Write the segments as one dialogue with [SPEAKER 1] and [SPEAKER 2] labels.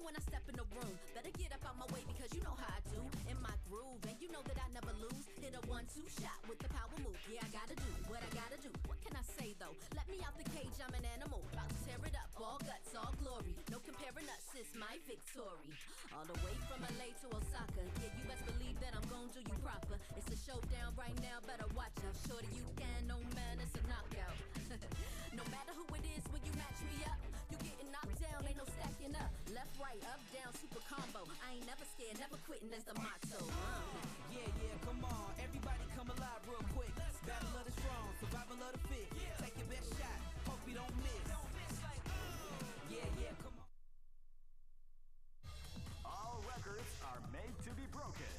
[SPEAKER 1] when I step in the room. Better get up out my way because you know how I do. In my groove, and you know that I never lose. Hit a 1-2 shot with the power move. Yeah, I gotta do what I gotta do. What can I say though? Let me out the cage, I'm an animal. About to tear it up, all guts, all glory. No comparing us, it's my victory. All the way from LA to Osaka. Yeah, you best believe that I'm gon' do you proper. It's a showdown right now, better watch out. Shorty, you can, no man, it's a knockout. No matter who it is, when you match me up, you getting knocked down, ain't no stacking up. Left, right, up, down, super combo. I ain't never scared, never quitting, that's the motto.
[SPEAKER 2] Yeah, come on, everybody come alive real quick. Battle of the strong, survival of the fit. Take your best shot, hope you don't miss. Yeah, come on.
[SPEAKER 3] All records are made to be broken.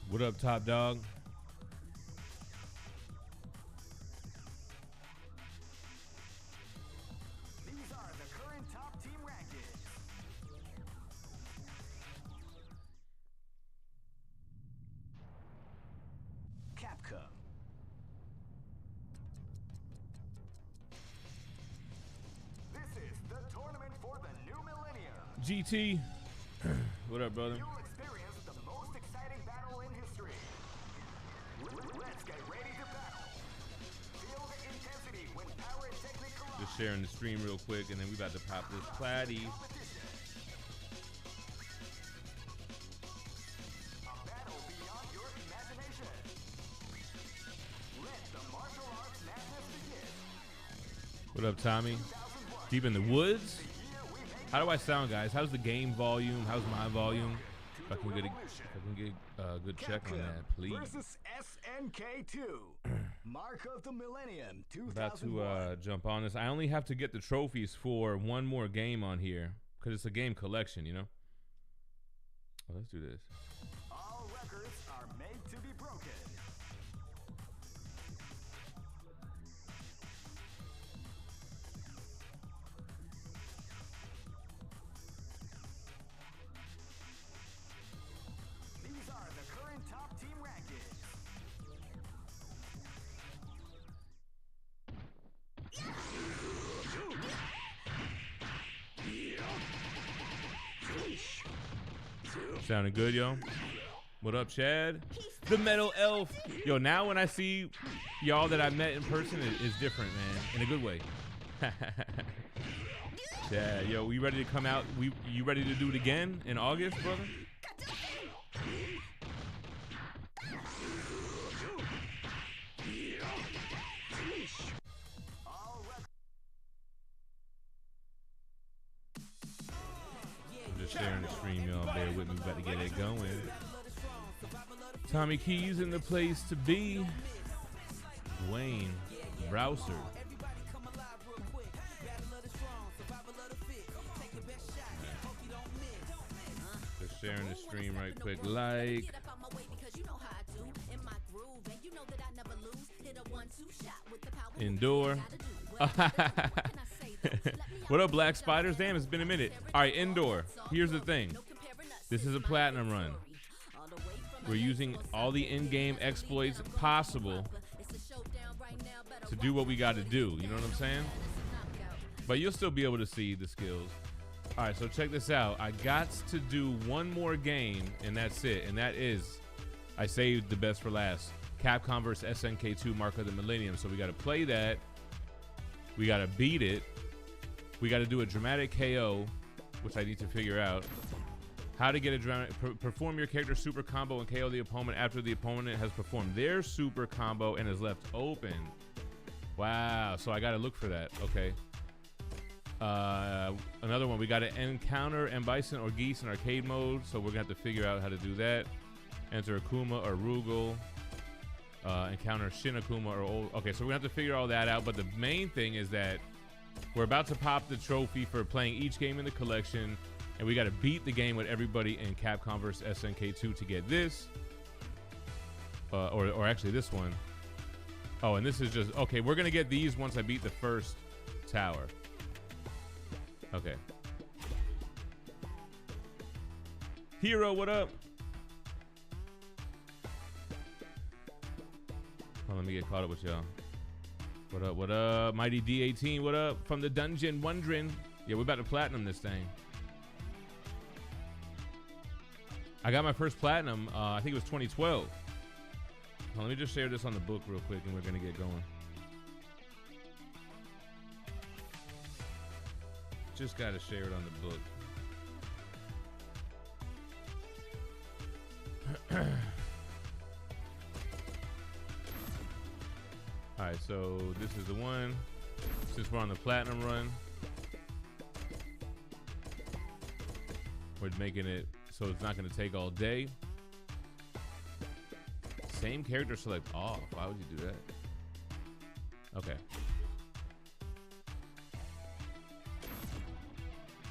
[SPEAKER 4] What up, Top Dog?
[SPEAKER 3] These are the current top team rankings. Capcom. This is the tournament for the new millennium.
[SPEAKER 4] GT. What up, brother?
[SPEAKER 3] You'll experience the most exciting battle in history. Let's get ready to battle. Feel the intensity when power and technique collide.
[SPEAKER 4] Just sharing the stream real quick, and then we about to pop this platy.
[SPEAKER 3] A battle beyond your imagination. Let the martial arts madness begin.
[SPEAKER 4] What up, Tommy? Deep in the woods? How do I sound, guys? How's the game volume? How's my volume? If I can get a good check on that, please.
[SPEAKER 3] Versus SNK2. Mark of the Millennium 2001.
[SPEAKER 4] About to jump on this. I only have to get the trophies for one more game on here because it's a game collection, you know? Well, let's do this.
[SPEAKER 3] All records are made to be broken. These are the current top team rankings.
[SPEAKER 4] Sounding good, yo. What up, Chad? The Metal Elf. Yo, now when I see y'all that I met in person, it's different, man. In a good way. Yeah, yo, we ready to come out? You ready to do it again in August, brother? I'm just sharing the stream, y'all. Bear with me, we about to get it going. Tommy Keys in the place to be. Dwayne Rouser. Just sharing the stream right quick. Like. Indoor. What up, Black Spiders? Damn, it's been a minute. All right, indoor. Here's the thing. This is a platinum run. We're using all the in-game exploits possible to do what we got to do. You know what I'm saying? But you'll still be able to see the skills. All right, so check this out. I got to do one more game, and that's it. And that is, I saved the best for last. Capcom vs. SNK2 Mark of the Millennium. So we got to play that. We got to beat it. We got to do a dramatic KO, which I need to figure out. How to get a dramatic... perform your character's super combo and KO the opponent after the opponent has performed their super combo and is left open. Wow. So I got to look for that. Okay. Another one. We got to encounter M. Bison or Geese in arcade mode. So we're going to have to figure out how to do that. Enter Akuma or Rugal. Encounter Shin Akuma or old... Okay, so we're going to have to figure all that out. But the main thing is that we're about to pop the trophy for playing each game in the collection. And we got to beat the game with everybody in Capcom vs. SNK2 to get this. Or actually this one. Oh, and this is just... Okay, we're going to get these once I beat the first tower. Okay. Hero, what up? Oh, let me get caught up with y'all. What up, what up? Mighty D18, what up? From the dungeon, wondering. Yeah, we're about to platinum this thing. I got my first platinum, I think it was 2012. Let me just share this on the book real quick and we're gonna get going. Just gotta share it on the book. Alright, so this is the one. Since we're on the platinum run, we're making it so it's not gonna take all day. Same character select off. Why would you do that? Okay.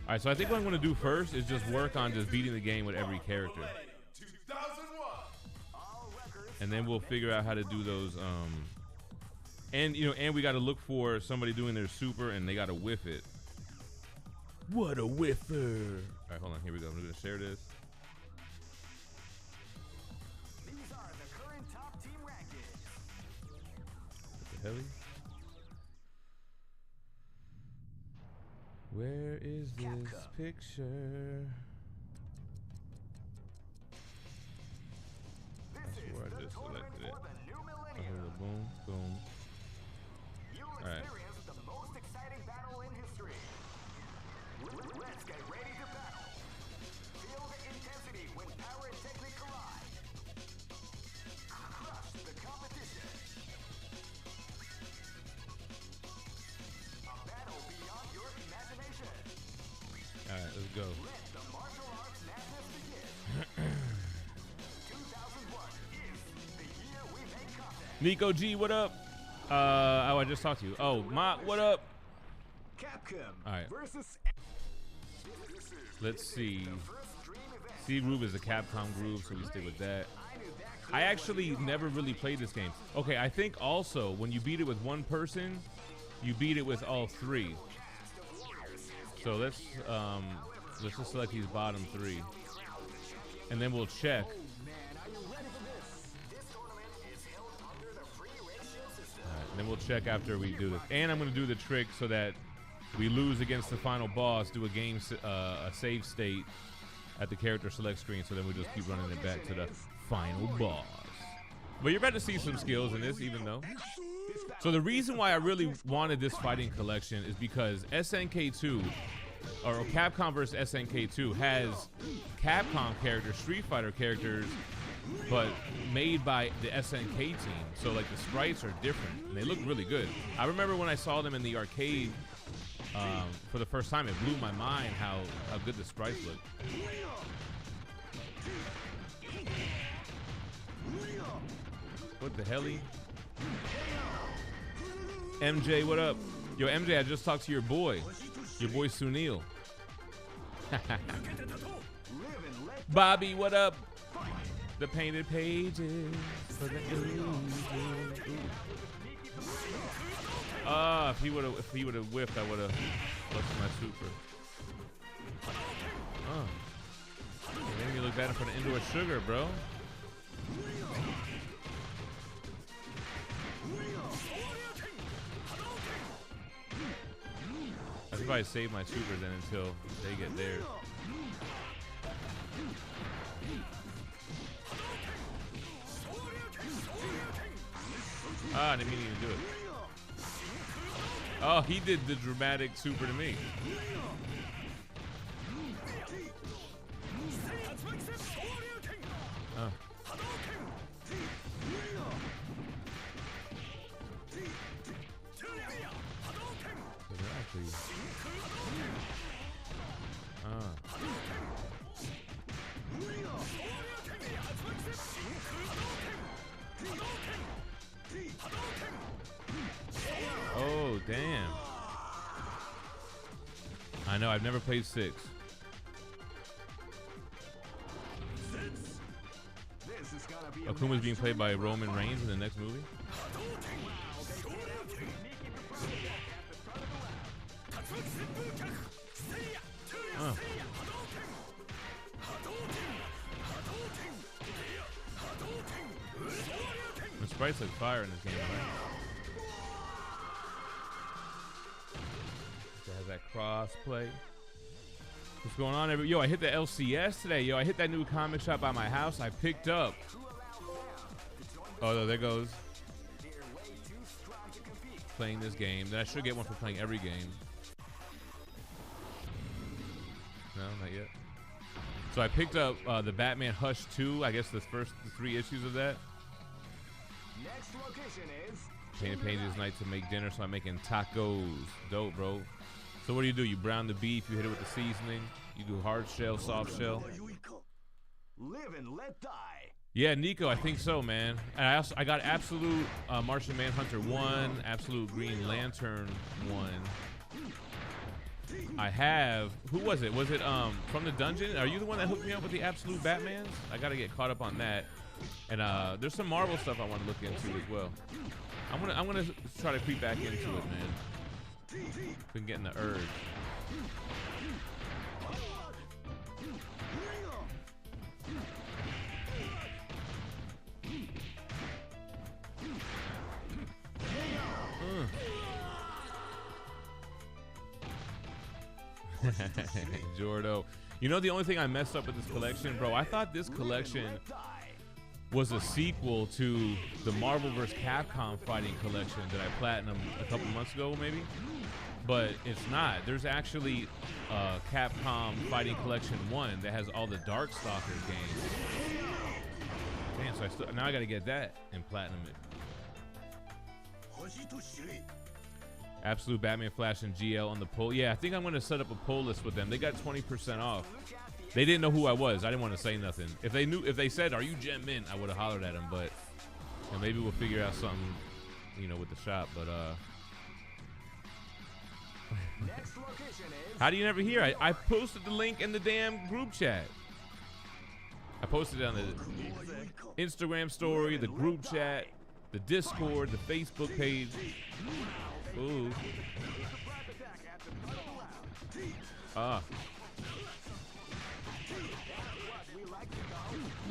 [SPEAKER 4] All right, so I think what I'm going to do first is just work on just beating the game with every character. And then we'll figure out how to do those. And, you know, and we got to look for somebody doing their super and they got to whiff it. What a whiffer. All right, hold on. Here we go. I'm going to share this. Heli? Where is this
[SPEAKER 3] Capcom.
[SPEAKER 4] picture? That's where I just selected it. Boom, boom.
[SPEAKER 3] All right. The most exciting battle in history. Let's get ready to battle. Feel the intensity when power and technique collide. Crush the competition. A battle beyond your imagination.
[SPEAKER 4] All right, let's go.
[SPEAKER 3] Let the martial arts madness begin. 2001 is the year we make contact.
[SPEAKER 4] Nico G, what up? Oh, I just talked to you. Oh, Ma, what up?
[SPEAKER 3] Capcom
[SPEAKER 4] All right.
[SPEAKER 3] versus.
[SPEAKER 4] Let's see. Seed Groove is a Capcom groove, so we stick with that. I actually never really played this game. Okay, I think also when you beat it with one person, you beat it with all three. So let's just select these bottom three, and then we'll check. And then we'll check after we do this. And I'm going to do the trick so that we lose against the final boss, do a game, a save state at the character select screen, so then we just keep running it back to the final boss. But you're about to see some skills in this, even though. So the reason why I really wanted this fighting collection is because SNK2, or Capcom vs. SNK2, has Capcom characters, Street Fighter characters, but made by the SNK team. So like the sprites are different and they look really good. I remember when I saw them in the arcade for the first time, it blew my mind how good the sprites look. What the heli? MJ, what up? Yo, MJ, I just talked to your boy Sunil. Bobby, what up? The painted pages for the ages. If he would have whiffed, I would have busted my super. It made me look bad in front of indoor sugar, bro. I should probably save my super then until they get theirs. I didn't mean to do it. Oh, he did the dramatic super to me. Oh. Oh, damn. I know, I've never played 6. Akuma's being played by Roman Reigns in the next movie. The sprites like fire in this game, right? There's that cross play. What's going on, yo, I hit the LCS today. Yo, I hit that new comic shop by my house. I picked up. Oh, no, there goes. Playing this game. Then I should get one for playing every game. No, not yet. So I picked up the Batman Hush 2. I guess the first 3 issues of that.
[SPEAKER 3] Next location is
[SPEAKER 4] Painted Pages night to make dinner, so I'm making tacos. Dope, bro. So what do? You brown the beef, you hit it with the seasoning, you do hard shell, soft shell.
[SPEAKER 3] Live and let die.
[SPEAKER 4] Yeah, Nico, I think so, man. And I got Absolute Martian Manhunter 1, Absolute Green Lantern 1. I have, who was it? Was it from the dungeon? Are you the one that hooked me up with the Absolute Batmans? I gotta get caught up on that. And there's some Marvel stuff I want to look into as well. I'm gonna try to creep back into it, man. Been getting the urge. Jordo. You know the only thing I messed up with this collection, bro? I thought this collection was a sequel to the Marvel vs. Capcom fighting collection that I platinumed a couple months ago, maybe. But it's not. There's actually Capcom Fighting Collection 1 that has all the Darkstalkers games. Damn, so now I gotta get that and platinum it. Absolute Batman Flash and GL on the poll. Yeah, I think I'm gonna set up a poll list with them. They got 20% off. They didn't know who I was. I didn't want to say nothing. If they said, "Are you GemMint?" I would have hollered at them. But you know, maybe we'll figure out something, you know, with the shop. But
[SPEAKER 3] Next location is
[SPEAKER 4] how do you never hear? I posted the link in the damn group chat. I posted it on the Instagram story, the group chat, the Discord, the Facebook page. Ooh. Ah.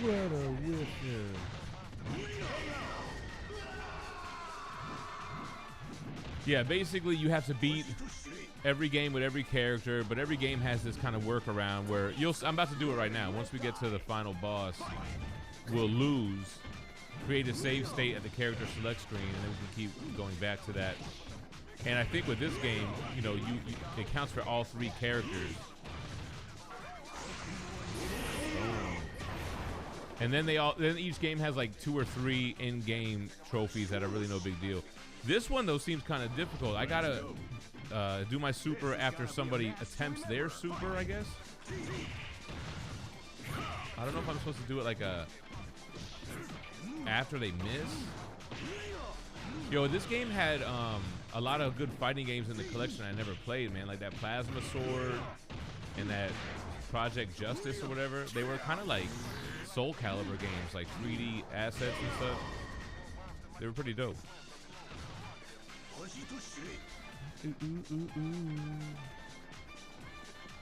[SPEAKER 4] What a wicked. Yeah, basically you have to beat every game with every character, but every game has this kind of workaround where I'm about to do it right now. Once we get to the final boss, we'll lose, create a save state at the character select screen, and then we can keep going back to that. And I think with this game, you know, it counts for all 3 characters. And then then each game has like 2 or 3 in-game trophies that are really no big deal. This one though seems kind of difficult. I gotta do my super after somebody attempts their super, I guess. I don't know if I'm supposed to do it like after they miss. Yo, this game had a lot of good fighting games in the collection I never played, man. Like that Plasma Sword and that Project Justice or whatever. They were kind of like Soul Calibur games, like 3D assets and stuff. They were pretty dope.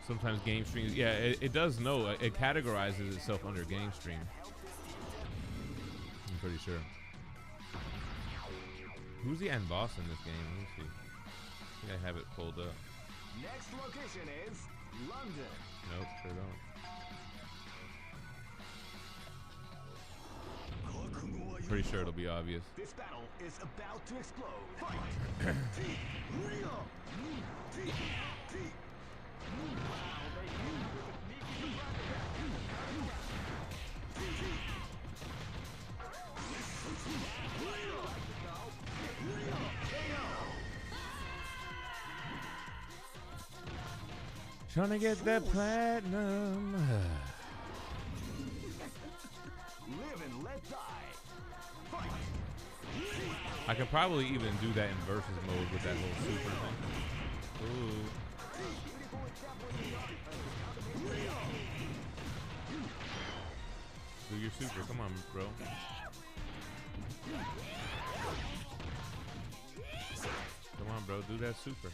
[SPEAKER 4] Sometimes game streams, yeah, it does know. It categorizes itself under game stream. I'm pretty sure. Who's the end boss in this game? Let me see. I think I have it pulled up.
[SPEAKER 3] next location is London.
[SPEAKER 4] Nope, sure don't. Pretty sure it'll be obvious.
[SPEAKER 3] This battle is about to explode. Fight!
[SPEAKER 4] Trying to get that platinum.
[SPEAKER 3] Live and let die. Fight!
[SPEAKER 4] I could probably even do that in versus mode with that whole super thing. Ooh. Do your super. Come on, bro. Come on, bro. Do that super.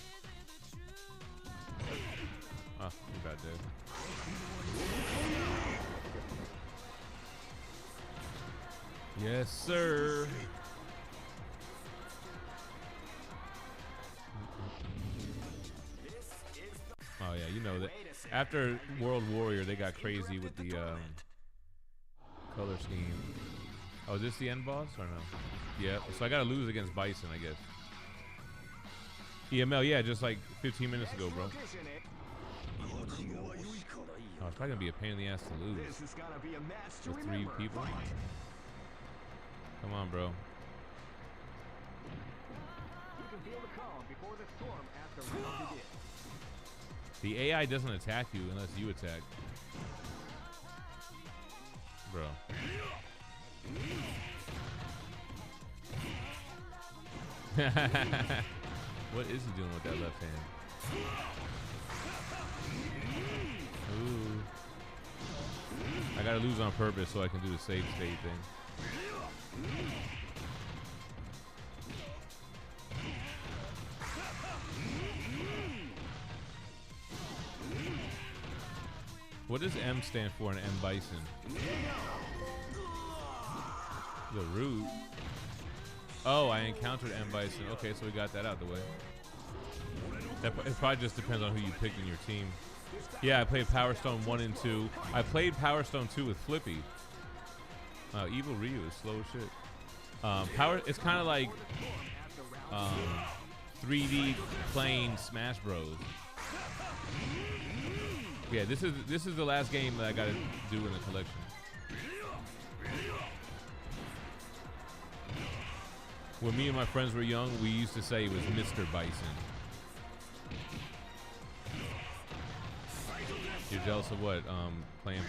[SPEAKER 4] Oh, you got dead. Yes, sir.
[SPEAKER 3] This
[SPEAKER 4] Oh yeah, you know that. After World Warrior, they got crazy with the color scheme. Oh, is this the end boss or no? Yeah. So I gotta lose against Bison, I guess. EML, yeah, just like 15 minutes ago, bro. Oh, it's probably gonna be a pain in the ass to lose. With 3 people. Come on, bro. The AI doesn't attack you unless you attack. Bro. What is he doing with that left hand? Ooh. I gotta lose on purpose so I can do the save state thing. What does M stand for in M Bison? The root. Oh, I encountered M Bison. Okay, so we got that out the way. It probably just depends on who you picked in your team. Yeah, I played Power Stone 1 and 2. I played Power Stone 2 with Flippy. Evil Ryu is slow as shit. It's kind of like 3D playing Smash Bros. Yeah, this is the last game that I gotta do in the collection. When me and my friends were young, we used to say it was Mr. Bison. You're jealous of what? Playing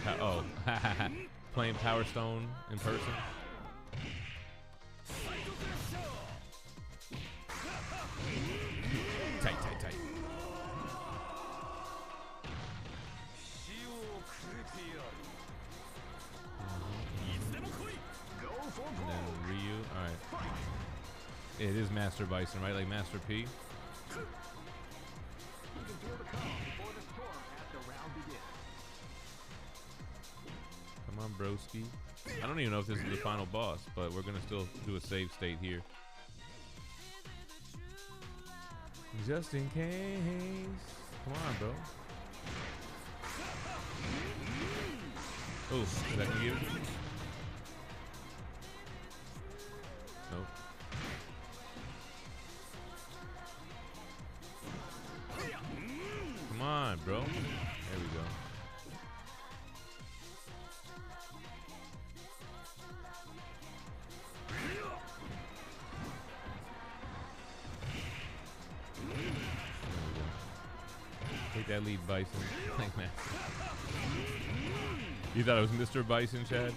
[SPEAKER 4] playing Power Stone in person. Tight. And then Ryu. All right. It is Master Bison, right? Like Master P. Come on, broski. I don't even know if this is the final boss, but we're gonna still do a save state here. Just in case. Come on, bro. Oh, is that gonna give it? Nope. Come on, bro. There we go. Take that lead, Bison. Thank man. You thought it was Mr. Bison, Chad?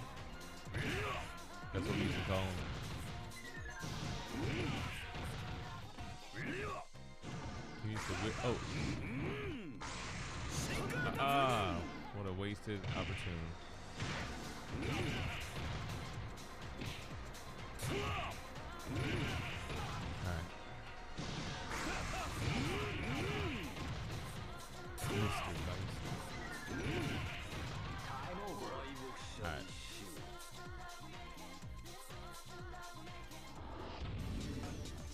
[SPEAKER 4] That's what we used to call him. He needs to whip. Oh. What a wasted opportunity. Alright. Mr. Bison. Alright.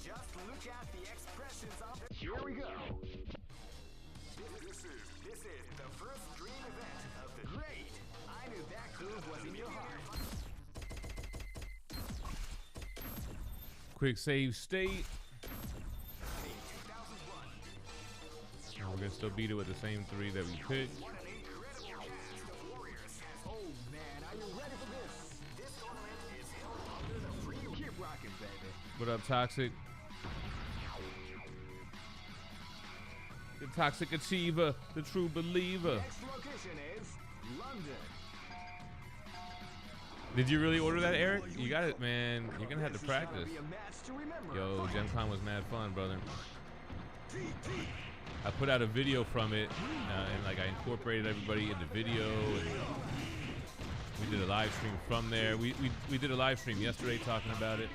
[SPEAKER 3] Just look at the expressions of it. Here we go. This is the first dream event of the great. I knew that groove was in your heart.
[SPEAKER 4] Quick save state. And we're gonna still beat it with the same 3 that we picked.
[SPEAKER 3] What an incredible cast of warriors. Oh man, are you ready for this? This tournament is held under the free. Keep rocking, baby.
[SPEAKER 4] What up, Toxic? The Toxic Achiever, the true believer.
[SPEAKER 3] Next location is London.
[SPEAKER 4] Did you really order that, Eric? You got it, man. You're gonna have to practice.
[SPEAKER 3] Be a match to remember.
[SPEAKER 4] Yo, GemCon was mad fun, brother. I put out a video from it, and like I incorporated everybody in the video, and we did a live stream from there. We did a live stream yesterday talking about it.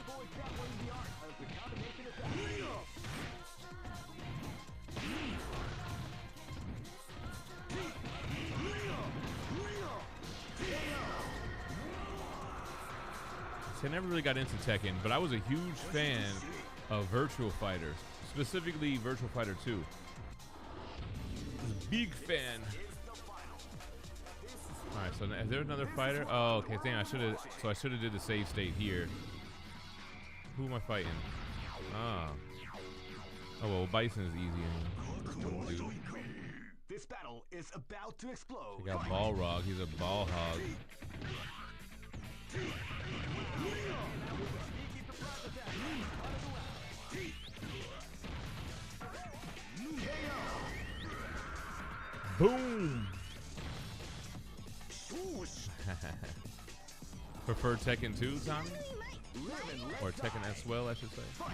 [SPEAKER 4] I never really got into Tekken, but I was a huge fan of Virtual Fighter, specifically Virtual Fighter 2. Big fan. All right, so is there another fighter? Oh, okay. Dang, I should have. So I should have did the save state here. Who am I fighting? Ah. Oh well, Bison is easy. Dude.
[SPEAKER 3] This battle is about to explode.
[SPEAKER 4] We got Balrog. He's a ball hog. Boom. Prefer Tekken 2, Tommy? Or Tekken as well, I should say. How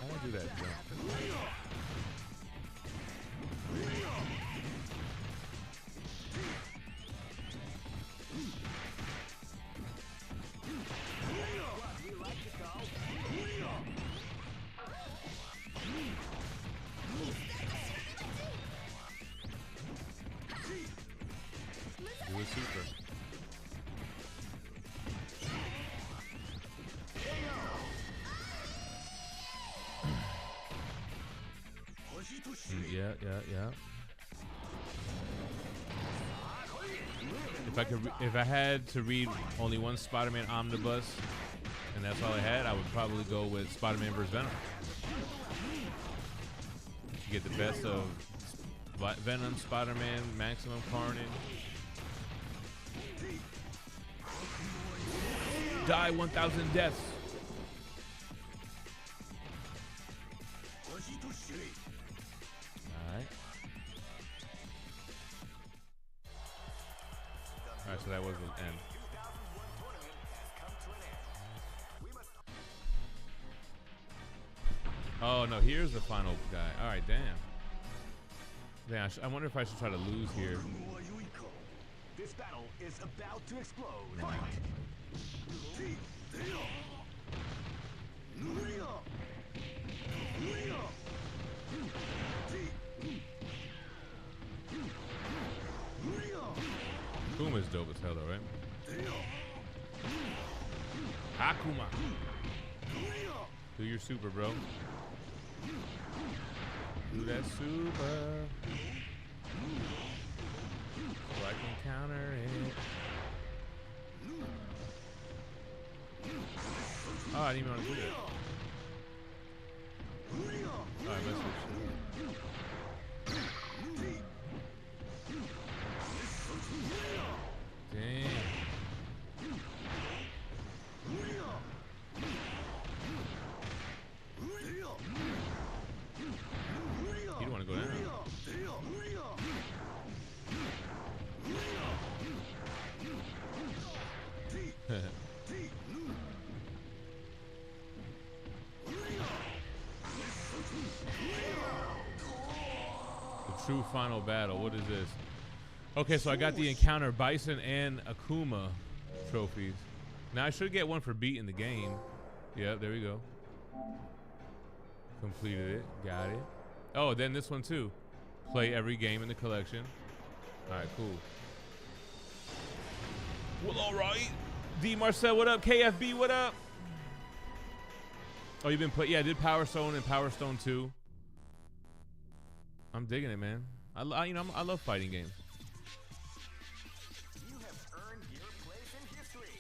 [SPEAKER 4] do I do that jump? Do a super. Yeah. If I had to read only one Spider-Man omnibus, and that's all I had, I would probably go with Spider-Man vs. Venom. You get the best of Venom, Spider-Man, Maximum Carnage. Die 1,000 deaths. Alright, so that was the end. Oh no, here's the final guy. Alright, damn. Damn, I wonder if I should try to lose here.
[SPEAKER 3] This battle is about to explode.
[SPEAKER 4] Akuma's dope as hell though, right? Akuma. Do your super, bro. Do that super. So I can counter it. Oh, I didn't even want to do that. Alright, let's switch. Damn. You don't want to go down. The true final battle. What is this? Okay, so I got the Encounter Bison and Akuma trophies. Now I should get one for beating the game. Yep, there we go. Completed it. Got it. Oh, then this one too. Play every game in the collection. Alright, cool. Well, alright. D Marcel, what up? KFB, what up? Oh, you've been playing? Yeah, I did Power Stone and Power Stone 2. I'm digging it, man. I love fighting games.
[SPEAKER 3] You have earned your place in history.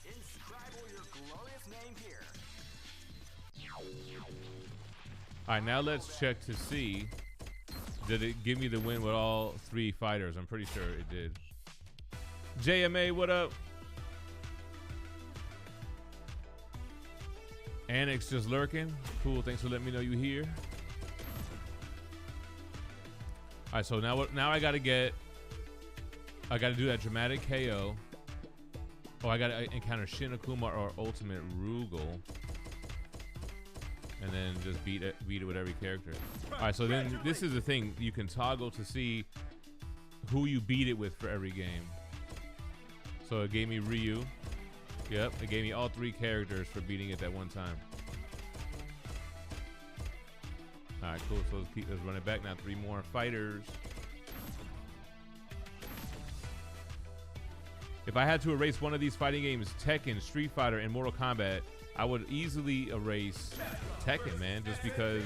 [SPEAKER 3] Inscribe your glorious name here.
[SPEAKER 4] All right, now let's check to see. Did it give me the win with all three fighters? I'm pretty sure it did. JMA, what up? Annex just lurking. Cool, thanks for letting me know you here. All right, so now I gotta do that dramatic KO. Oh, I gotta encounter Shin Akuma or Ultimate Rugal. And then just beat it with every character. All right, so then this is the thing. You can toggle to see who you beat it with for every game. So it gave me Ryu. Yep, it gave me all three characters for beating it that one time. All right, cool. So let's run it back now. 3 more fighters. If I had to erase one of these fighting games, Tekken, Street Fighter, and Mortal Kombat, I would easily erase Tekken, man, just because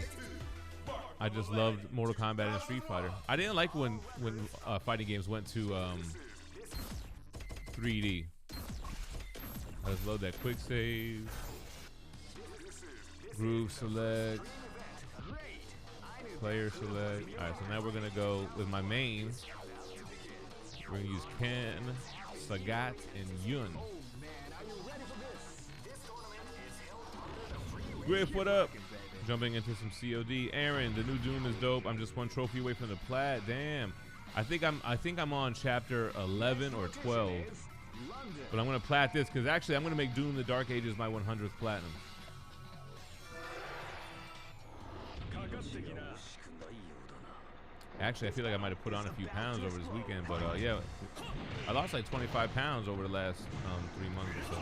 [SPEAKER 4] I just loved Mortal Kombat and Street Fighter. I didn't like when fighting games went to 3D. Let's load that quick save. Groove select. Player select. All right, so now we're gonna go with my main. We're gonna use Ken, Sagat, and Yun. Griff, what up? Jumping into some COD. Aaron, the new Doom is dope. I'm just one trophy away from the plat. Damn. I think I'm on chapter 11 or 12. But I'm gonna plat this because actually I'm gonna make Doom the Dark Ages my 100th platinum. Actually, I feel like I might have put on a few pounds over this weekend, but yeah, I lost like 25 pounds over the last 3 months or so.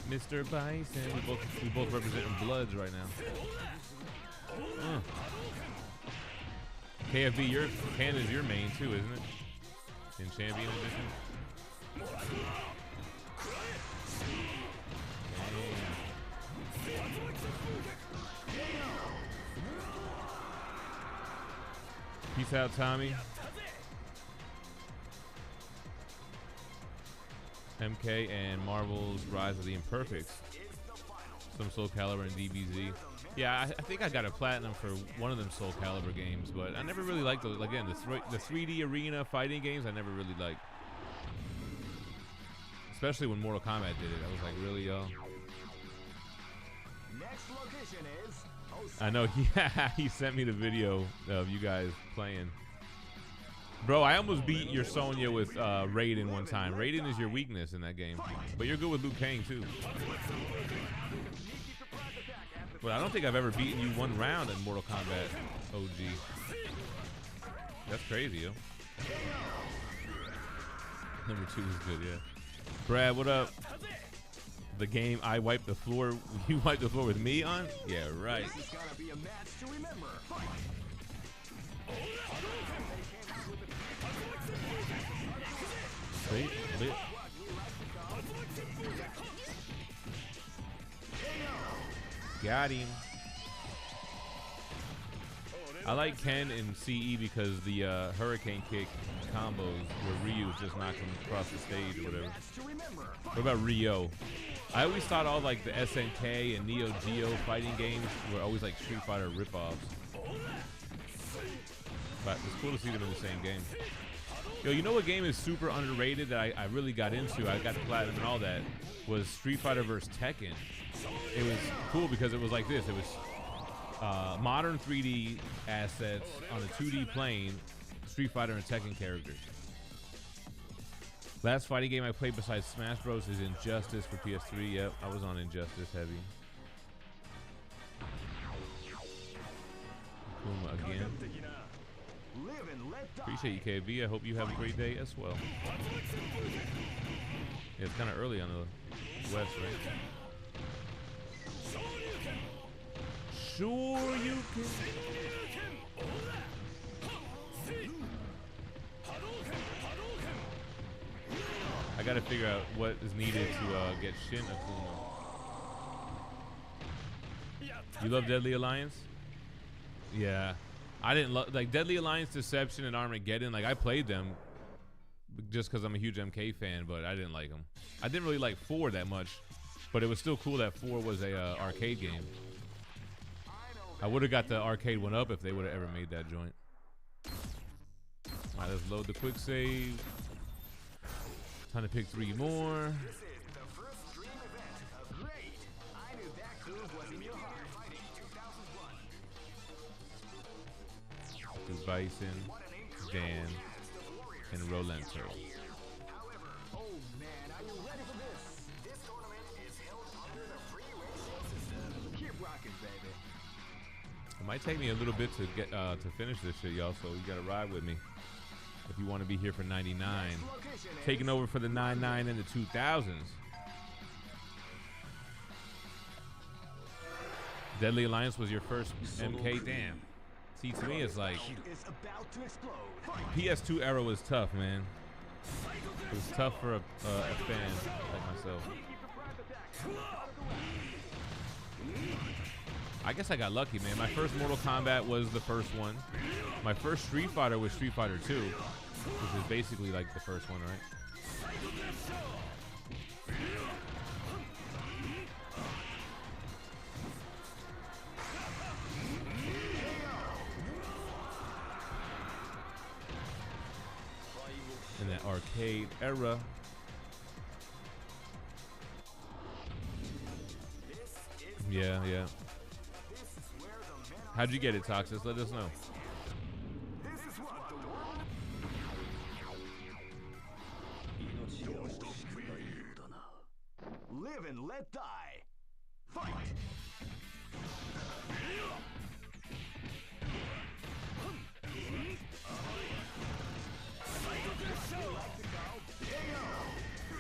[SPEAKER 4] Mr. Bison, we both representing Bloods right now. KFB, your Canada's your main too, isn't it? In Champion Edition. Peace out, Tommy. MK and Marvel's Rise of the Imperfects. Some Soul Calibur and DBZ. Yeah, I think I got a platinum for one of them Soul Calibur games, but I never really liked those. Again, the 3D arena fighting games, I never really liked. Especially when Mortal Kombat did it. I was like, really, yo?
[SPEAKER 3] Next location is
[SPEAKER 4] I know, he sent me the video of you guys playing. Bro, I almost beat your Sonya with Raiden one time. Raiden is your weakness in that game. But you're good with Liu Kang, too. But I don't think I've ever beaten you one round in Mortal Kombat OG. That's crazy, yo. Number 2 is good, yeah. Brad, what up? The game I wiped the floor, you wiped the floor with me on? Yeah, right.
[SPEAKER 3] This is gonna be a match to remember.
[SPEAKER 4] Wait, wait. Got him. I like Ken in CE because the hurricane kick combos where Ryu just knocks him across the stage or whatever. What about Ryo? I always thought all like the SNK and Neo Geo fighting games were always like Street Fighter ripoffs. But it's cool to see them in the same game. Yo, you know what game is super underrated that I really got into? I got the platinum and all that. Was Street Fighter vs. Tekken. It was cool because it was like this. It was modern 3D assets on a 2D plane, Street Fighter and Tekken characters. Last fighting game I played besides Smash Bros. Is Injustice for PS3. Yep, I was on Injustice heavy. Kuma again. Appreciate you, KB. I hope you have a great day as well. Yeah, it's kind of early on the west, right? Sure you can. I gotta figure out what is needed to get Shin Akuma. You love Deadly Alliance? Yeah. I didn't love, like, Deadly Alliance, Deception, and Armageddon. Like, I played them just because I'm a huge MK fan, but I didn't like them. I didn't really like 4 that much, but it was still cool that 4 was a arcade game. I would have got the arcade one up if they would have ever made that joint. All right, let's load the quick save. Time to pick 3 more.
[SPEAKER 3] This is the first dream event of Great. I knew that groove was in your heart. Fighting 2001.
[SPEAKER 4] There's Bison, Dan, and Rolento.
[SPEAKER 3] However, oh man, are you ready for this? This tournament is held under the free ratio system. Keep rocking, baby.
[SPEAKER 4] It might take me a little bit to get to finish this shit, y'all. So you gotta ride with me if you want to be here for 99. Taking over for the 99 and the 2000s. Deadly Alliance was your first MK. Damn. See, to me, it's like PS2 era was tough, man. It was tough for a fan like myself. I guess I got lucky, man. My first Mortal Kombat was the first one. My first Street Fighter was Street Fighter 2, which is basically like the first one, right? In that arcade era. Yeah, yeah. How'd you get it, Toxis? Let us know.
[SPEAKER 3] Live and let die. Fight.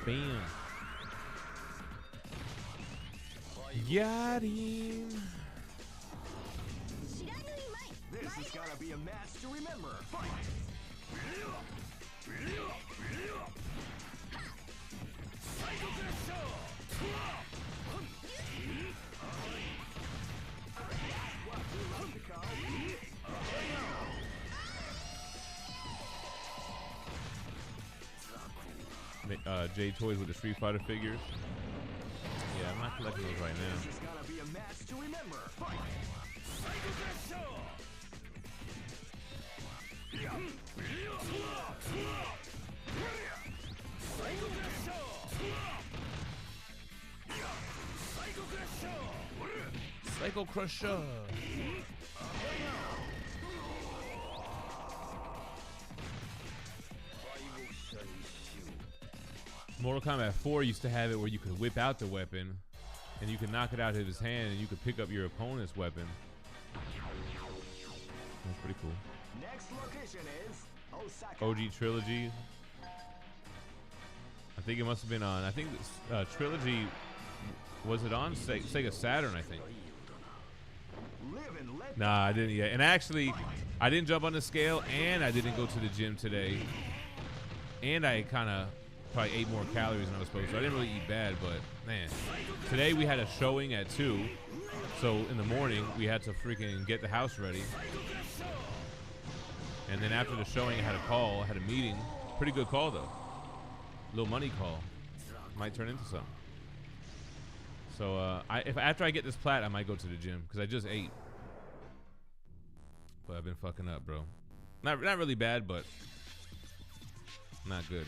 [SPEAKER 4] Bam. Got him.
[SPEAKER 3] This is gonna be a match to remember. Fight.
[SPEAKER 4] J Toys with the Street Fighter figures. Yeah, I'm not collecting those right now.
[SPEAKER 3] This is gonna be a match to remember. Fight.
[SPEAKER 4] Psycho Crusher. Mortal Kombat 4 used to have it where you could whip out the weapon and you could knock it out of his hand and you could pick up your opponent's weapon. That's pretty cool.
[SPEAKER 3] Next location is Osaka.
[SPEAKER 4] OG Trilogy. I think it must have been on. I think this Trilogy, was it on Sega Saturn, I think. Nah, I didn't yet. And actually, I didn't jump on the scale and I didn't go to the gym today. And I kind of probably ate more calories than I was supposed to. I didn't really eat bad, but man, today we had a showing at 2. So in the morning, we had to freaking get the house ready. And then after the showing, I had a call, I had a meeting. Pretty good call though. Little money call. Might turn into something. So after I get this plat, I might go to the gym because I just ate. But I've been fucking up, bro. Not really bad, but not good.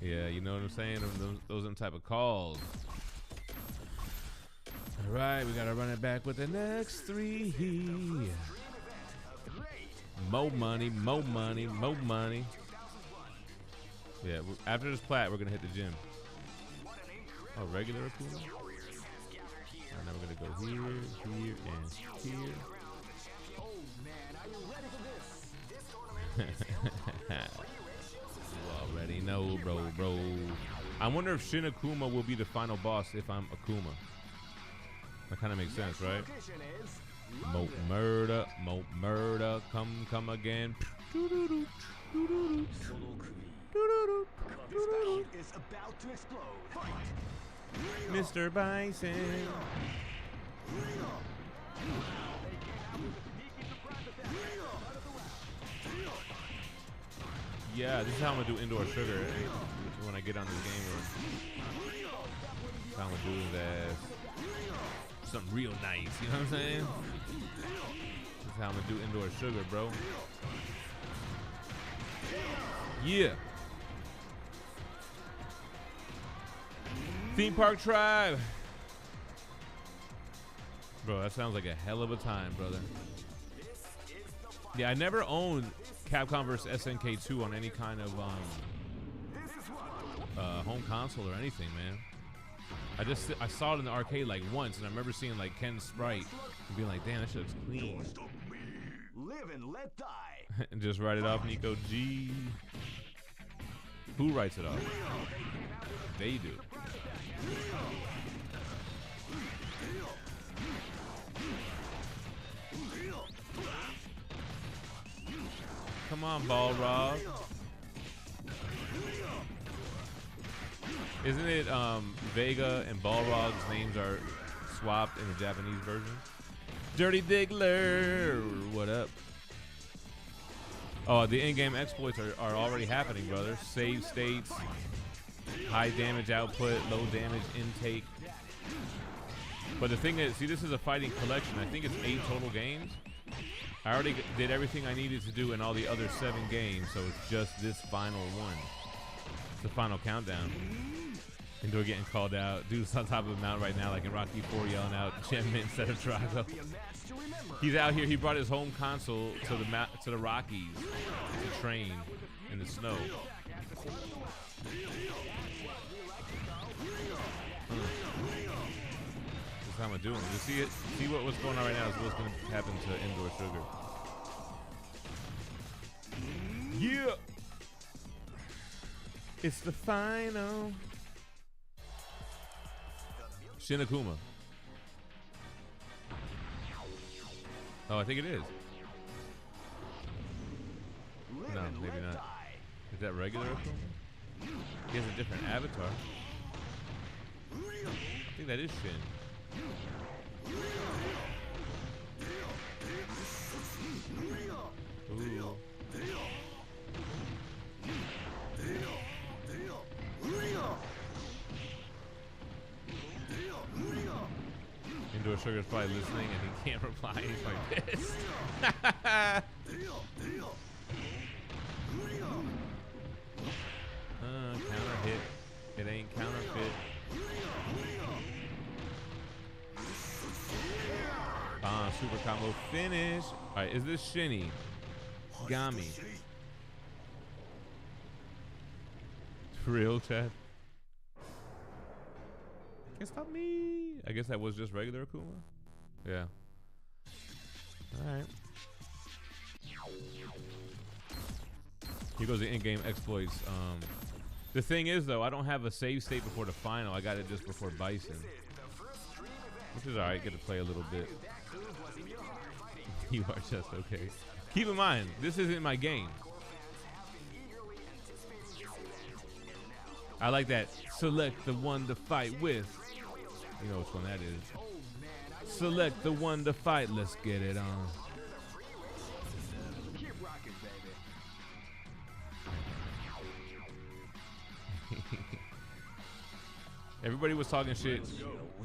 [SPEAKER 4] Yeah, you know what I'm saying? Those are the type of calls. All right, we gotta run it back with the next 3. More money, more money, more money. Yeah, after this plat, we're gonna hit the gym. Oh, regular Akuma? And then we're gonna go here, here, and here. You already know, bro. I wonder if Shin Akuma will be the final boss if I'm Akuma. That kind of makes sense, right? Mo murder, come again.
[SPEAKER 3] Is about to explode.
[SPEAKER 4] Mr. Bison. Yeah, this is how I'm gonna do indoor sugar when I get on this game room. That's how I'm gonna do that. Something real nice, you know what I'm saying? This is how I'm gonna do indoor sugar, bro. Yeah. Theme Park Tribe. Bro, that sounds like a hell of a time, brother. Yeah, I never owned Capcom vs. SNK 2 on any kind of home console or anything, man. I saw it in the arcade like once, and I remember seeing like Ken's sprite and being like, damn, that shit looks clean.
[SPEAKER 3] Live and let die.
[SPEAKER 4] And just write it off, Nico G. Who writes it off? They do. Come on, Balrog. Isn't it Vega and Balrog's names are swapped in the Japanese version. Dirty Diggler, what up? Oh, the in-game exploits are already happening, brother. Save states, high damage output, low damage intake. But the thing is, see, this is a fighting collection. I think it's 8 total games. I already did everything I needed to do in all the other 7 games, so it's just this final one. It's the final countdown. Endor getting called out. Dude's on top of the mountain right now, like in Rocky 4, yelling out GemMint instead of Drago. He's out here. He brought his home console to the Rockies to train in the snow. That's how I'm doing. You see it? See what's going on right now is what's going to happen to Endor Sugar. Yeah. It's the final. Shinakuma. Oh, I think it is. No, maybe not. Is that regular Akuma? He has a different avatar. I think that is Shin. Ooh. Endor Sugar's probably listening and he can't reply. He's like this. Counter hit. It ain't counterfeit. Super combo finish. Alright, is this Shinny? Gami. Real chat. Can't stop me. I guess that was just regular Akuma. Yeah. Alright. Here goes the in-game exploits. The thing is, though, I don't have a save state before the final. I got it just before Bison. Which is alright. Get to play a little bit. You are just okay. Keep in mind, this isn't my game. I like that. Select the one to fight with. You know which one that is. Select the one to fight. Let's get it on. Everybody was talking shit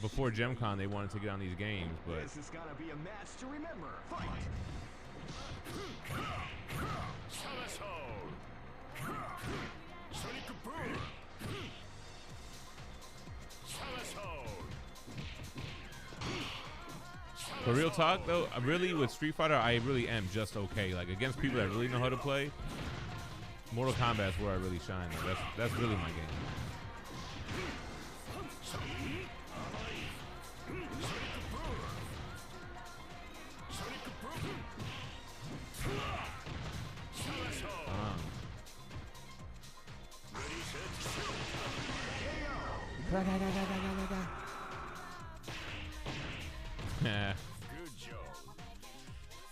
[SPEAKER 4] before GemCon. They wanted to get on these games, but
[SPEAKER 3] this is gonna be a match to remember. Fight.
[SPEAKER 4] For real talk, though, really with Street Fighter, I really am just okay. Like against people that really know how to play, Mortal Kombat is where I really shine. Like, that's really my game.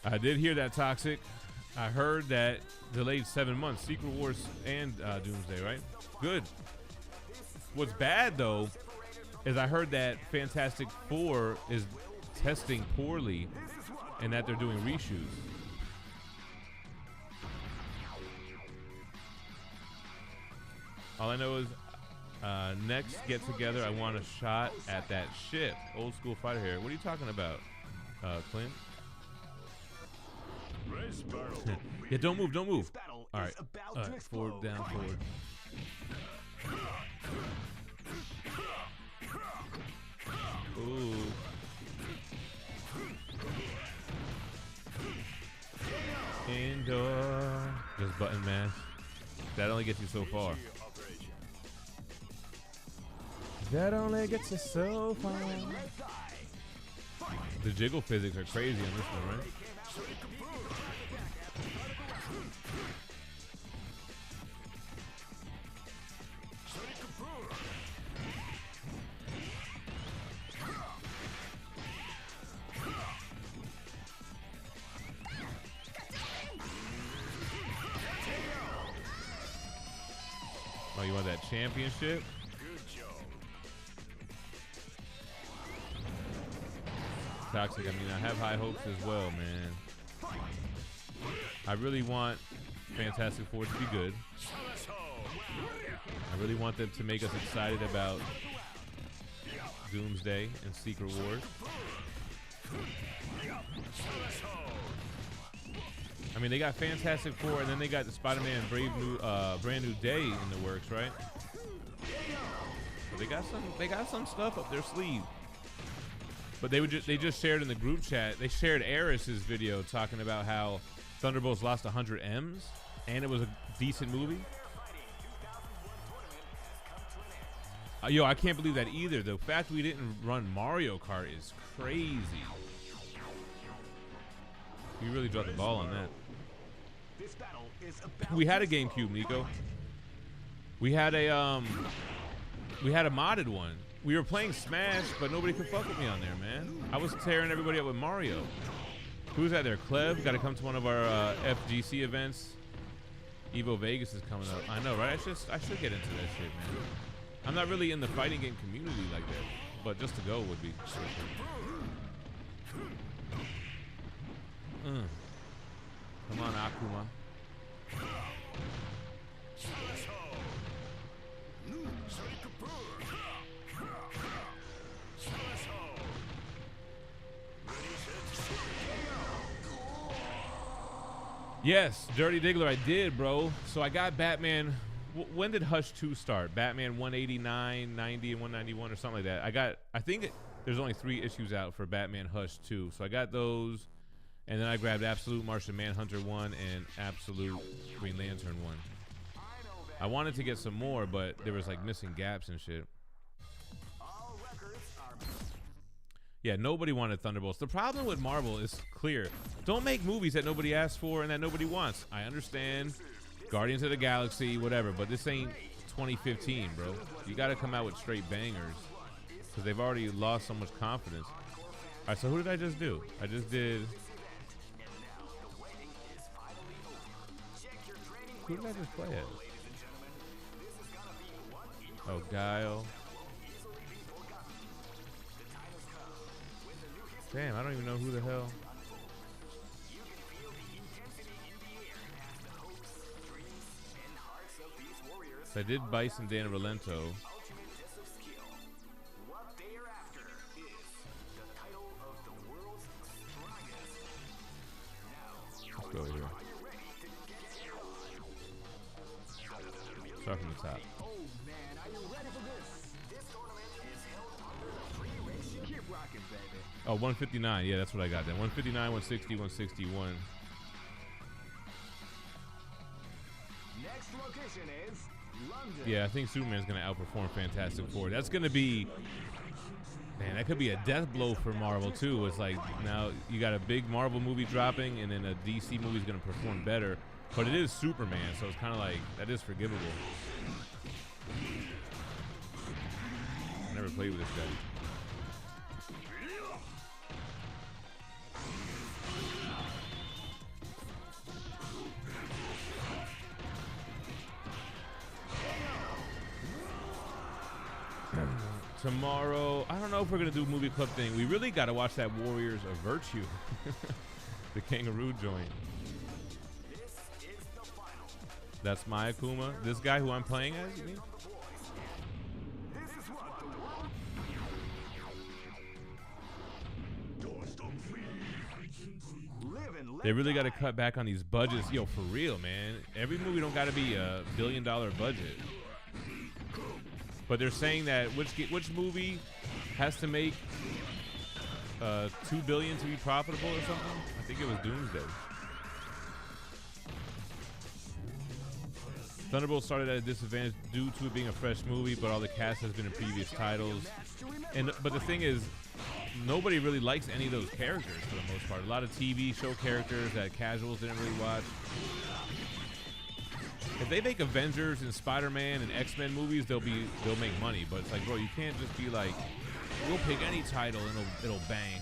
[SPEAKER 4] I did hear that, Toxic. I heard that delayed 7 months. Secret Wars and Doomsday, right? Good. What's bad, though, is I heard that Fantastic Four is testing poorly and that they're doing reshoots. All I know is next get together, I want a shot at that shit. Old school fighter here. What are you talking about, Clint? Yeah, don't move, don't move. All right, forward, down, forward. Ooh. Indoor. Just button mash. That only gets you so far. That only gets you so far. The jiggle physics are crazy on this one, right? Oh, you want that championship? Toxic. I mean, I have high hopes as well, man. I really want Fantastic Four to be good. I really want them to make us excited about Doomsday and Secret Wars. I mean, they got Fantastic Four, and then they got the Spider-Man Brand New Day in the works, right? So they got some stuff up their sleeve. But they just shared in the group chat. They shared Eris's video talking about how Thunderbolts lost 100 M's, and it was a decent movie. Yo, I can't believe that either. The fact we didn't run Mario Kart is crazy. We really dropped the ball on that. We had a GameCube, Nico. We had a modded one. We were playing Smash, but nobody could fuck with me on there, man. I was tearing everybody up with Mario. Who's that there? Clev, got to come to one of our FGC events. Evo Vegas is coming up. I know, right? I should get into that shit, man. I'm not really in the fighting game community like that, but just to go would be. Come on, Akuma. Yes, Dirty Diggler, I did, bro. So I got Batman. When did Hush 2 start? Batman 189, 90, and 191 or something like that. I think there's only 3 issues out for Batman Hush 2. So I got those, and then I grabbed Absolute Martian Manhunter 1 and Absolute Green Lantern 1. I wanted to get some more, but there was like missing gaps and shit. Yeah, nobody wanted Thunderbolts. The problem with Marvel is clear. Don't make movies that nobody asked for and that nobody wants. I understand. Guardians of the Galaxy, whatever, but this ain't 2015, bro. You got to come out with straight bangers because they've already lost so much confidence. All right, so who did I just do? I just did... Who did I just play as? Oh, Guile. Damn, I don't even know who the hell... So I did Bison Dan Rolento. Let's go here. Start from the top. Oh, 159. Yeah, that's what I got then. 159, 160, 161.
[SPEAKER 3] Next location is London.
[SPEAKER 4] Yeah, I think Superman's going to outperform Fantastic Four. That's going to be... Man, that could be a death blow for Marvel, too. It's like, now you got a big Marvel movie dropping, and then a DC movie's going to perform better. But it is Superman, so it's kind of like, that is forgivable. I never played with this guy. Tomorrow, I don't know if we're going to do a movie club thing. We really got to watch that Warriors of Virtue. The Kangaroo joint. That's my Akuma. This guy who I'm playing as, you mean? They really got to cut back on these budgets. Yo, for real, man. Every movie don't got to be a $1 billion budget. But they're saying that which movie has to make $2 billion to be profitable or something? I think it was Doomsday. Thunderbolt started at a disadvantage due to it being a fresh movie, but all the cast has been in previous titles. But the thing is, nobody really likes any of those characters for the most part. A lot of TV show characters that casuals didn't really watch. If they make Avengers and Spider-Man and X-Men movies, they'll make money. But it's like, bro, you can't just be like, we'll pick any title and it'll bang.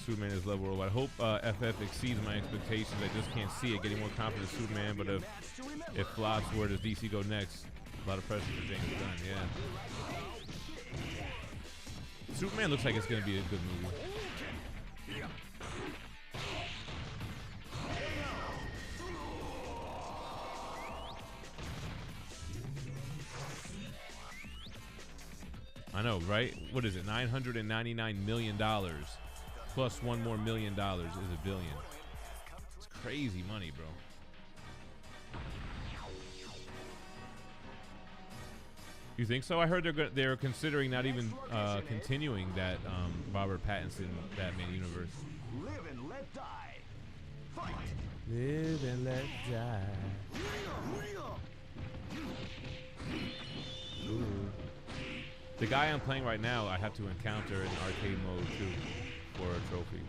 [SPEAKER 4] Superman is love worldwide. I hope FF exceeds my expectations. I just can't see it getting more confident in Superman. But if flops, where does DC go next? A lot of pressure for James Gunn, yeah. Superman looks like it's gonna be a good movie. I know, right? What is it? $999 million plus $1 more million is $1 billion. It's crazy money, bro. You think so? I heard they're considering not even continuing that Robert Pattinson Batman universe.
[SPEAKER 3] Live and let die. Fight.
[SPEAKER 4] Live and let die. Ooh. The guy I'm playing right now, I have to encounter in arcade mode too for a trophy.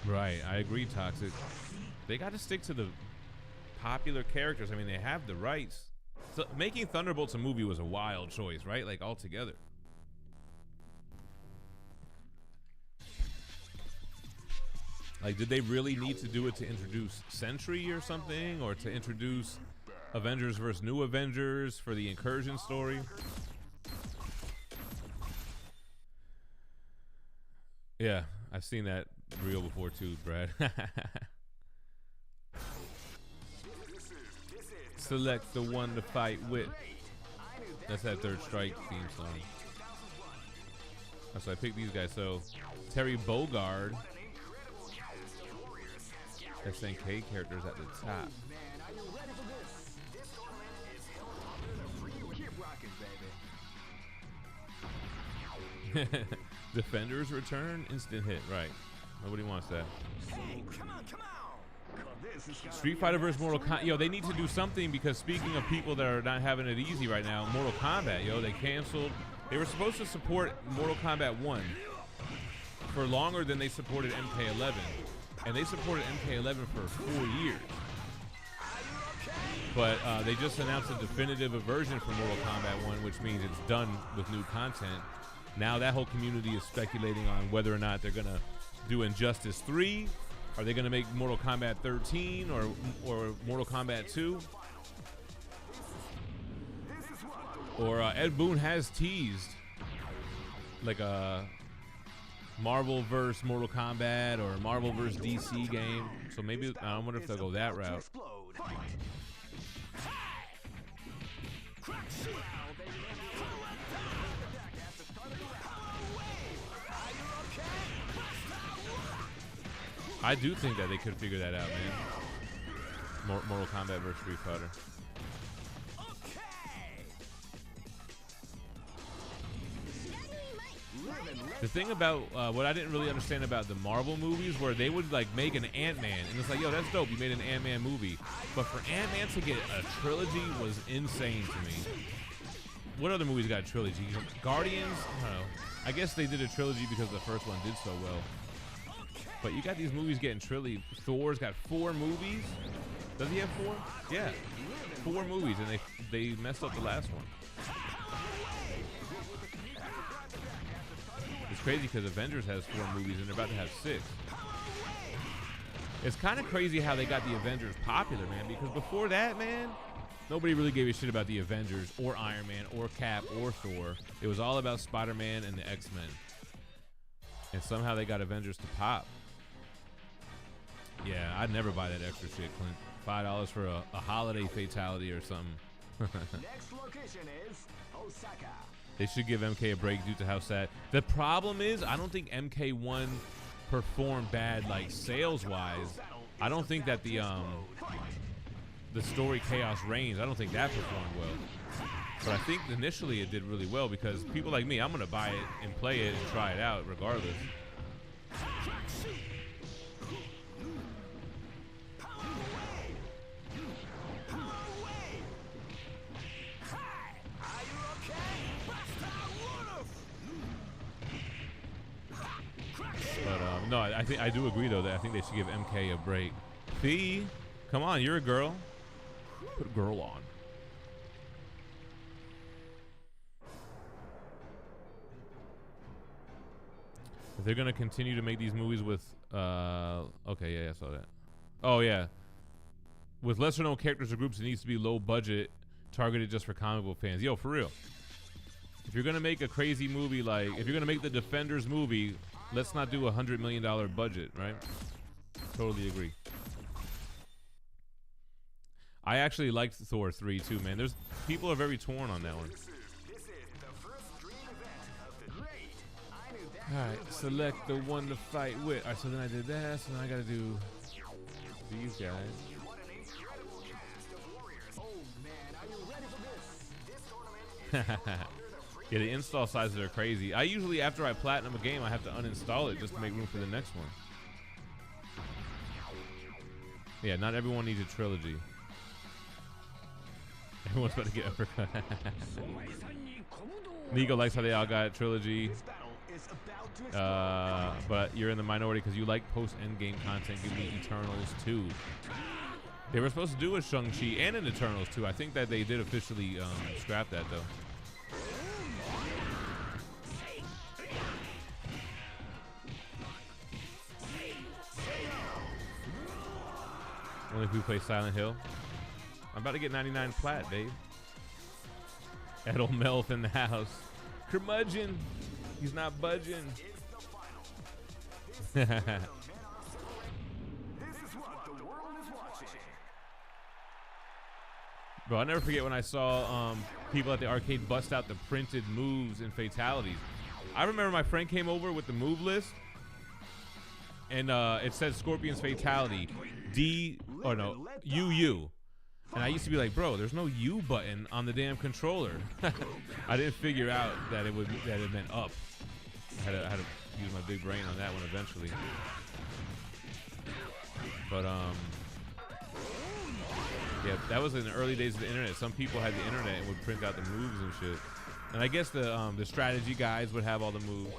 [SPEAKER 4] Right, I agree, Toxic. They got to stick to the popular characters. I mean, they have the rights. So making Thunderbolts a movie was a wild choice, right? Like, altogether. Like, did they really need to do it to introduce Sentry or something? Or to introduce Avengers versus New Avengers for the Incursion story? Yeah, I've seen that reel before too, Brad. Select the one to fight with. That's that Third Strike theme song. So I picked these guys. So Terry Bogard, SNK characters at the top. Defenders return, instant hit, right? Nobody wants that. Street Fighter vs. Mortal Kombat. Yo, they need to do something because speaking of people that are not having it easy right now, Mortal Kombat, yo, they canceled. They were supposed to support Mortal Kombat 1 for longer than they supported MK11. And they supported MK11 for 4 years. But they just announced a definitive version for Mortal Kombat 1, which means it's done with new content. Now that whole community is speculating on whether or not they're going to do Injustice 3. Are they going to make Mortal Kombat 13 or Mortal Kombat 2? Or Ed Boon has teased like a Marvel vs. Mortal Kombat or Marvel vs. DC game. So maybe, I wonder if they'll go that route. I do think that they could figure that out, man. Mortal Kombat vs. Street Fighter. The thing about what I didn't really understand about the Marvel movies, where they would like make an Ant-Man, and it's like, yo, that's dope, you made an Ant-Man movie. But for Ant-Man to get a trilogy was insane to me. What other movies got a trilogy? Guardians? I don't know. I guess they did a trilogy because the first one did so well. But you got these movies getting trilogy. Thor's got 4 movies. Does he have 4? Yeah, 4 movies, and they messed up the last one. It's crazy because Avengers has 4 movies, and they're about to have 6. It's kind of crazy how they got the Avengers popular, man, because before that, man, nobody really gave a shit about the Avengers or Iron Man or Cap or Thor. It was all about Spider-Man and the X-Men. And somehow they got Avengers to pop. Yeah, I'd never buy that extra shit, Clint. $5 for a holiday fatality or something.
[SPEAKER 3] Next location is Osaka.
[SPEAKER 4] They should give MK a break due to how sad. The problem is, I don't think MK1 performed bad, like sales-wise. I don't think that the story Chaos Reigns, I don't think that performed well. But I think initially it did really well because people like me, I'm gonna buy it and play it and try it out regardless. But no, I do agree though that I think they should give MK a break. Fee, come on, you're a girl. Put a girl on. If they're gonna continue to make these movies with, okay, yeah, I saw that. Oh yeah, with lesser known characters or groups, it needs to be low budget, targeted just for comic book fans. Yo, for real. If you're gonna make a crazy movie, like if you're gonna make the Defenders movie, let's not do $100 million budget, right? Totally agree. I actually liked Thor 3 too, man. There's people are very torn on that one. Alright, select the one to fight with. Alright, so then I did that, so now I gotta do these guys. Yeah, the install sizes are crazy. I usually, after I platinum a game, I have to uninstall it just to make room for the next one. Yeah, not everyone needs a trilogy. Everyone's about to get uppercut. Nico likes how they all got a trilogy. But you're in the minority because you like post-endgame content. Give me Eternals 2. They were supposed to do a Shang-Chi and an Eternals 2. I think that they did officially scrap that, though. Only if we play Silent Hill. I'm about to get 99 plat, babe. That old Melf in the house. Curmudgeon. He's not budging.
[SPEAKER 3] This is what the world is watching.
[SPEAKER 4] Bro, I'll never forget when I saw people at the arcade bust out the printed moves and fatalities. I remember my friend came over with the move list, and it said Scorpion's fatality, UU. And I used to be like, bro, there's no U button on the damn controller. I didn't figure out that it meant up. I had to use my big brain on that one eventually. But yeah, that was in the early days of the internet. Some people had the internet and would print out the moves and shit. And I guess the strategy guys would have all the moves.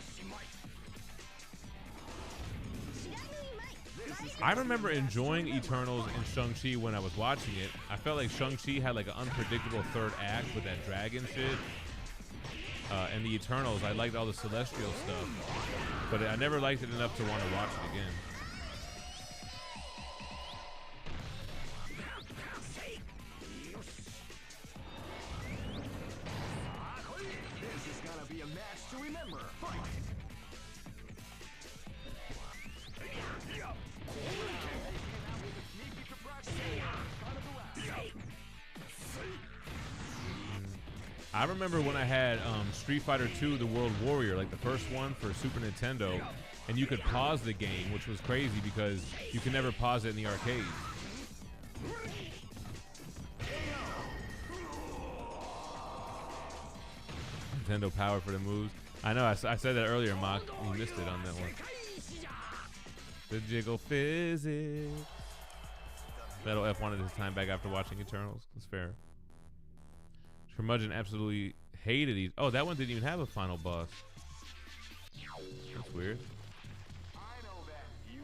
[SPEAKER 4] I remember enjoying Eternals and Shang-Chi when I was watching it. I felt like Shang-Chi had like an unpredictable third act with that dragon shit. And the Eternals, I liked all the celestial stuff. But I never liked it enough to want to watch it again.
[SPEAKER 3] This is gonna be a match to remember. Fight!
[SPEAKER 4] I remember when I had Street Fighter 2, The World Warrior, like the first one for Super Nintendo, and you could pause the game, which was crazy because you can never pause it in the arcade. Nintendo power for the moves. I know, I said that earlier, Mock. You missed it on that one. The jiggle physics. Metal F wanted his time back after watching Eternals. That's fair. Curmudgeon absolutely hated these. Oh, that one didn't even have a final boss. That's weird.
[SPEAKER 3] I know that you.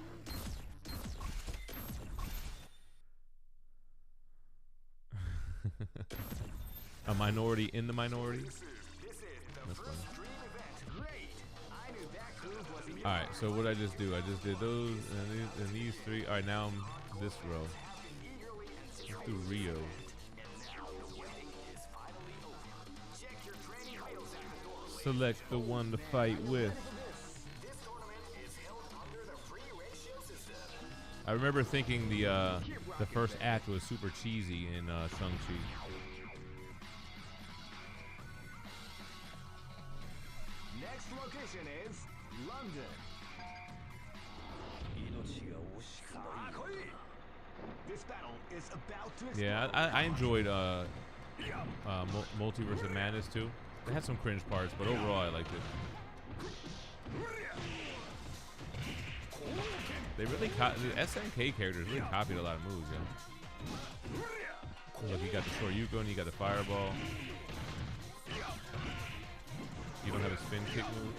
[SPEAKER 4] A minority in the minority.
[SPEAKER 3] This is the
[SPEAKER 4] That's funny.
[SPEAKER 3] first dream event. Great. I knew that groove was in your
[SPEAKER 4] All right, so what did I just do? I just did those and these three. All right, now I'm this row. Let's do Rio. Select the one to fight with. I remember thinking the first act was super cheesy in Shang-Chi.
[SPEAKER 3] Next location is London. This battle is about to explode.
[SPEAKER 4] Yeah, I enjoyed Multiverse of Madness too. It had some cringe parts, but overall I liked it. They really the SNK characters really copied a lot of moves, yeah. Look, you got the Shoryuken, you got the Fireball. You don't have a spin kick move.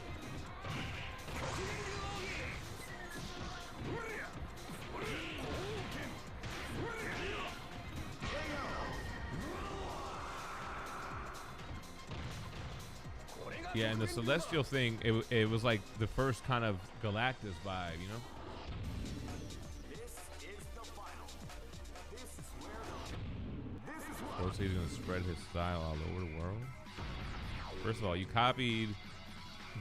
[SPEAKER 4] Yeah, and the Celestial thing, it was like the first kind of Galactus vibe, you know? So he's gonna spread his style all over the world. First of all, you copied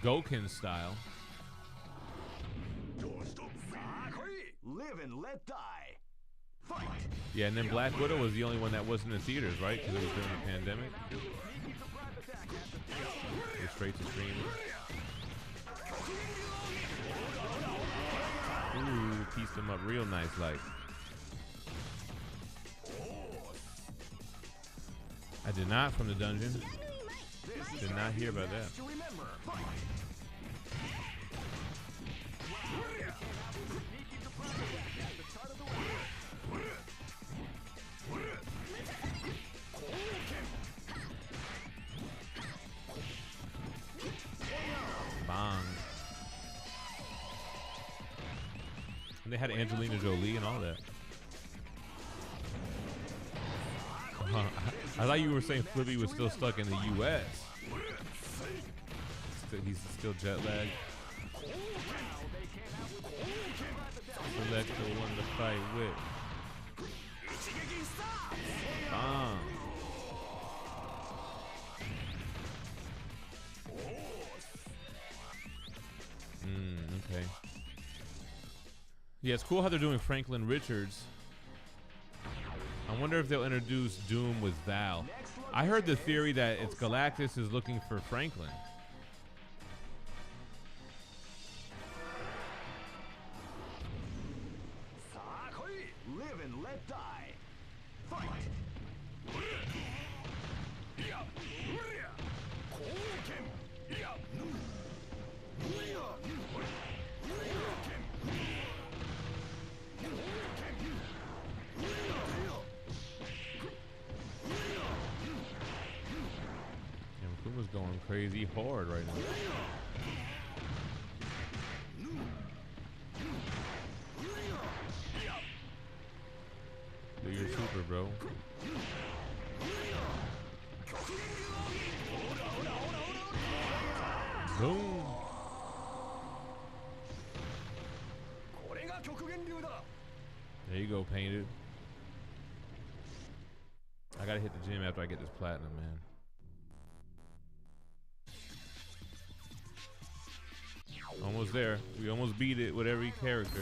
[SPEAKER 4] Goken's style.
[SPEAKER 3] Live and let die. Fight.
[SPEAKER 4] Yeah, and then Black Widow was the only one that wasn't in theaters, right? Because it was during the pandemic. Just straight to streaming. Ooh, pieced him up real nice, like. I did not from the dungeon. Did not hear about that. Bong. And they had Angelina Jolie and all that. I thought you were saying Flippy was still stuck in the U.S. He's still jet lagged. Select the one to fight with. Bomb. Okay. Yeah, it's cool how they're doing Franklin Richards. I wonder if they'll introduce Doom with Val. I heard the theory that it's Galactus is looking for Franklin.
[SPEAKER 3] Live and let die. Fight.
[SPEAKER 4] Was going crazy hard right now. Do your super, bro. Boom. There you go, Painted. I gotta hit the gym after I get this platinum, man. Almost there. We almost beat it with every character.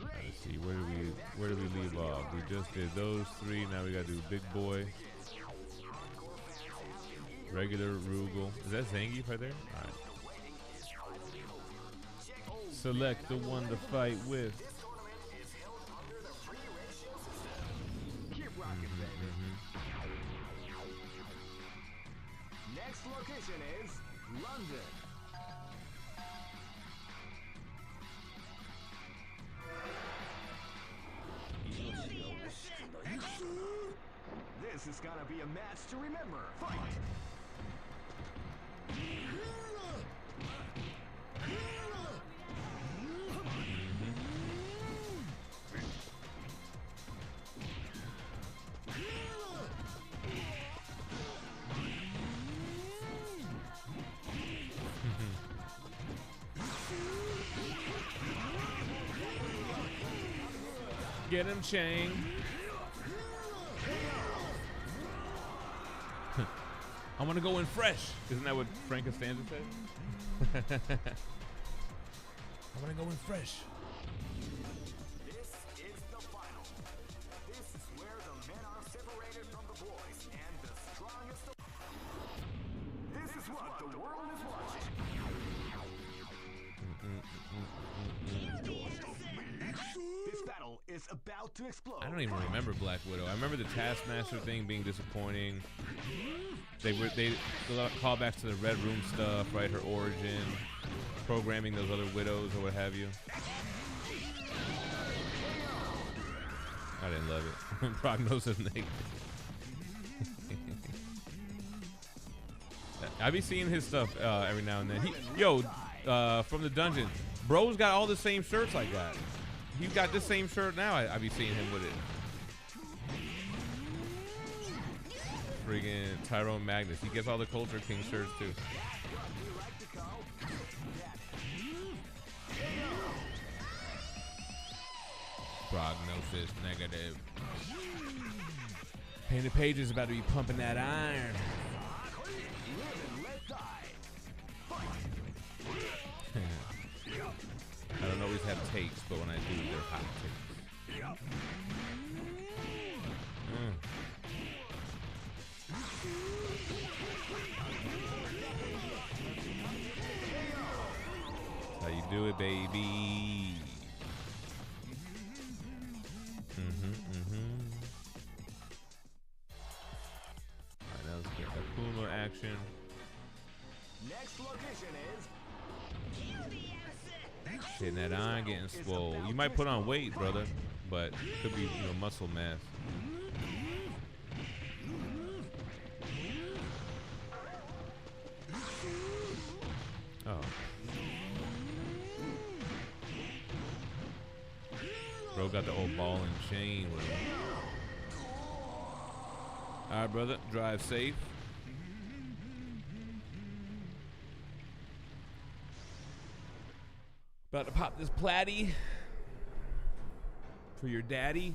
[SPEAKER 4] Let's see, where did we leave off? We just did those three. Now we gotta do Big Boy, regular Rugal. Is that Zangief right there? All right. Select the one to fight with.
[SPEAKER 3] Location is London. This is gonna be a match to remember. Fight!
[SPEAKER 4] Get him, Chang. I want to go in fresh. Isn't that what Frank Costanza said? I want to go in fresh.
[SPEAKER 3] This is the final. This is where the men are separated from the boys and the strongest of... This is what the world is watching. This battle is about to explode.
[SPEAKER 4] I don't even remember Black Widow. I remember the Taskmaster thing being disappointing. They callbacks to the Red Room stuff, right? Her origin, programming those other widows or what have you. I didn't love it. Prognosis negative. I be seeing his stuff every now and then. From the dungeon, bro's got all the same shirts I got. He's got this same shirt now. I be seeing him with it. Friggin' Tyrone Magnus. He gets all the Culture King shirts too. Prognosis negative. Painted Page is about to be pumping that iron. I don't always have takes, but when I do, they're hot takes. How you do it, baby? Alright, now let's get that Puma action.
[SPEAKER 3] Next location is
[SPEAKER 4] Hitting that iron, getting swole. You might put on weight, brother, but could be, you know, muscle mass. Oh. Bro got the old ball and chain with him. All right, brother, drive safe. About to pop this platy for your daddy.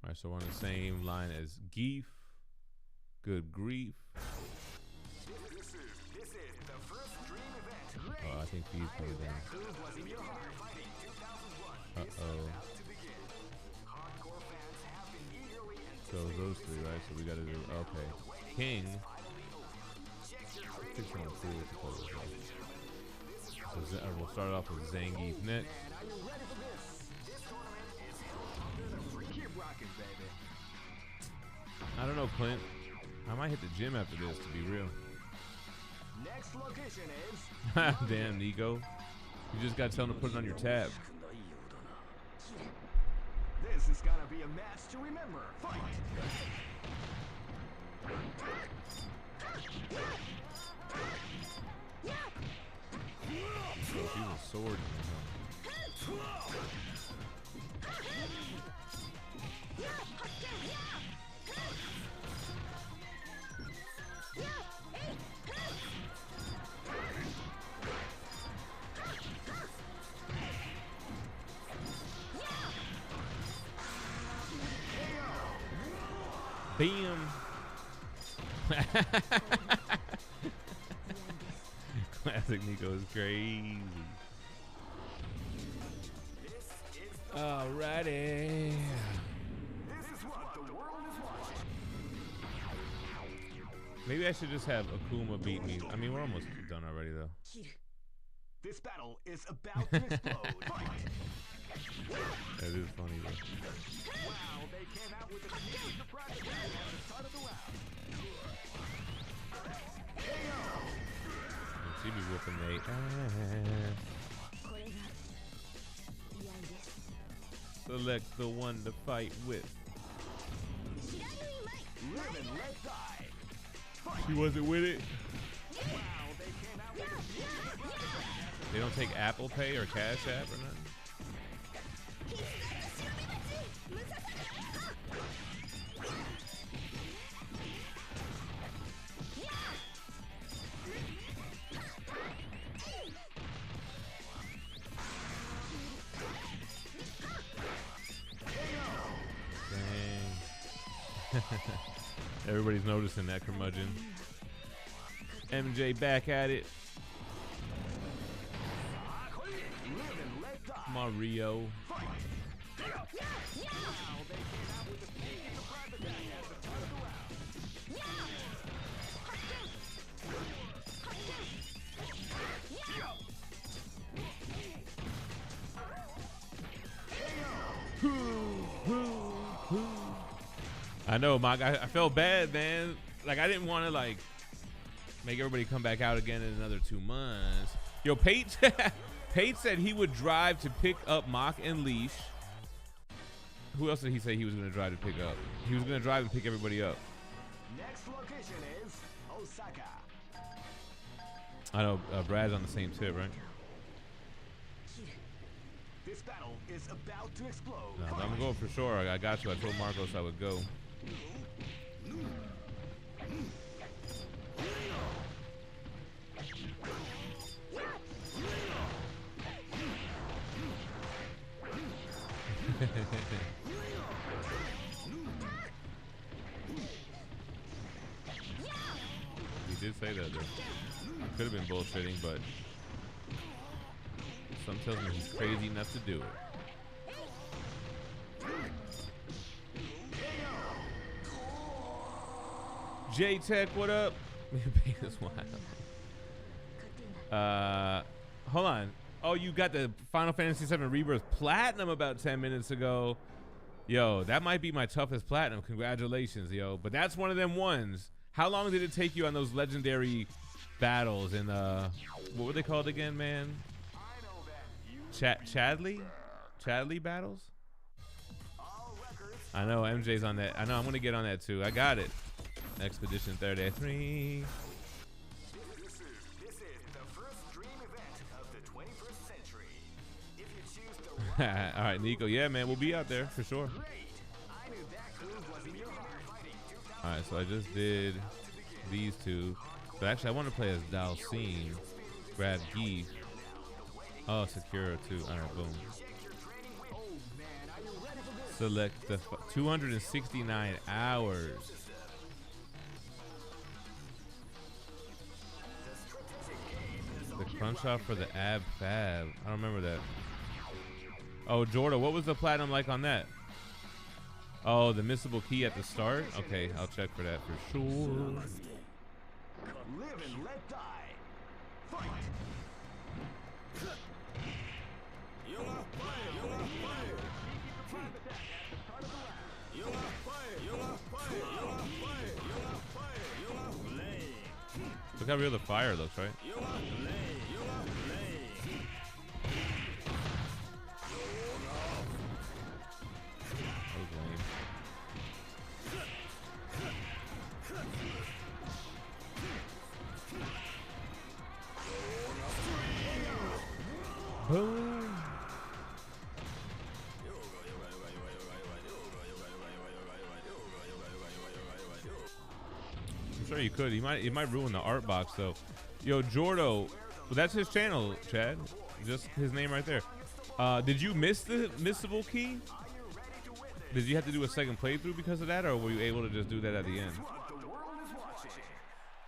[SPEAKER 4] All right, so we're on the same line as Geef. Good grief.
[SPEAKER 3] this is the first dream event.
[SPEAKER 4] Oh, I think he's going down. Uh-oh. So those three, right? So we gotta do, okay. King. So we'll start off with Zangief next. I don't know, Clint. I might hit the gym after this, to be real.
[SPEAKER 3] Next location is
[SPEAKER 4] damn, Nico. You just gotta tell him to put it on your tab.
[SPEAKER 3] This is gonna be a match to remember. Fight!
[SPEAKER 4] So she's a sword. Bam! Classic Nico is crazy. Alrighty.
[SPEAKER 3] This is what the world is watching.
[SPEAKER 4] Maybe I should just have Akuma beat me. I mean, we're almost done already, though.
[SPEAKER 3] This battle is about to explode. Fight!
[SPEAKER 4] That is funny, though.
[SPEAKER 3] Wow, they came out with a sneaky surprise attack at the start of the round.
[SPEAKER 4] She be whooping they ass. Select the one to fight with.
[SPEAKER 3] Live and let die. Fight!
[SPEAKER 4] She wasn't with it.
[SPEAKER 3] Wow, they came out with a sneaky surprise attack.
[SPEAKER 4] They don't take Apple Pay or Cash App or nothing? Everybody's noticing that curmudgeon. MJ back at it. Come on, Rio. I know, Mike. I felt bad, man. Like, I didn't want to, like, make everybody come back out again in another 2 months. Yo, Pate, Pate said he would drive to pick up Mock and Leash. Who else did he say he was going to drive to pick up? He was going to drive and pick everybody up.
[SPEAKER 3] Next location is Osaka.
[SPEAKER 4] I know, Brad's on the same tip, right?
[SPEAKER 3] This battle is about to explode.
[SPEAKER 4] No, I'm going for sure. I got you. I told Marcos I would go. He did say that though. Could have been bullshitting, but something tells me he's crazy enough to do it. J-Tech, what up? Hold on. Oh, you got the Final Fantasy VII Rebirth Platinum about 10 minutes ago. Yo, that might be my toughest platinum. Congratulations, yo. But that's one of them ones. How long did it take you on those legendary battles? And what were they called again, man? Chadley battles? I know MJ's on that. I know I'm gonna get on that too. I got it. Expedition 33.
[SPEAKER 3] This is the first dream event of the 21st century. If you choose the
[SPEAKER 4] All right, Nico. Yeah, man, we'll be out there for sure.
[SPEAKER 3] great, I knew that groove was in your heart.
[SPEAKER 4] All right, so I just did these two. But actually, I want to play as Dalcine. Grab Geef. Oh, Secura too. All right, boom. Select the 269 hours. The crunch off for the ab fab. I don't remember that. Oh, Jordan, what was the platinum like on that? Oh, the missable key at the start? Okay, I'll check for that for sure.
[SPEAKER 3] Live and let die. Fight.
[SPEAKER 4] Look how real the fire looks, right? That was lame. Boom. I'm sure you could. He might ruin the art box though. Yo, Jordo, well, that's his channel, Chad. Just his name right there. Did you miss the missable key? Did you have to do a second playthrough because of that, or were you able to just do that at the end?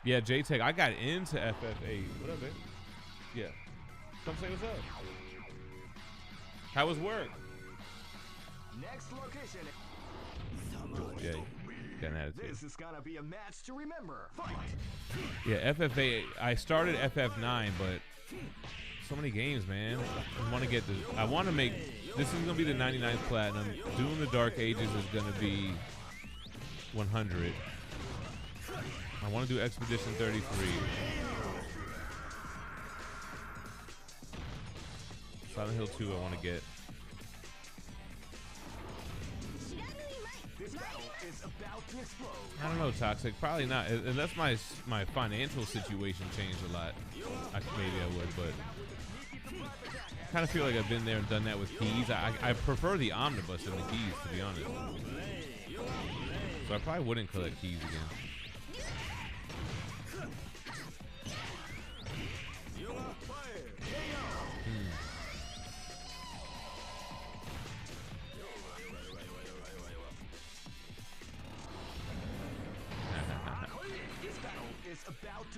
[SPEAKER 4] Yeah, J-Tech, I got into FF8. What up, man? Yeah. Come say what's up. How was work?
[SPEAKER 3] Next location.
[SPEAKER 4] Yeah, got an attitude.
[SPEAKER 3] This is gonna be a match to remember. Fight.
[SPEAKER 4] Yeah, FF8. I started FF9, but so many games, man. I want to get this. I want to make. This is gonna be the 99th platinum. Doing the Dark Ages is gonna be 100. I want to do Expedition 33. Silent Hill 2 I want to get.
[SPEAKER 3] This battle is about to explode.
[SPEAKER 4] I don't know, Toxic. Probably not. Unless my financial situation changed a lot. Maybe I would, but I kind of feel like I've been there and done that with keys. I prefer the omnibus than the keys, to be honest. So I probably wouldn't collect keys again.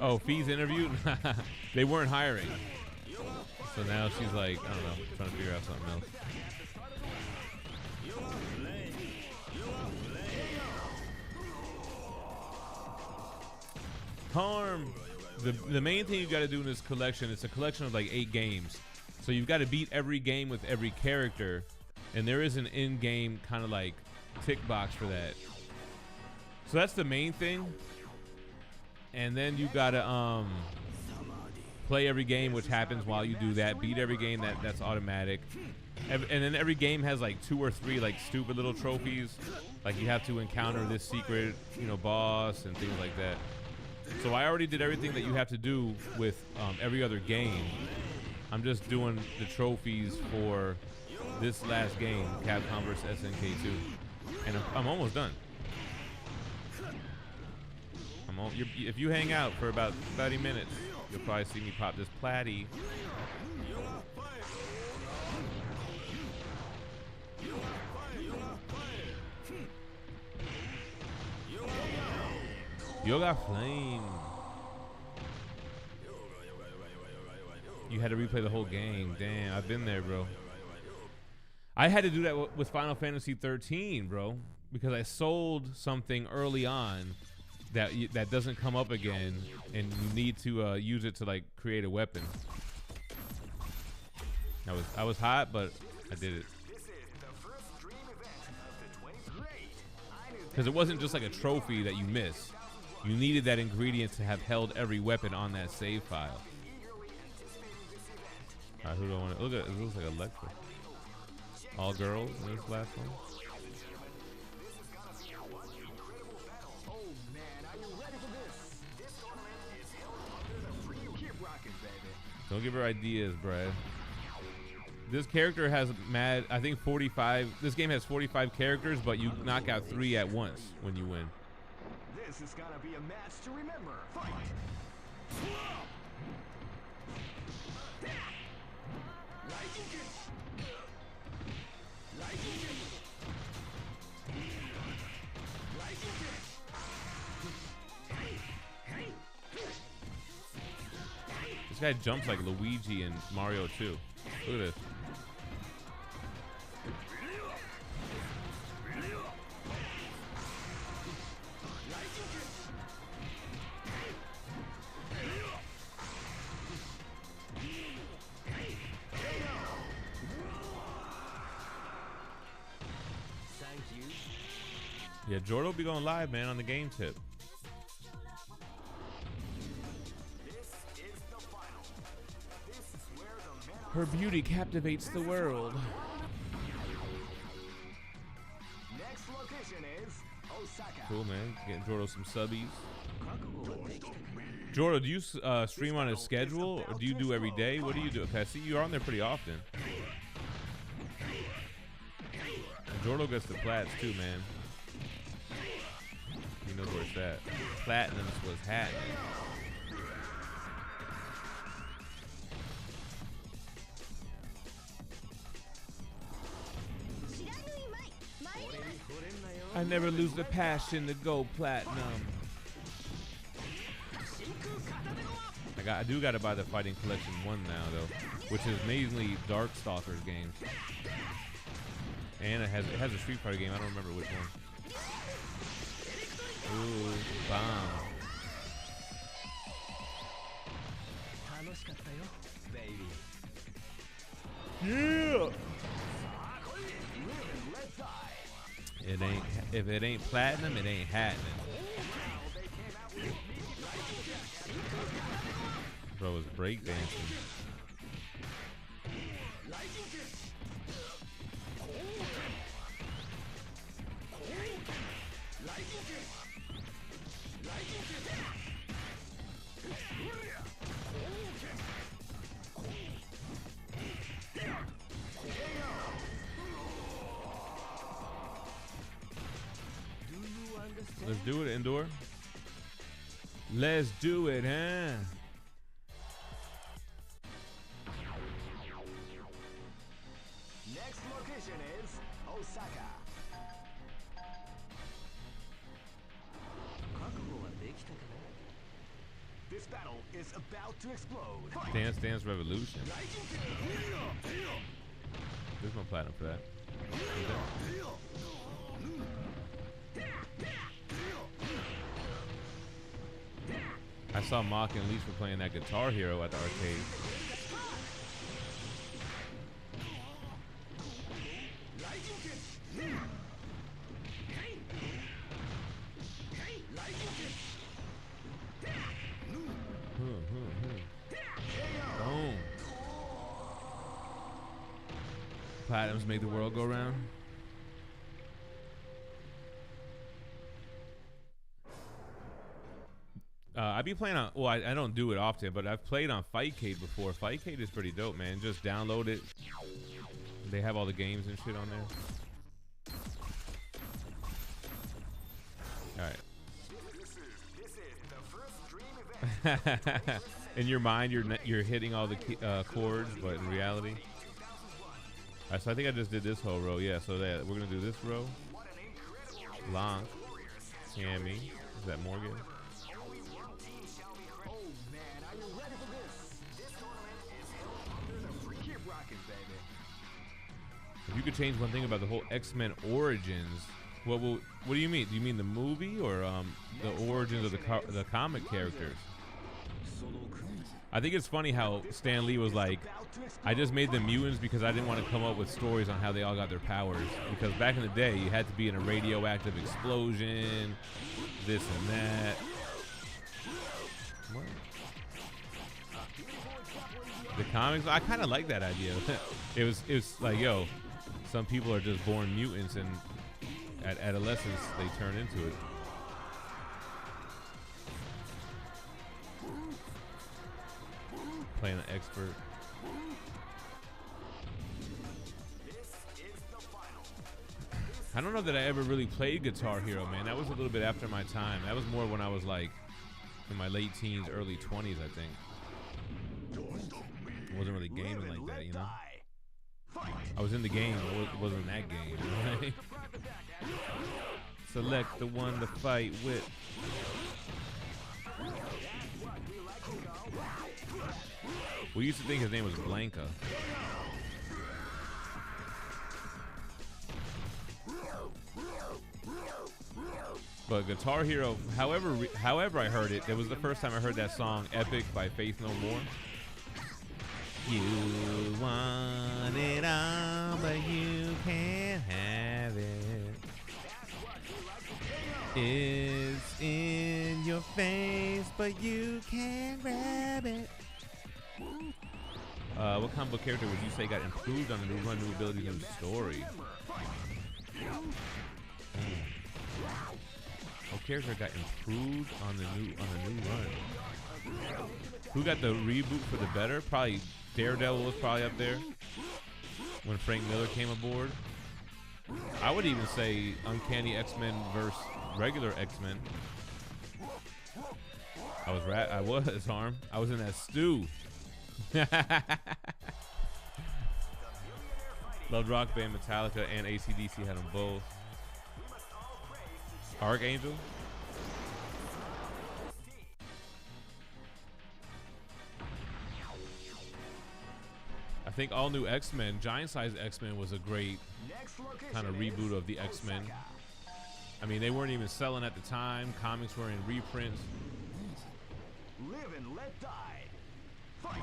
[SPEAKER 4] Oh, Fee's interviewed? They weren't hiring. So now she's like, I don't know, trying to figure out something else. Harm. The main thing you got to do in this collection, it's a collection of like 8 games. So you've got to beat every game with every character. And there is an in-game kind of like tick box for that. So that's the main thing. And then you gotta play every game, which happens while you do that. Beat every game, that's automatic. And then every game has like 2 or 3 like stupid little trophies. Like you have to encounter this secret, boss and things like that. So I already did everything that you have to do with every other game. I'm just doing the trophies for this last game, Capcom vs SNK2, and I'm almost done. If you hang out for about 30 minutes, you'll probably see me pop this platy. Yoga Flame. You had to replay the whole game. Damn, I've been there, bro. I had to do that with Final Fantasy 13, bro, because I sold something early on that doesn't come up again, and you need to use it to like create a weapon. I was hot, but I did it. Because it wasn't just like a trophy that you miss. You needed that ingredient to have held every weapon on that save file. All right, who do I want to look at? It looks like Electra. All girls in this last one. Don't give her ideas, Brad. This character has mad, I think 45. This game has 45 characters, but you knock out 3 at once when you win.
[SPEAKER 3] This is gonna be a match to remember. Fight!
[SPEAKER 4] This guy jumps like Luigi and Mario 2. Look at this. Yeah, Jordan will be going live, man, on the game tip. Her beauty captivates the world.
[SPEAKER 3] Next location is Osaka.
[SPEAKER 4] Cool, man. Getting Jordan some subbies. Jordan, do you stream on a schedule, or do you do every day? What do you do? Okay, I see you're on there pretty often. Jordan gets the plats too, man. He knows where it's at. Platinum's what's happening. I never lose the passion to go platinum. I do gotta buy the Fighting Collection 1 now though, which is mainly Darkstalkers games. And it has a Street Fighter game, I don't remember which one. Ooh, bomb. Yeah! If it ain't platinum, it ain't happening. Bro is breakdancing. Let's do it, Indoor. Let's do it, huh?
[SPEAKER 3] Next location is Osaka. This battle is about to explode. Fight.
[SPEAKER 4] Dance Dance Revolution. There's no platinum for that. I saw Mock and Leech were playing that Guitar Hero at the arcade. Boom. Platinums make the world go round. I be playing on, well, I don't do it often, but I've played on Fightcade before. Fightcade is pretty dope, man. Just download it, They have all the games and shit on there. All right. In your mind, you're hitting all the chords, but in reality. All right, so I think I just did this whole row. Yeah, so that we're gonna do this row. Lonk, Cammy. Is that Morgan? If you could change one thing about the whole X-Men Origins, what do you mean? Do you mean the movie or the origins of the comic characters? I think it's funny how Stan Lee was like, I just made the mutants because I didn't want to come up with stories on how they all got their powers. Because back in the day, you had to be in a radioactive explosion, this and that. What? The comics, I kind of like that idea. It was like, yo, some people are just born mutants and at adolescence they turn into it. Playing an expert. I don't know that I ever really played Guitar Hero, man. That was a little bit after my time. That was more when I was like in my late teens, early 20s, I think. I wasn't really gaming like that, you know? I was in the game, it wasn't that game, right? Select the one to fight with. We used to think his name was Blanca. But Guitar Hero, however I heard it, it was the first time I heard that song Epic by Faith No More. You want it all, but you can't have it. It's in your face, but you can't grab it. What comic book character would you say got improved on the new run, new abilities, new story? What character got improved on the new run? Who got the reboot for the better? Probably Daredevil was probably up there when Frank Miller came aboard. I would even say Uncanny X-Men versus regular X-Men. I was Harm. I was in that stew. Loved Rock Band, Metallica, and AC/DC had them both. Archangel. I think all new X-Men, Giant Size X-Men was a great kind of reboot of the X-Men. I mean, they weren't even selling at the time. Comics were in reprints.
[SPEAKER 3] Live and let die. Fight.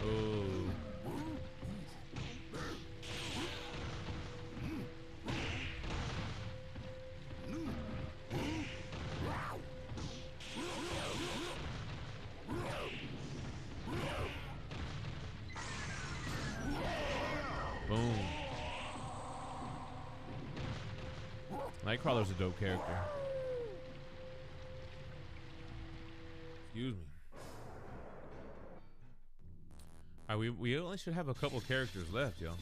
[SPEAKER 4] Oh. Boom. Nightcrawler's a dope character. Excuse me. All right, we only should have a couple characters left, yo.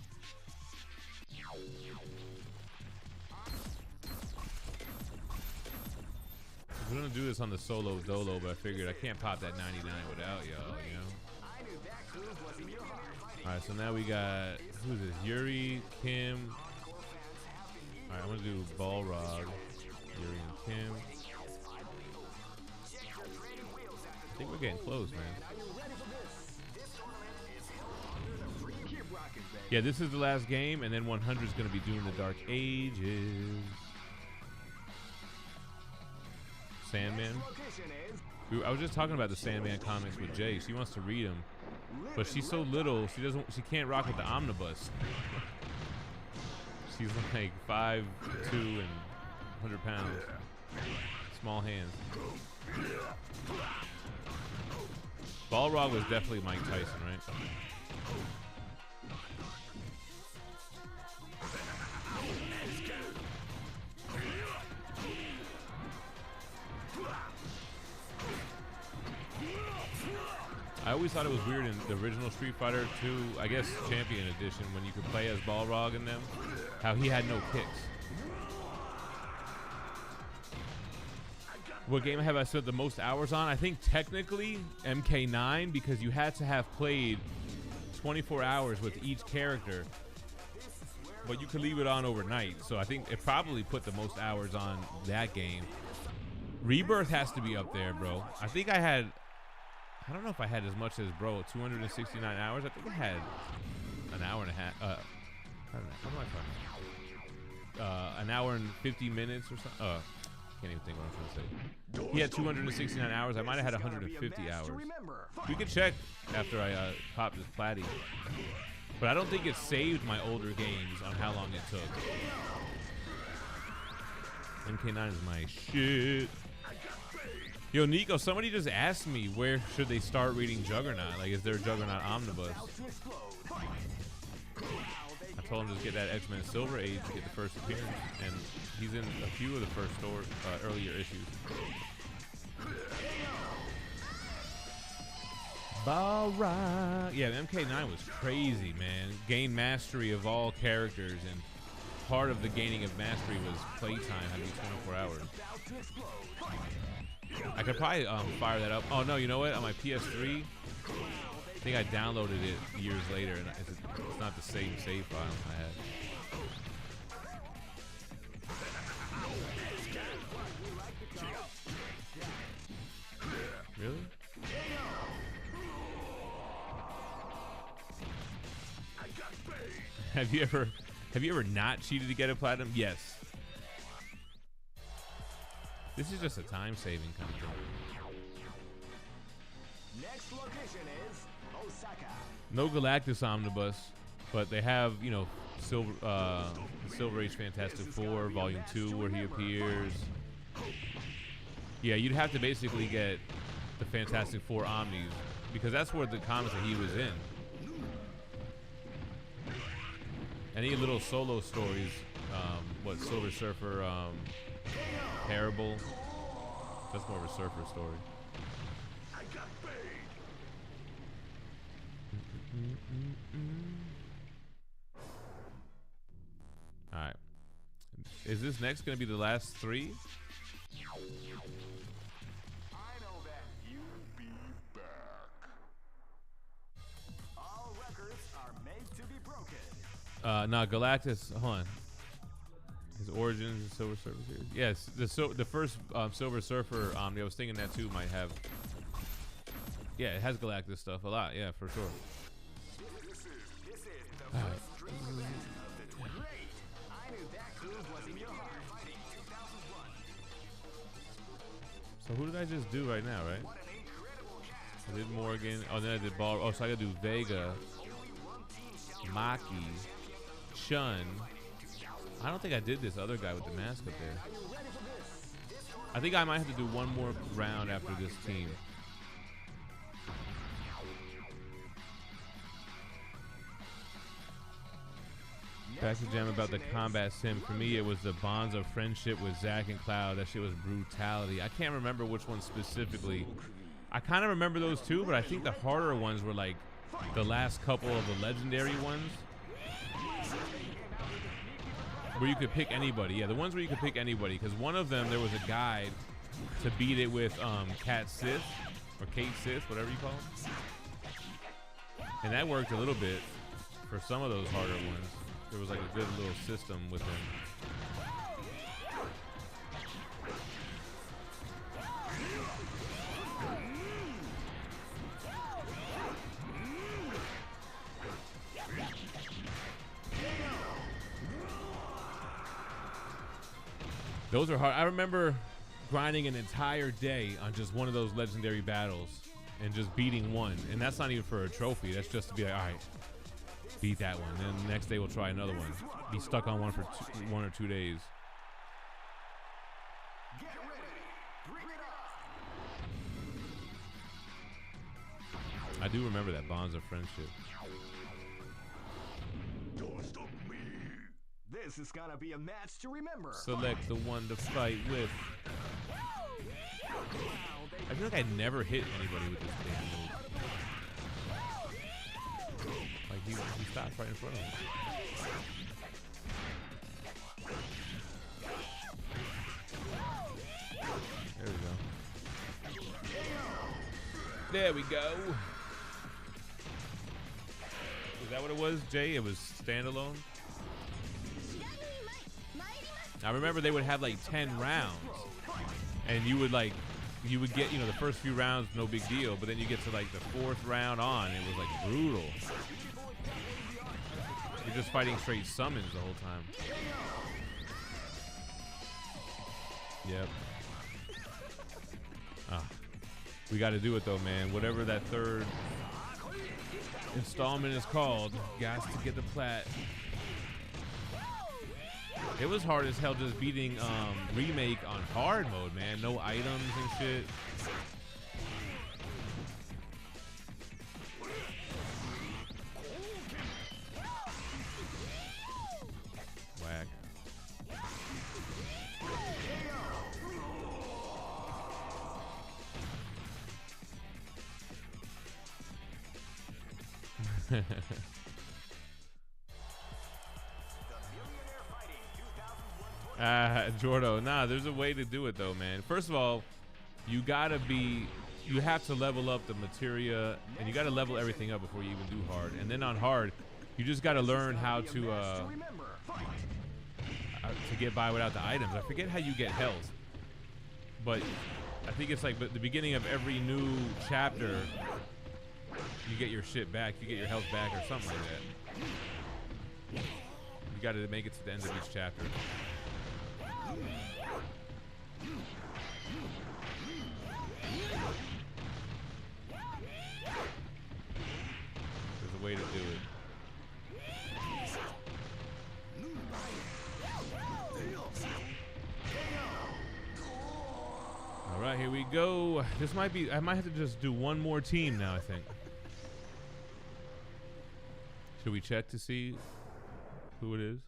[SPEAKER 4] We're gonna do this on the solo dolo, but I figured I can't pop that 99 without y'all, you know? All right, so now we got, who's this? Yuri, Kim. All right, I'm gonna do Balrog, Yuri and Kim. I think we're getting close, man. Yeah, this is the last game, and then 100 is gonna be doing the Dark Ages. Sandman. I was just talking about the Sandman comics with Jay. She wants to read them, but she's so little, she can't rock with the omnibus. She's like 5'2" and 100 pounds. Small hands. Balrog was definitely Mike Tyson, right? I always thought it was weird in the original Street Fighter 2, I guess Champion Edition, when you could play as Balrog in them, how he had no kicks. What game have I spent the most hours on? I think technically MK9, because you had to have played 24 hours with each character, but you could leave it on overnight. So I think it probably put the most hours on that game. Rebirth has to be up there, bro. I think I had, I don't know if I had as much as bro, 269 hours. I think I had an hour and a half. I don't know. How am I talking? An hour and 50 minutes or something. Can't even think what I'm trying to say. He had 269 hours. I might have had 150 hours. We could check after I popped this platy. But I don't think it saved my older games on how long it took. MK9 is my shit. Yo, Nico, somebody just asked me where should they start reading Juggernaut? Like, is there a Juggernaut omnibus? I told him to just get that X-Men Silver Age to get the first appearance, and he's in a few of the first earlier issues. Alright. Yeah, MK9 was crazy, man. Gained mastery of all characters, and part of the gaining of mastery was playtime, having 24 hours. I could probably fire that up. Oh no, you know what? On my PS3, I think I downloaded it years later, and it's not the same save file I had. Really? Have you ever not cheated to get a platinum? Yes. This is just a time-saving kind of thing.
[SPEAKER 3] Next location is Osaka.
[SPEAKER 4] No Galactus Omnibus, but they have, you know, Silver Age Fantastic Four, Volume 2, where he appears. Yeah, you'd have to basically get the Fantastic Four Omnis, because that's where the comics that he was in. Any little solo stories, what, Silver Surfer, Parable, that's more of a Surfer story. Alright. Is this next going to be the last three?
[SPEAKER 3] I know that you'll be back. All records are made to be broken.
[SPEAKER 4] No, Galactus, hold on. His origins, Silver Surfer series. Yes, the first Silver Surfer Omni, I was thinking that too might have. Yeah, it has Galactus stuff a lot, yeah, for sure.
[SPEAKER 3] This is the first dream event of the great. I knew that groove was in your heart. Fighting 2001.
[SPEAKER 4] So who did I just do right now, right?
[SPEAKER 3] What an incredible cast.
[SPEAKER 4] I did Morgan. Oh, then I did Ball. Oh, so I gotta do Vega, Maki, Chun. I don't think I did this other guy with the mask up there. I think I might have to do one more round after this team. Back to Jam about the combat sim. For me, it was the bonds of friendship with Zack and Cloud. That shit was brutality. I can't remember which one specifically. I kind of remember those two, but I think the harder ones were like the last couple of the legendary ones, where you could pick anybody. Yeah, the ones where you could pick anybody, because one of them, there was a guide to beat it with Cat Sith, or Kate Sith, whatever you call them. And that worked a little bit for some of those harder ones. There was like a good little system with him. Those are hard. I remember grinding an entire day on just one of those legendary battles and just beating one. And that's not even for a trophy. That's just to be like, all right, beat that one. Then the next day we'll try another one. Be stuck on one for 1 or 2 days.
[SPEAKER 3] Get ready. Bring it on.
[SPEAKER 4] I do remember that bonds of friendship.
[SPEAKER 3] Don't stop me. This is gonna be a match to remember.
[SPEAKER 4] Select the one to fight with. I feel like I never hit anybody with this damn move. he stops right in front of him. There we go. There we go. Is that what it was, Jay? It was standalone? I remember they would have like 10 rounds. And you would get, you know, the first few rounds, no big deal. But then you get to like the 4th round on, it was like brutal. You're just fighting straight summons the whole time. Yep. We got to do it though, man. Whatever that 3rd installment is called, guys, to get the plat. It was hard as hell just beating Remake on hard mode, man. No items and shit. Whack. Jordo, nah, there's a way to do it though, man. First of all, you have to level up the materia, and you gotta level everything up before you even do hard. And then on hard, you just gotta learn how to get by without the items. I forget how you get health, but I think it's like the beginning of every new chapter, you get your shit back, you get your health back or something like that. You gotta make it to the end of each chapter. There's a way to do it. All right, here we go. This might be, I might have to just do one more team now, I think. Should we check to see who it is?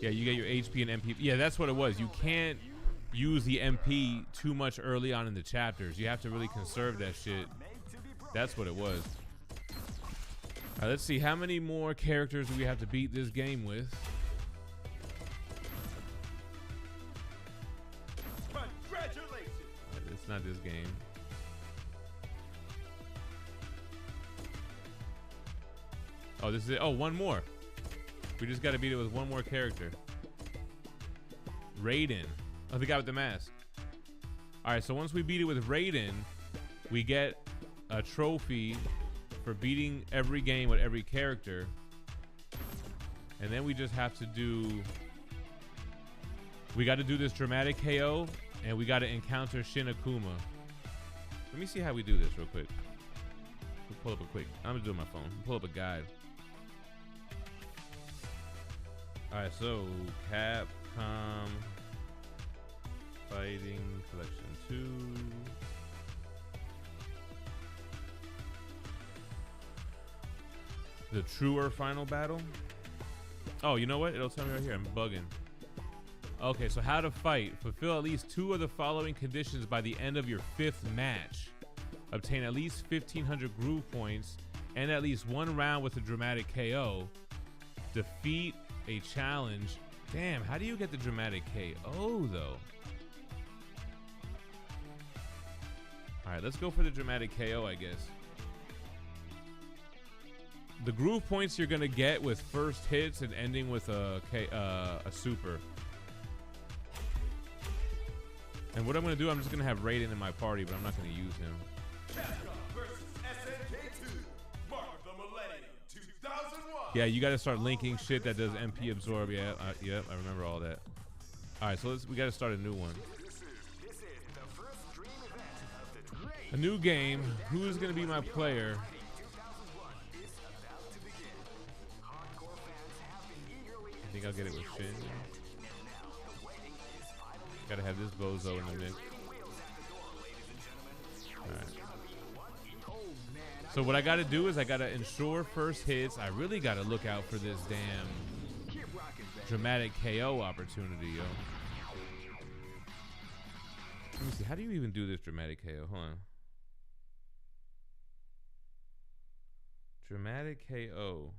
[SPEAKER 4] Yeah, you get your HP and MP. Yeah, that's what it was. You can't use the MP too much early on in the chapters. You have to really conserve that shit. That's what it was. All right, let's see. How many more characters do we have to beat this game with?
[SPEAKER 2] Congratulations!
[SPEAKER 4] It's not this game. Oh, this is it. Oh, one more. We just got to beat it with one more character. Raiden. Oh, the guy with the mask. All right, so once we beat it with Raiden, we get a trophy for beating every game with every character. And then we just have to do... We got to do this dramatic KO, and we got to encounter Shin Akuma. Let me see how we do this real quick. We'll pull up a quick... I'm going to do it on my phone. Pull up a guide. Alright, so Capcom Fighting Collection 2. The truer final battle. Oh, you know what? It'll tell me right here. I'm bugging. Okay, so how to fight. Fulfill at least 2 of the following conditions by the end of your 5th match. Obtain at least 1,500 groove points and at least 1 round with a dramatic KO. Defeat a challenge. Damn, how do you get the dramatic KO though? Alright, let's go for the dramatic KO, I guess. The groove points you're gonna get with first hits and ending with a super. And what I'm gonna do, I'm just gonna have Raiden in my party, but I'm not gonna use him.
[SPEAKER 2] Capcom versus SNK2. Mark of the Millennium 2001.
[SPEAKER 4] Yeah, you gotta start linking shit that does MP absorb. Yeah, yep, I remember all that. Alright, so we gotta start a new one. A new game. Who is gonna be my player? I think I'll get it with Shin. Gotta have this bozo in the mix. Alright. So what I gotta do is I gotta ensure first hits. I really gotta look out for this damn dramatic KO opportunity, yo. Let me see. How do you even do this dramatic KO? Hold on. Dramatic KO.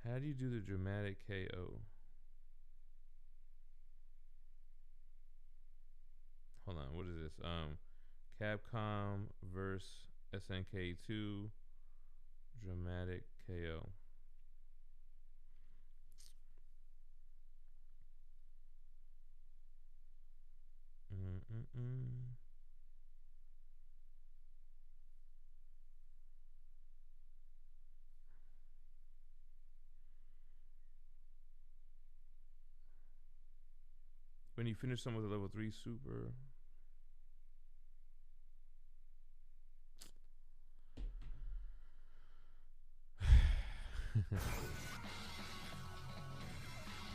[SPEAKER 4] How do you do the dramatic KO? Hold on, what is this? Capcom versus SNK2 dramatic KO. When you finish someone with a level 3 super.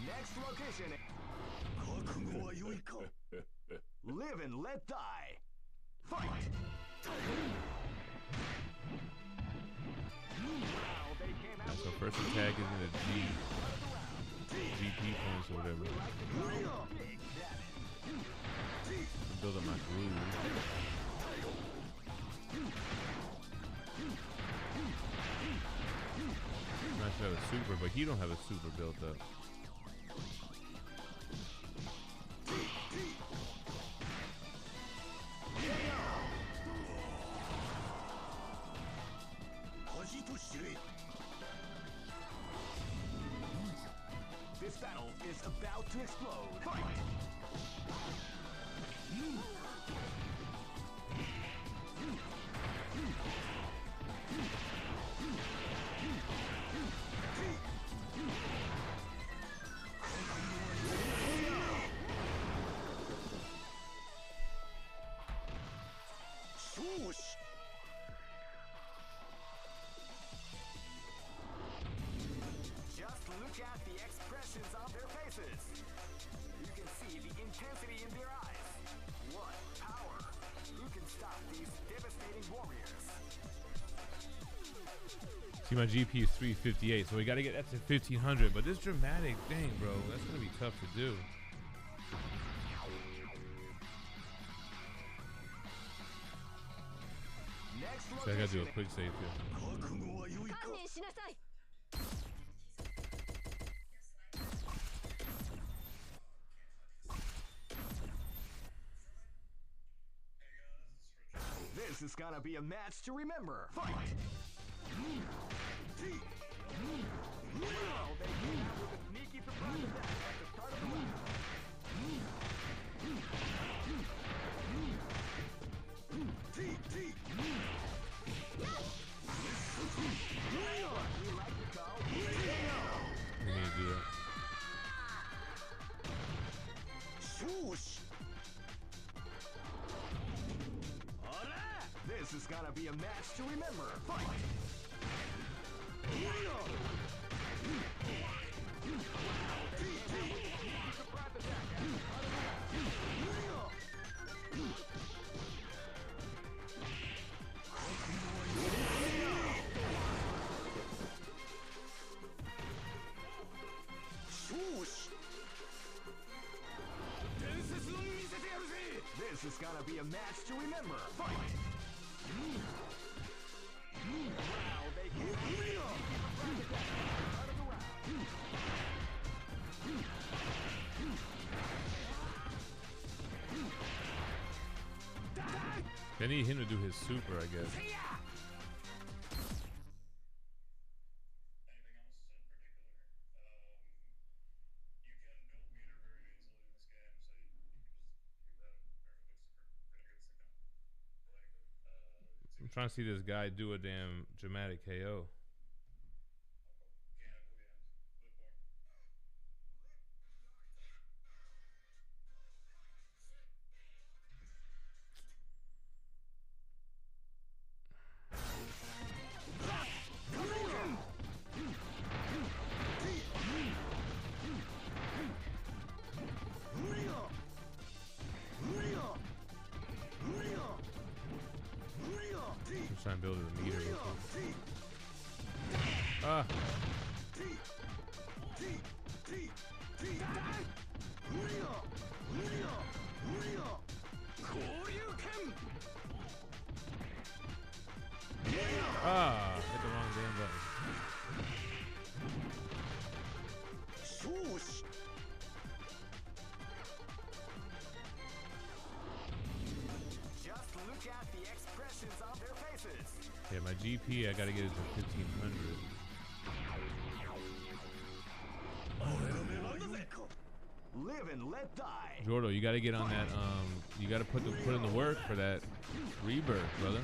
[SPEAKER 3] Next location. Live and let die. Fight.
[SPEAKER 4] So first attack is in a GP points or whatever. Build up my groove. I'm not sure I have a super, but he don't have a super built up.
[SPEAKER 3] This battle is about to explode. Fight! Just look at the expressions on their faces. You can see the intensity in their eyes. What power! Who can stop these devastating warriors?
[SPEAKER 4] See, my GP is 358, so we gotta get that to 1500. But this dramatic thing, bro, that's gonna be tough to do. So I gotta do a quick save here.
[SPEAKER 3] This is gonna be a match to remember. Fight! Wow, they came out with a sneaky surprise attack at the start of the round.
[SPEAKER 4] We need to do that.
[SPEAKER 3] This is gonna be a match to remember. Fight! This is gonna be a match to remember. Fight! Wow, they came out with a sneaky surprise attack at the start of the round.
[SPEAKER 4] I need him to do his super, I guess. I'm trying to see this guy do a damn dramatic KO. build a meter real quick. Ah. Ah, hit the wrong damn button.
[SPEAKER 3] Just look at the expressions on their faces.
[SPEAKER 4] Yeah, my GP, I gotta get it to 1500.
[SPEAKER 3] Live and let die.
[SPEAKER 4] Jordo, you gotta get on that. You gotta put in the work for that rebirth, brother.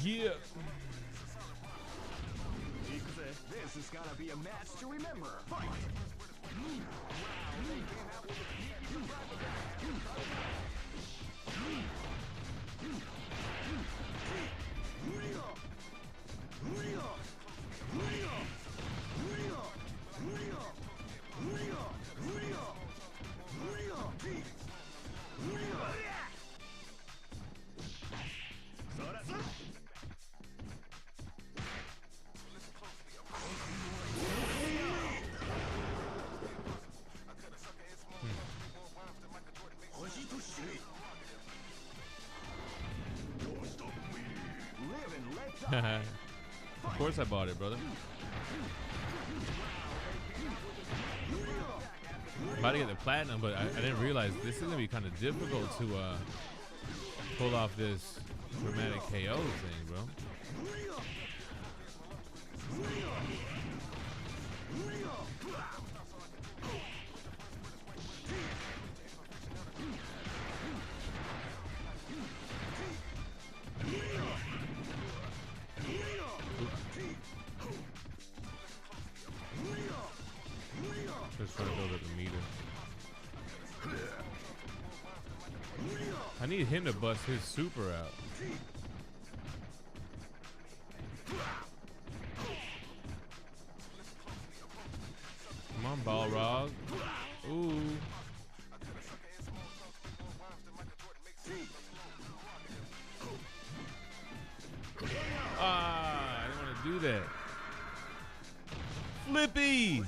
[SPEAKER 4] Yeah.
[SPEAKER 3] This is gonna be a match to remember. Fight!
[SPEAKER 4] Of course I bought it, brother. I'm about to get the platinum, but I didn't realize this is gonna be kind of difficult to pull off this dramatic KO thing, bro. Just trying to build up the meter. I need him to bust his super out. Come on, Balrog. Ooh. Ah, I didn't want to do that. Flippy!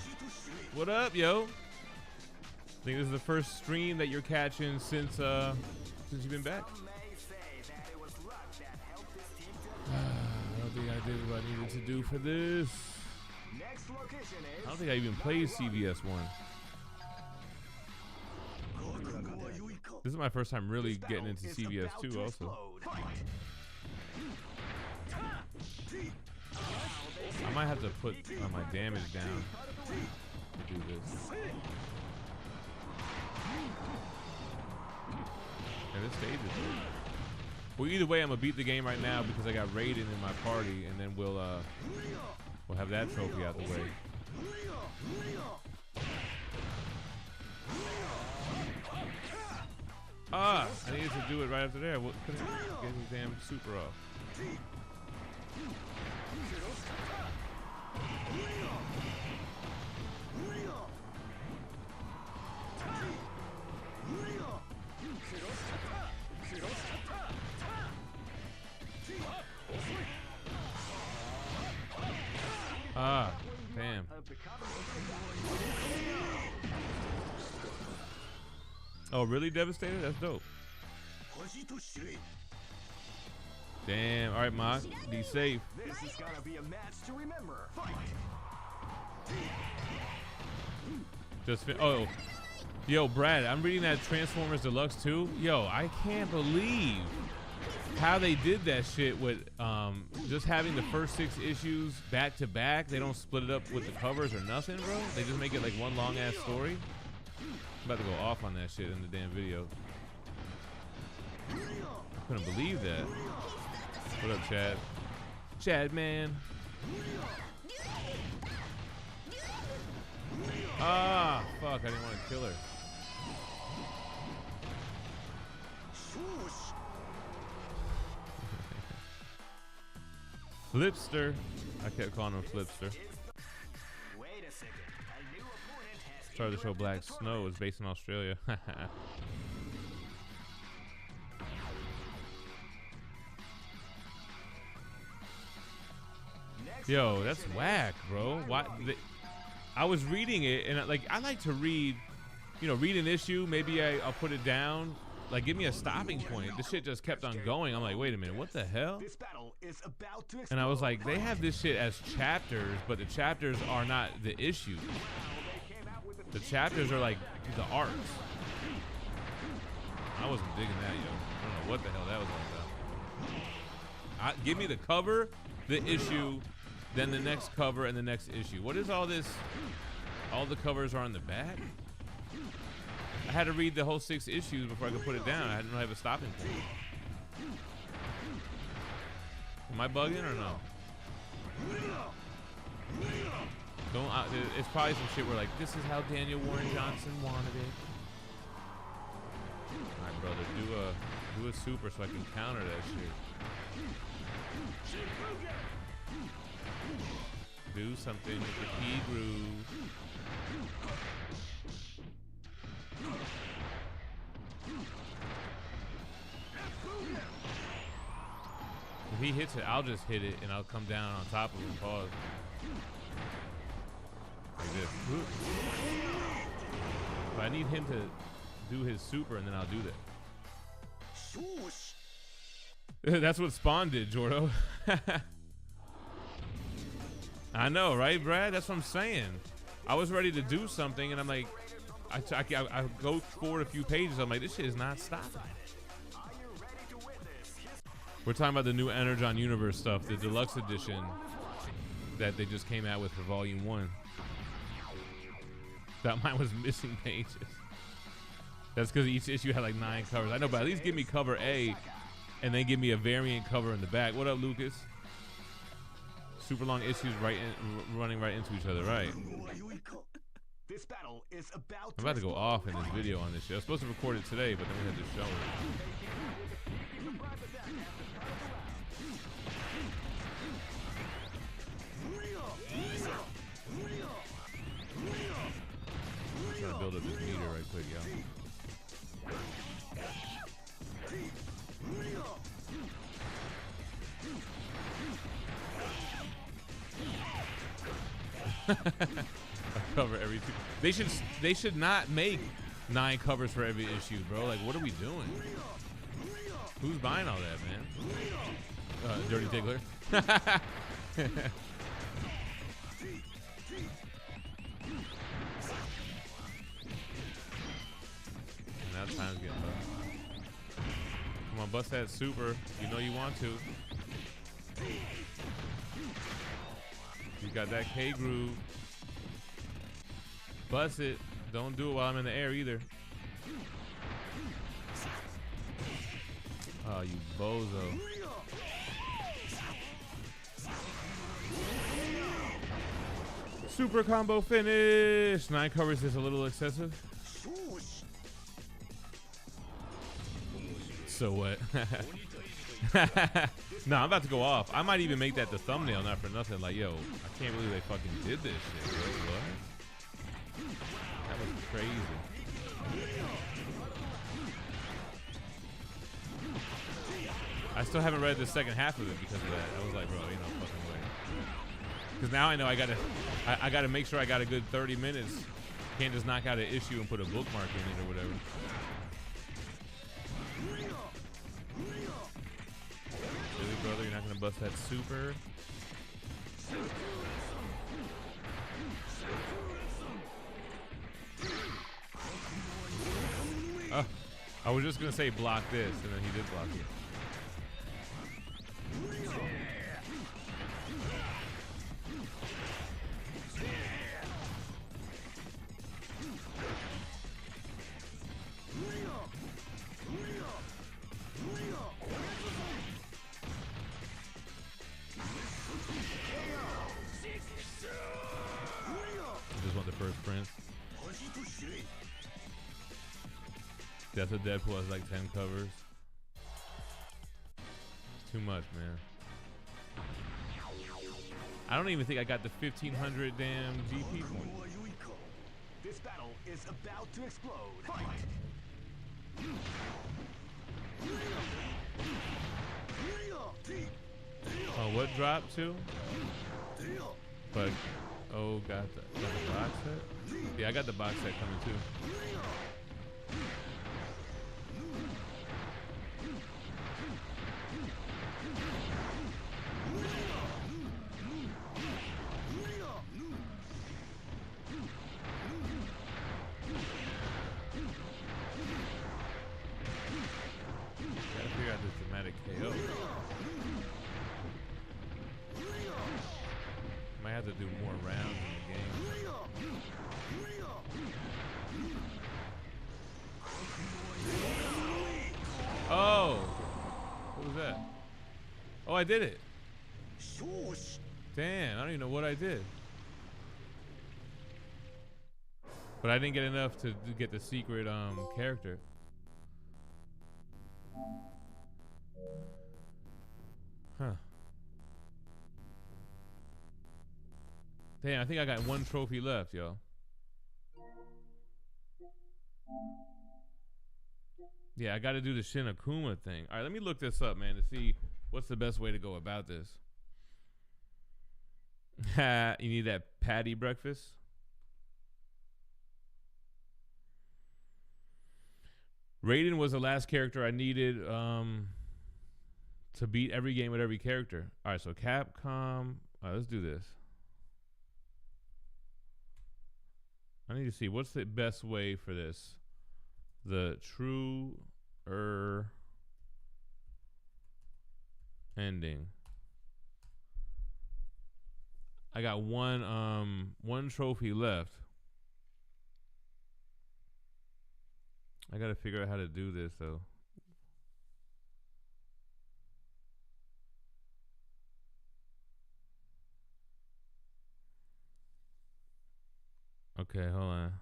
[SPEAKER 4] What up, yo? I think this is the first stream that you're catching since you've been back. I don't think I did what I needed to do for this. I don't think I even played CVS 1. This is my first time really getting into CVS 2 also. I might have to put my damage down to do this. And this stage is good. Well, either way, I'm gonna beat the game right now because I got Raiden in my party, and then we'll have that trophy out the way. Ah, I needed to do it right after there. What couldn't get his damn super off? Ah, damn. Oh, really devastated? That's dope. Damn. All right, Mach. Be safe.
[SPEAKER 3] This is gonna be a match to remember. Fight!
[SPEAKER 4] Just oh, yo, Brad. I'm reading that Transformers Deluxe 2. Yo, I can't believe how they did that shit with just having the first 6 issues back to back. They don't split it up with the covers or nothing, bro. They just make it like one long ass story. I'm about to go off on that shit in the damn video. I couldn't believe that. What up, Chad? Chad, man. Ah, fuck. I didn't want to kill her. Flipster. I kept calling him Flipster.
[SPEAKER 3] Wait a second. A new opponent has
[SPEAKER 4] Started the show Black Snow is based in Australia. Yo, that's whack, bro. Why? I was reading it, and I like to read, you know, read an issue. Maybe I'll put it down. Like, give me a stopping point. This shit just kept on going. I'm like, wait a minute, what the hell?
[SPEAKER 3] This battle is about to
[SPEAKER 4] And I was like, they have this shit as chapters, but the chapters are not the issues. The chapters are like the arcs. I wasn't digging that, yo. I don't know what the hell that was all about. Give me the cover, the issue, then the next cover, and the next issue. What is all this? All the covers are on the back? I had to read the whole 6 issues before I could put it down. I didn't have a stopping point. Am I bugging or no? Don't. It's probably some shit where like, this is how Daniel Warren Johnson wanted it. All right, brother, do a super so I can counter that shit. Do something with the key groove. If he hits it, I'll just hit it and I'll come down on top of him. Pause. Like this. But I need him to do his super and then I'll do that. That's what Spawn did, Jordo. I know, right, Brad? That's what I'm saying. I was ready to do something and I'm like, I go forward a few pages. I'm like, this shit is not stopping. We're talking about the new Energon Universe stuff, the deluxe edition that they just came out with for Volume 1. That mine was missing pages. That's because each issue had like 9 covers. I know, but at least give me cover A and then give me a variant cover in the back. What up, Lucas? Super long issues running right into each other, right?
[SPEAKER 3] This battle is about
[SPEAKER 4] I'm about to go off in this video on this shit. I was supposed to record it today, but then we had to show it. I'm trying to build up this meter right quick, yo. I cover every two. They should not make 9 covers for every issue, bro. Like, what are we doing? Who's buying all that, man? Dirty Diggler. Now time's getting low. Come on, bust that super. You know you want to. You got that K groove. Bust it. Don't do it while I'm in the air either. Oh, you bozo. Super combo finish. 9 covers is a little excessive. So what? No, I'm about to go off. I might even make that the thumbnail, not for nothing. Like, yo, I can't believe they fucking did this shit, bro. What? That was crazy. I still haven't read the second half of it because of that. I was like, bro, you know, fucking way. Because now I know I gotta make sure I got a good 30 minutes. Can't just knock out an issue and put a bookmark in it or whatever. Really, brother, you're not gonna bust that super? I was just gonna say block this, and then he did block it. Death of Deadpool has like 10 covers. It's too much, man. I don't even think I got the 1500 damn GP points.
[SPEAKER 3] This battle is about to explode. Fight!
[SPEAKER 4] Oh, what dropped to? But oh, got the box set. Yeah, I got the box set coming too. Gotta figure out this dramatic KO. Might have to do more rounds in the game. Oh! What was that? Oh, I did it. Damn, I don't even know what I did. But I didn't get enough to get the secret character. Huh. Damn, I think I got one trophy left, yo. Yeah, I got to do the Shin Akuma thing. All right, let me look this up, man, to see what's the best way to go about this. You need that patty breakfast? Raiden was the last character I needed to beat every game with every character. All right, so Capcom. All right, let's do this. I need to see what's the best way for this. The true ending. I got one trophy left. I gotta figure out how to do this though. Okay, hold on.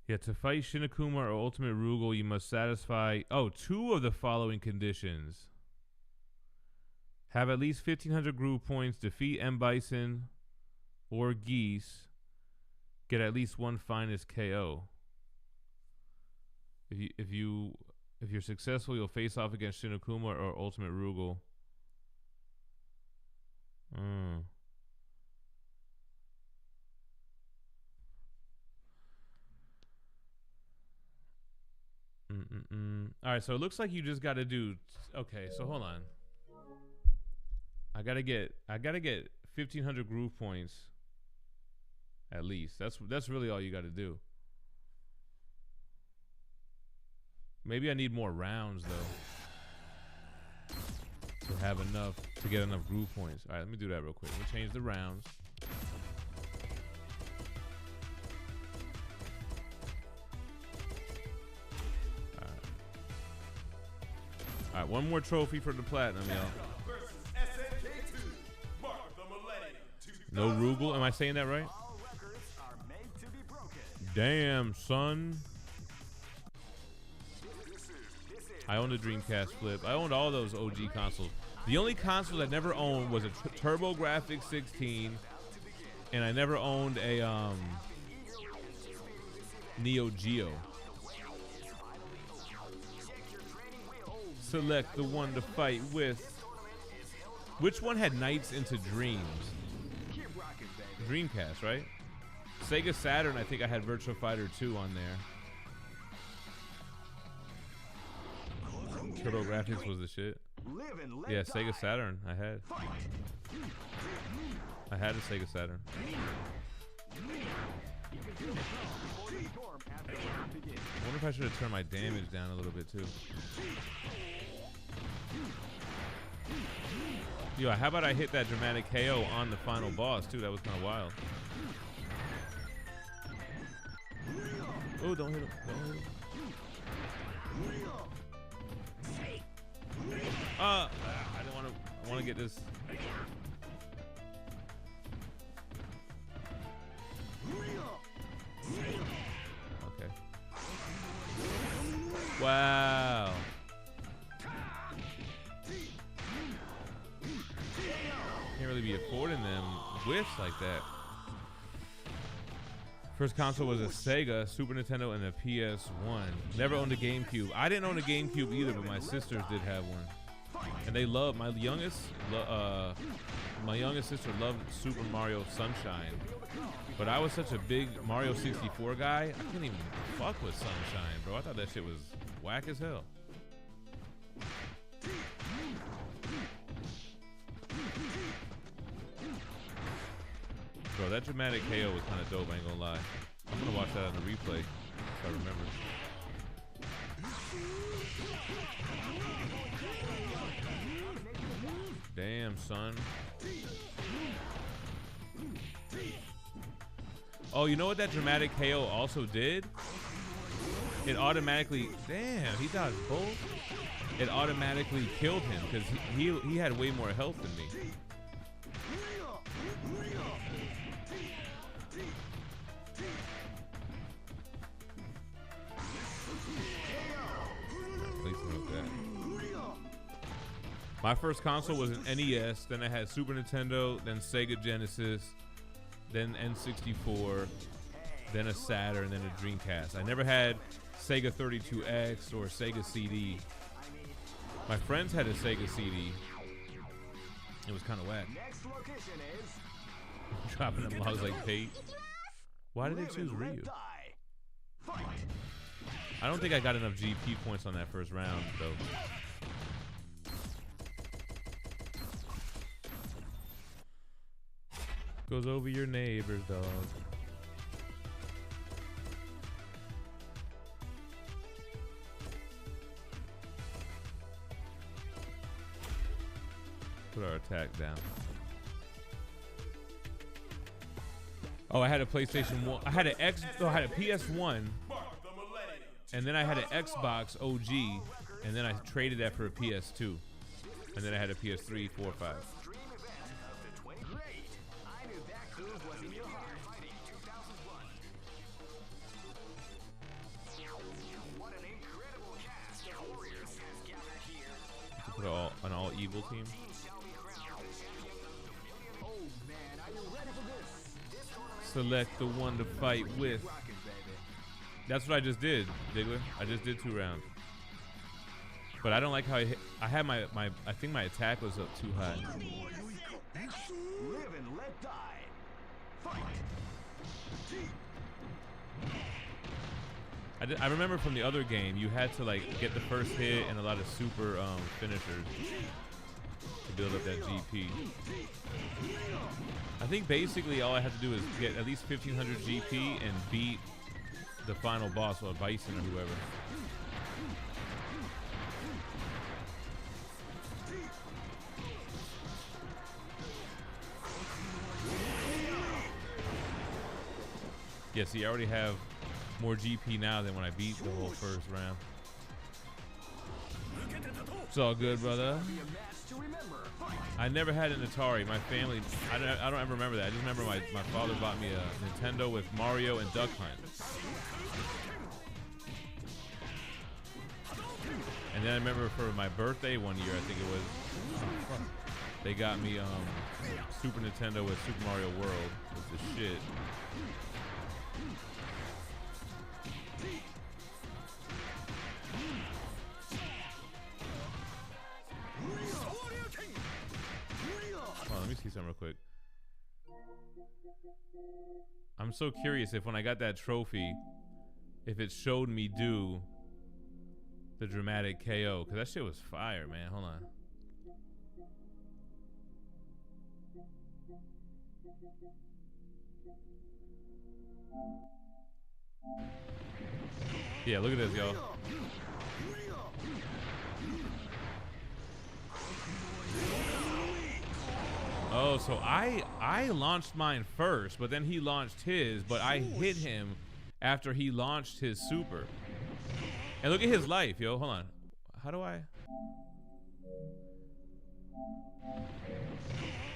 [SPEAKER 4] Yeah, to fight Shin Akuma or Ultimate Rugal, you must satisfy 2 of the following conditions. Have at least 1,500 groove points, defeat M. Bison or Geese, get at least one finest KO. If you're successful, you'll face off against Shin Akuma or Ultimate Rugal. All right, so it looks like you just got to do. Okay, so hold on. I gotta get 1,500 groove points. At least that's really all you got to do. Maybe I need more rounds though to have enough to get enough groove points. All right, let me do that real quick. Let me change the rounds. All right, one more trophy for the platinum, y'all. No Rugal, am I saying that right? Damn, son. I owned a Dreamcast Flip. I owned all those OG consoles. The only console I never owned was a TurboGrafx 16, and I never owned a Neo Geo. Select the one to fight with. Which one had Nights into Dreams? Dreamcast, right? Sega Saturn, I think I had Virtua Fighter 2 on there. TurboGrafx was the shit. Yeah, Sega Saturn, I had. I had a Sega Saturn. I wonder if I should have turned my damage down a little bit too. Yo, how about I hit that dramatic KO on the final boss too? That was kind of wild. Oh, don't hit him. Don't hit him. I don't want to. I want to get this. Wow. Can't really be affording them whiffs like that. First console was a Sega, Super Nintendo, and a PS1. Never owned a GameCube. I didn't own a GameCube either, but my sisters did have one. And they love, my youngest sister loved Super Mario Sunshine. But I was such a big Mario 64 guy, I couldn't even fuck with Sunshine, bro. I thought that shit was whack as hell. Bro, that dramatic KO was kind of dope, I ain't gonna lie. I'm gonna watch that on the replay, if I remember. Damn, son. Oh, you know what that dramatic KO also did? It automatically, damn, he dodged both. It automatically killed him because he had way more health than me. My first console was an NES, then I had Super Nintendo, then Sega Genesis, then N64, then a Saturn, then a Dreamcast. I never had Sega 32X or Sega CD. My friends had a Sega CD. It was kind of whack.
[SPEAKER 3] Next location is
[SPEAKER 4] Dropping them logs like Pate. Why did they choose Ryu? I don't think I got enough GP points on that first round, though. Goes over your neighbor's dog. Put our attack down. Oh, I had a PlayStation 1. I had a PS1. And then I had an Xbox OG. And then I traded that for a PS2. And then I had a PS3, 4, 5. Put an all evil team. Select the one to fight with. That's what I just did, Diggler. I just did 2 rounds. But I don't like how I hit. I had my I think my attack was up too high.
[SPEAKER 3] Live and let die. Fight.
[SPEAKER 4] I remember from the other game, you had to like get the first hit and a lot of super finishers to build up that GP. I think basically all I had to do is get at least 1500 GP and beat the final boss, or Bison or whoever. Yeah, see, I already have more GP now than when I beat the whole first round. It's all good, brother. I never had an Atari. My family, I don't ever remember that. I just remember my father bought me a Nintendo with Mario and Duck Hunt. And then I remember for my birthday one year, I think it was, they got me Super Nintendo with Super Mario World. It was the shit. Let me see something real quick. I'm so curious if when I got that trophy, if it showed me do the dramatic KO, because that shit was fire, man. Hold on. Yeah, look at this, yo. Oh, so I launched mine first, but then he launched his, but I hit him after he launched his super. And look at his life, yo. Hold on. How do I?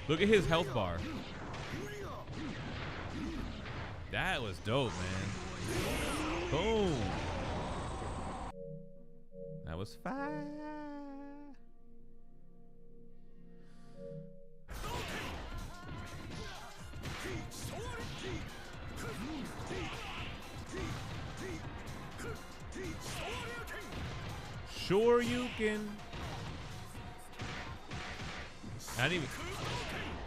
[SPEAKER 4] Look at his health bar. That was dope, man. Boom. That was fire. Sure you can. I didn't even.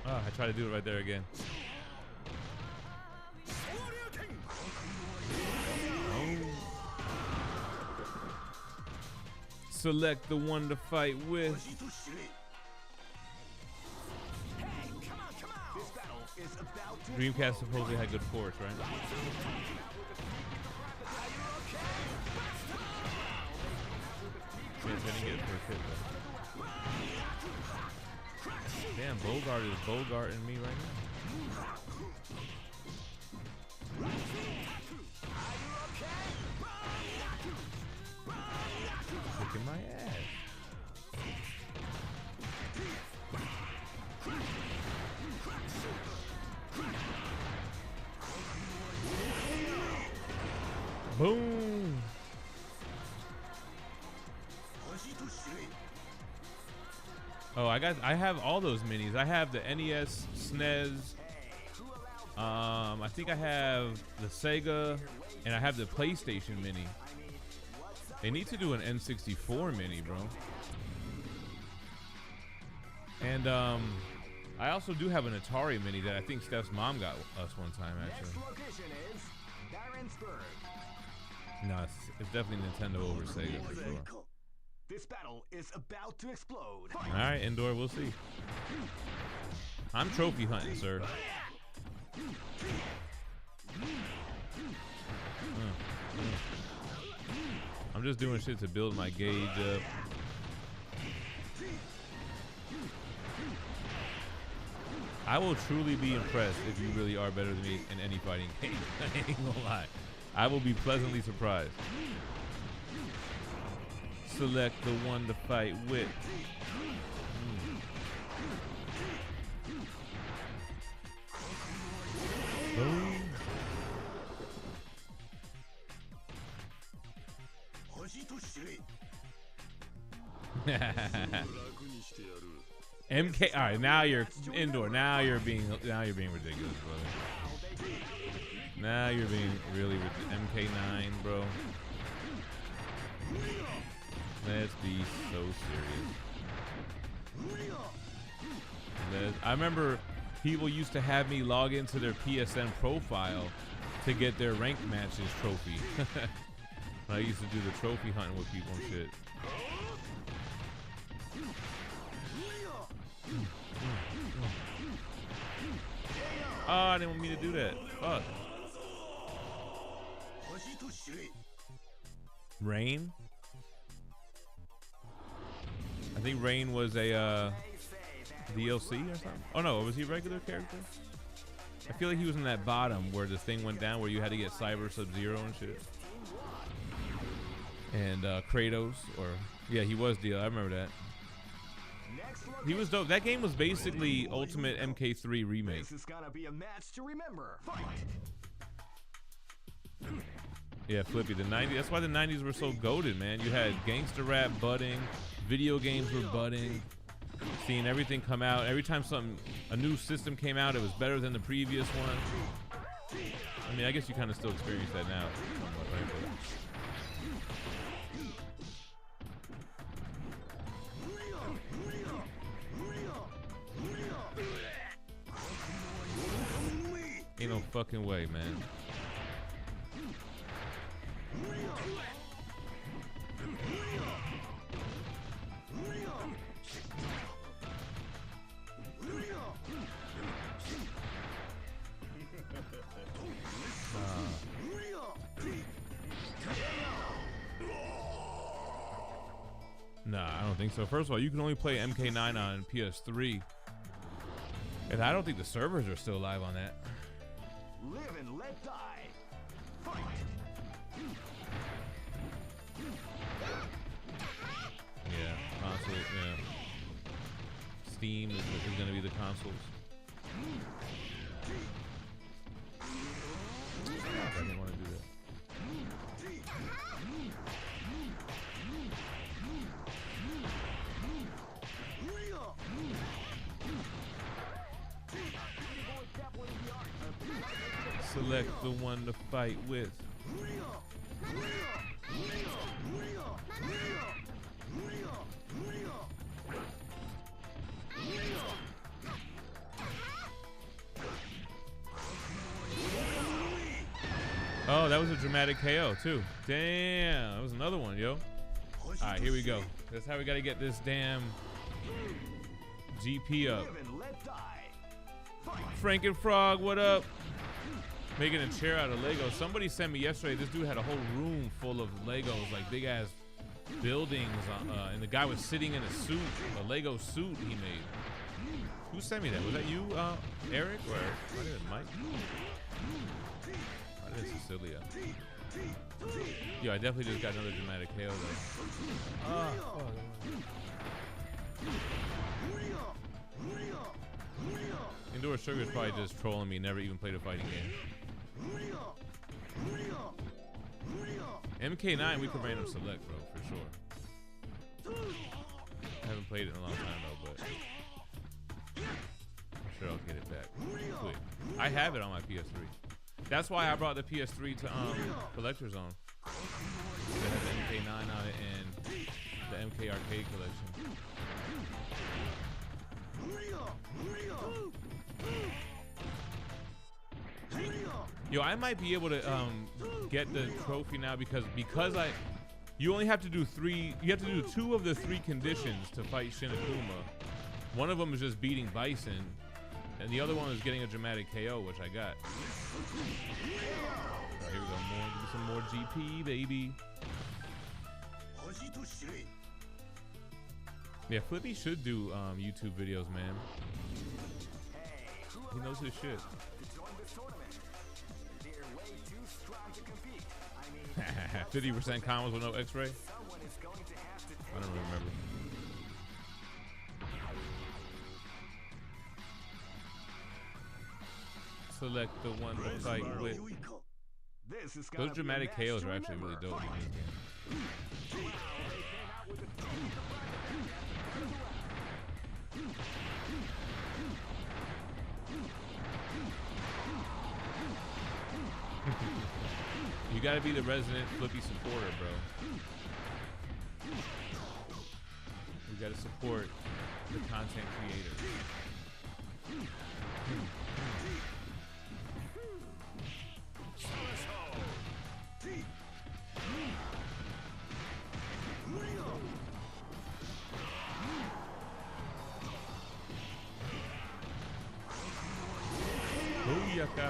[SPEAKER 4] Oh, I tried to do it right there again. Select the one to fight with. Dreamcast supposedly had good ports, right? Yeah, didn't get it first hit though. Damn, Bogart is Bogarting me right now. Kicking my ass. Boom. Oh, I have all those minis. I have the NES, SNES. I think I have the Sega, and I have the PlayStation mini. They need to do an N64 mini, bro. And I also do have an Atari mini that I think Steph's mom got us one time, actually.
[SPEAKER 3] Next location is Darrensburg.
[SPEAKER 4] No, it's definitely Nintendo over Sega for sure.
[SPEAKER 3] This battle is about to explode.
[SPEAKER 4] All right, indoor, we'll see. I'm trophy hunting, sir. I'm just doing shit to build my gauge up. I will truly be impressed if you really are better than me in any fighting game. I ain't gonna lie. I will be pleasantly surprised. Select the one to fight with. Boom. MK. All right, now you're indoor. Now you're being ridiculous, brother. Now you're being really ridiculous. MK9, bro. Let's be so serious. I remember people used to have me log into their PSN profile to get their ranked matches trophy. I used to do the trophy hunting with people and shit. Oh, I didn't want me to do that. Fuck. Rain? I think Rain was a DLC or something. Oh no, was he a regular character? I feel like he was in that bottom where the thing went down where you had to get Cyber Sub-Zero and shit. And Kratos, or yeah, he was DL. I remember that. He was dope. That game was basically Ultimate MK3 remake.
[SPEAKER 3] This is gonna be a match to remember. Fight.
[SPEAKER 4] Yeah, Flippy, the 90s. That's why the 90s were so goated, man. You had gangster rap budding, video games were budding, seeing everything come out. Every time a new system came out, it was better than the previous one. I mean, I guess you kind of still experience that now, somewhat, right? But ain't no fucking way, man. Nah, I don't think so. First of all, you can only play MK9 on PS3. And I don't think the servers are still live on that.
[SPEAKER 3] Live and let die. Fight.
[SPEAKER 4] Yeah, console, yeah. Steam is going to be the consoles. I didn't want to do that. Select the one to fight with. Oh, that was a dramatic KO too. Damn, that was another one, yo. All right, here we go. That's how we gotta get this damn GP up. Frankenfrog, what up? Making a chair out of Legos. Somebody sent me yesterday, this dude had a whole room full of Legos, like big ass buildings, and the guy was sitting in a suit, a Lego suit he made. Who sent me that? Was that you, Eric, or might have been Mike? Might have been Cecilia. Yo, I definitely just got another dramatic KO though. Oh, Indoor Sugar is probably just trolling me, never even played a fighting game. MK9, we could random select, bro, for sure. I haven't played it in a long time though, but I'm sure I'll get it back quick. I have it on my PS3. That's why I brought the PS3 to Collector Zone. It has the MK9 on it and the MK Arcade Collection. Yo, I might be able to get the trophy now because you only have to do two of the 3 conditions to fight Shin Akuma. One of them is just beating Bison, and the other one is getting a dramatic KO, which I got. Right, here we go, give me some more GP, baby. Yeah, Flippy should do YouTube videos, man. He knows his shit. 50% combos with no X-ray? I don't remember. Select the one to fight with. Those dramatic KOs are actually really dope. You gotta be the resident Flippy supporter, bro. You gotta support the content creator. Booyaka.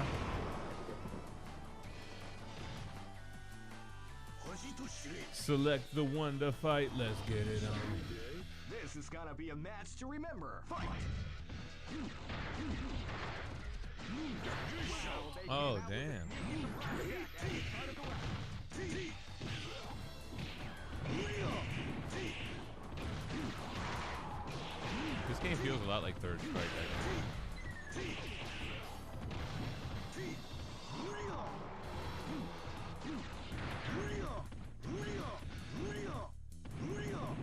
[SPEAKER 4] Select the one to fight. Let's get it on.
[SPEAKER 3] This is gonna be a match to remember. Fight!
[SPEAKER 4] Oh, damn. This game feels a lot like Third Strike, actually.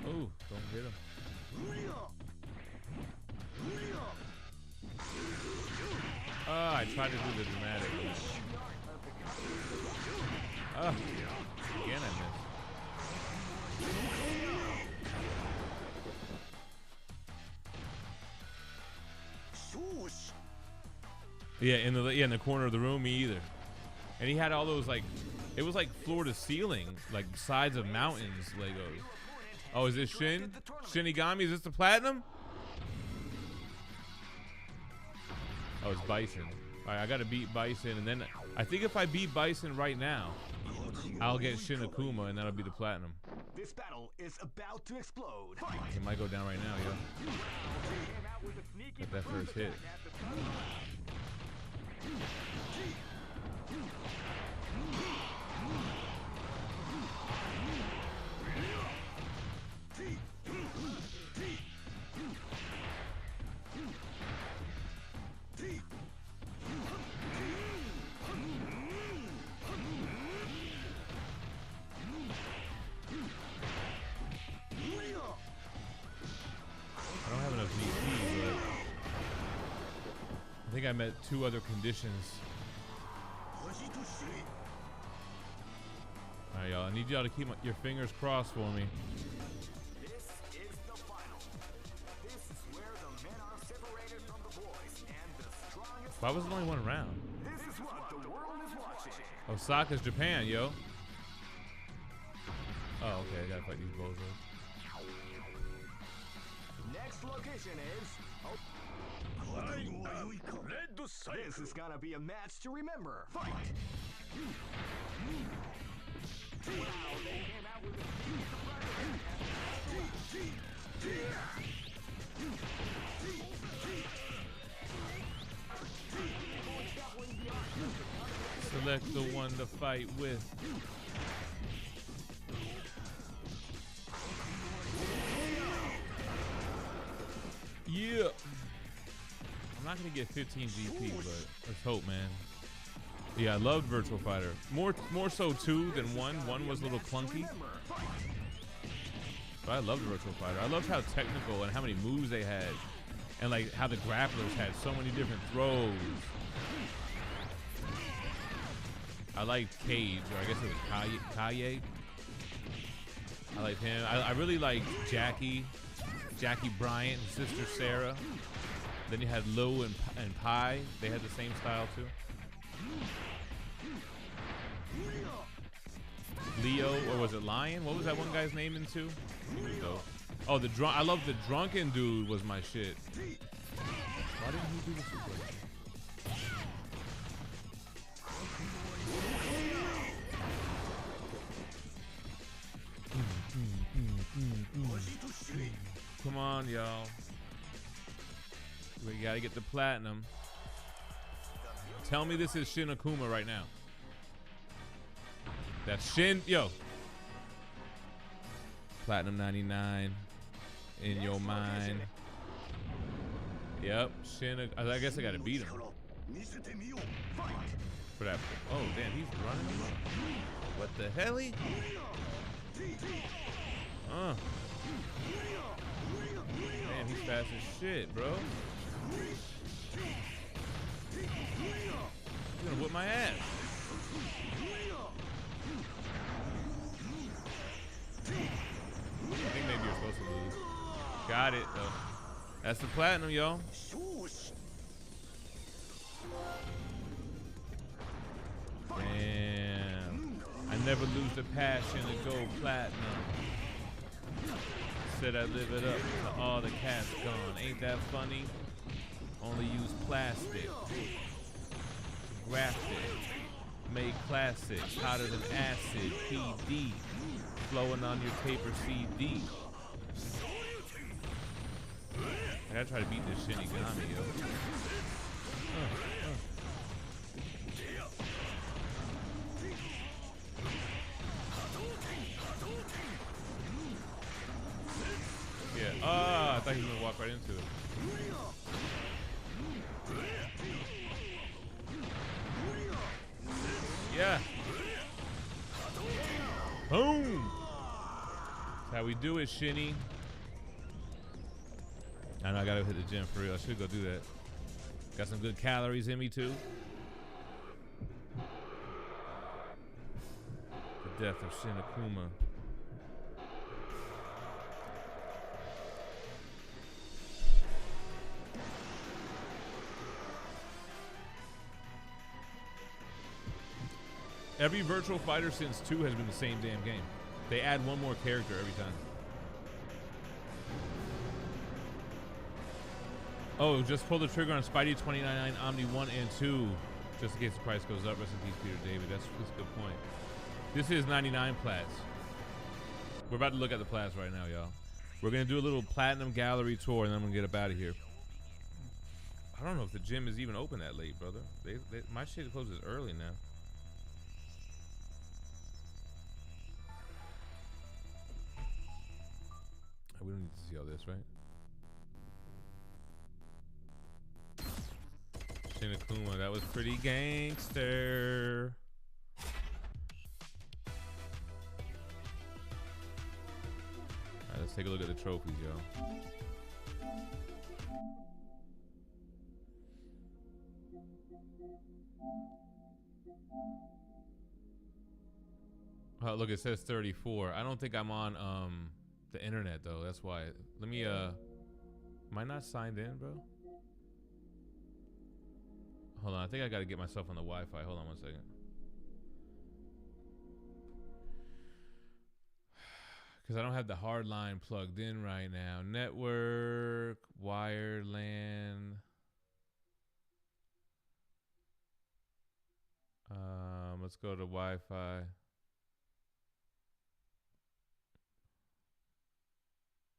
[SPEAKER 4] Oh, don't hit him. I tried to do the dramatic. Again I missed. Yeah, in the corner of the room, me either. And he had all those like, it was like floor to ceiling, like sides of mountains Legos. Oh, is this Shin? Shinigami, is this the platinum? Oh, it's Bison. All right, I gotta beat Bison, and then I think if I beat Bison right now, I'll get Shin Akuma, and that'll be the platinum.
[SPEAKER 3] This battle is about to explode.
[SPEAKER 4] It might go down right now, yo. Get that first hit. I don't have enough VP, but I think I met 2 other conditions. All right, y'all. I need y'all to keep your fingers crossed for me.
[SPEAKER 3] This is the final. This is where the men are separated from the boys and the strongest.
[SPEAKER 4] Why was it only one round?
[SPEAKER 3] This is what the world is watching.
[SPEAKER 4] Osaka's Japan, yo. Oh, okay. I gotta fight these bozos.
[SPEAKER 3] Next location is. This is gonna be a match to remember. Fight! Wow, they came out with a huge
[SPEAKER 4] Select the one to fight with. Yeah. I'm not gonna get 15 GP, but let's hope, man. Yeah, I loved Virtual Fighter. More so 2 than 1. 1 was a little clunky. But I loved Virtual Fighter. I loved how technical and how many moves they had. And like how the grapplers had so many different throws. I liked Cage, or I guess it was Kaye. I liked him. I really liked Jackie Bryant, his sister Sarah. Then you had Lou and Pi. They had the same style too. Leo, or was it Lion? What was that one guy's name in two? Oh, I love the drunken dude was my shit. Why didn't he do the super? Come on, y'all. We gotta get the platinum. Tell me this is Shin Akuma right now. That's Shin, yo. Platinum 99 in your mind. Yep, Shin. I guess I gotta beat him for that. Oh damn, he's running. What the hell? Man, he's fast as shit, bro. He's gonna whip my ass. I think maybe you're supposed to lose. Got it, though. That's the platinum, yo. Damn. I never lose the passion to go platinum. Said I live it up to all the cats gone. Ain't that funny? Only use plastic. Grafted. Made classic. Hotter than acid. PD. Flowing on your paper CD. I gotta try to beat this Shinigami, yo. Yeah. I thought he was gonna walk right into it. Yeah. Boom. That's how we do it, Shinny. I know I gotta hit the gym for real. I should go do that. Got some good calories in me too. The death of Shin Akuma. Every Virtual Fighter since 2 has been the same damn game. They add one more character every time. Oh, just pull the trigger on Spidey 2099 Omni 1 and 2, just in case the price goes up. Rest in peace, Peter David. That's a good point. This is 99 plats. We're about to look at the plats right now, y'all. We're gonna do a little platinum gallery tour, and then I'm gonna get up out of here. I don't know if the gym is even open that late, brother. My shit closes early now. We don't need to see all this, right? Shin Akuma, that was pretty gangster. Alright, let's take a look at the trophies, yo. Oh, look, it says 34. I don't think I'm on the internet though. That's why. Let me am I not signed in, bro? Hold on. I think I got to get myself on the Wi-Fi. Hold on one second. Because I don't have the hard line plugged in right now. Network, wired LAN. Let's go to Wi-Fi.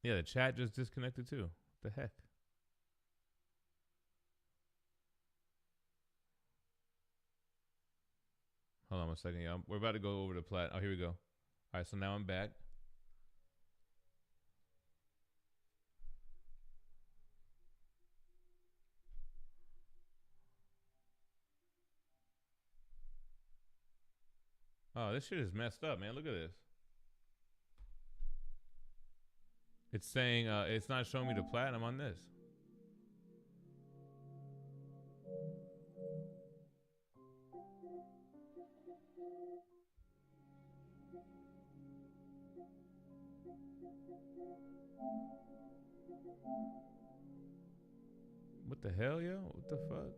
[SPEAKER 4] Yeah, the chat just disconnected too. What the heck? Hold on one second, y'all. We're about to go over to Plat. Oh, here we go. All right, so now I'm back. Oh, this shit is messed up, man. Look at this. It's saying it's not showing me the platinum on this. What the hell, yo? What the fuck?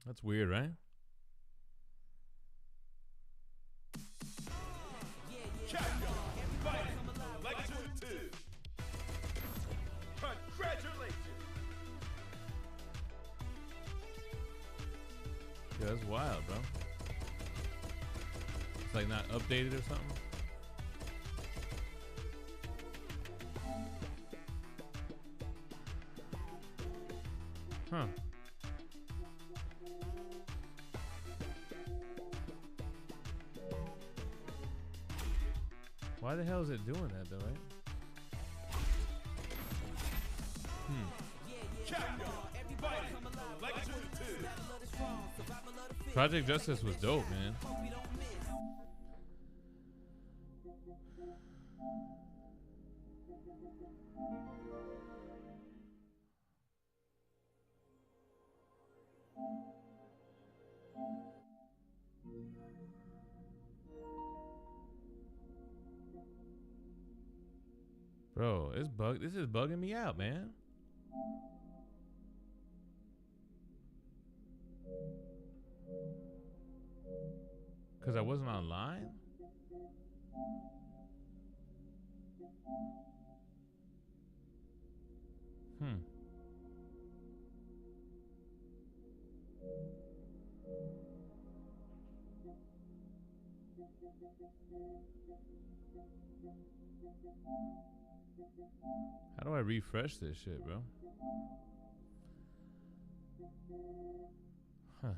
[SPEAKER 4] That's weird, right?
[SPEAKER 5] Capcom fighting Lecture 2. Congratulations.
[SPEAKER 4] Yeah, that's wild, bro. It's like not updated or something. Huh. Why the hell is it doing that though, right?
[SPEAKER 5] Capcom fighting Lecture 2.
[SPEAKER 4] Project Justice was dope, man. Bro, this is bugging me out, man. Cause I wasn't online? How do I refresh this shit, bro? Huh.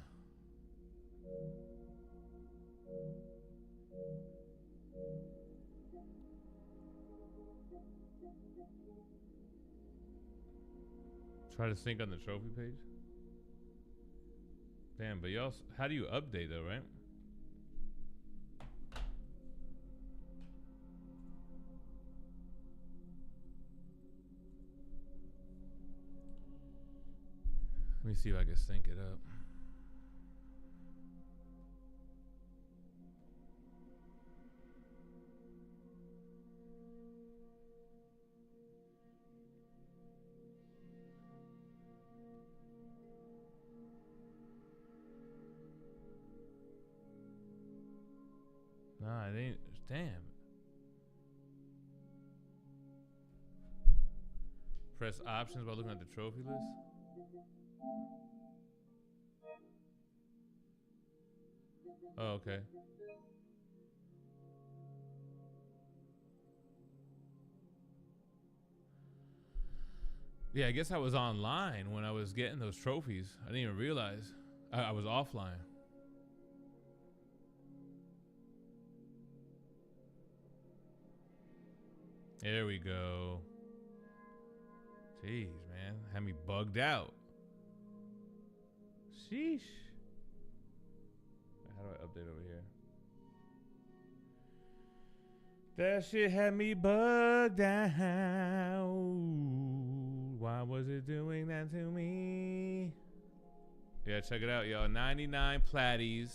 [SPEAKER 4] Try to sync on the trophy page? Damn, but y'all, how do you update though, right? Let me see if I can sync it up. Nah, it ain't. Damn. Press options while looking at the trophy list. Oh, okay. Yeah, I guess I was online when I was getting those trophies. I didn't even realize. I was offline. There we go. Jeez, man. Had me bugged out. Sheesh. How do I update over here? That shit had me bugged out. Why was it doing that to me? Yeah, check it out, y'all. 99 platties.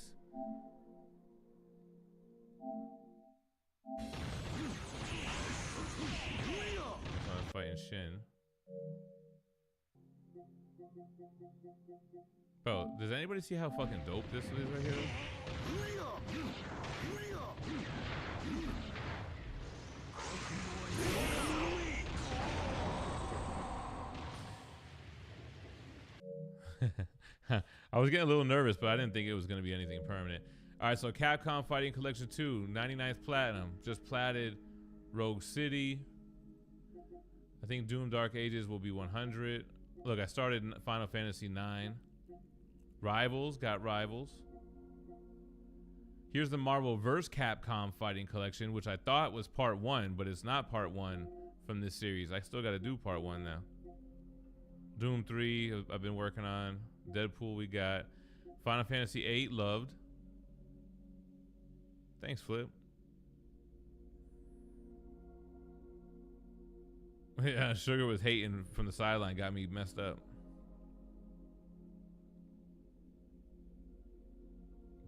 [SPEAKER 4] I'm fighting Shin. Bro, does anybody see how fucking dope this is right here? I was getting a little nervous, but I didn't think it was going to be anything permanent. All right, so Capcom Fighting Collection 2, 99th Platinum. Just platted Rogue City. I think Doom Dark Ages will be 100. Look, I started Final Fantasy 9. Rivals, got Rivals. Here's the Marvelverse Capcom Fighting Collection, which I thought was part 1, but it's not part 1 from this series. I still got to do part 1 now. Doom 3, I've been working on. Deadpool, we got. Final Fantasy 8, loved. Thanks, Flip. Yeah, Sugar was hating from the sideline, got me messed up.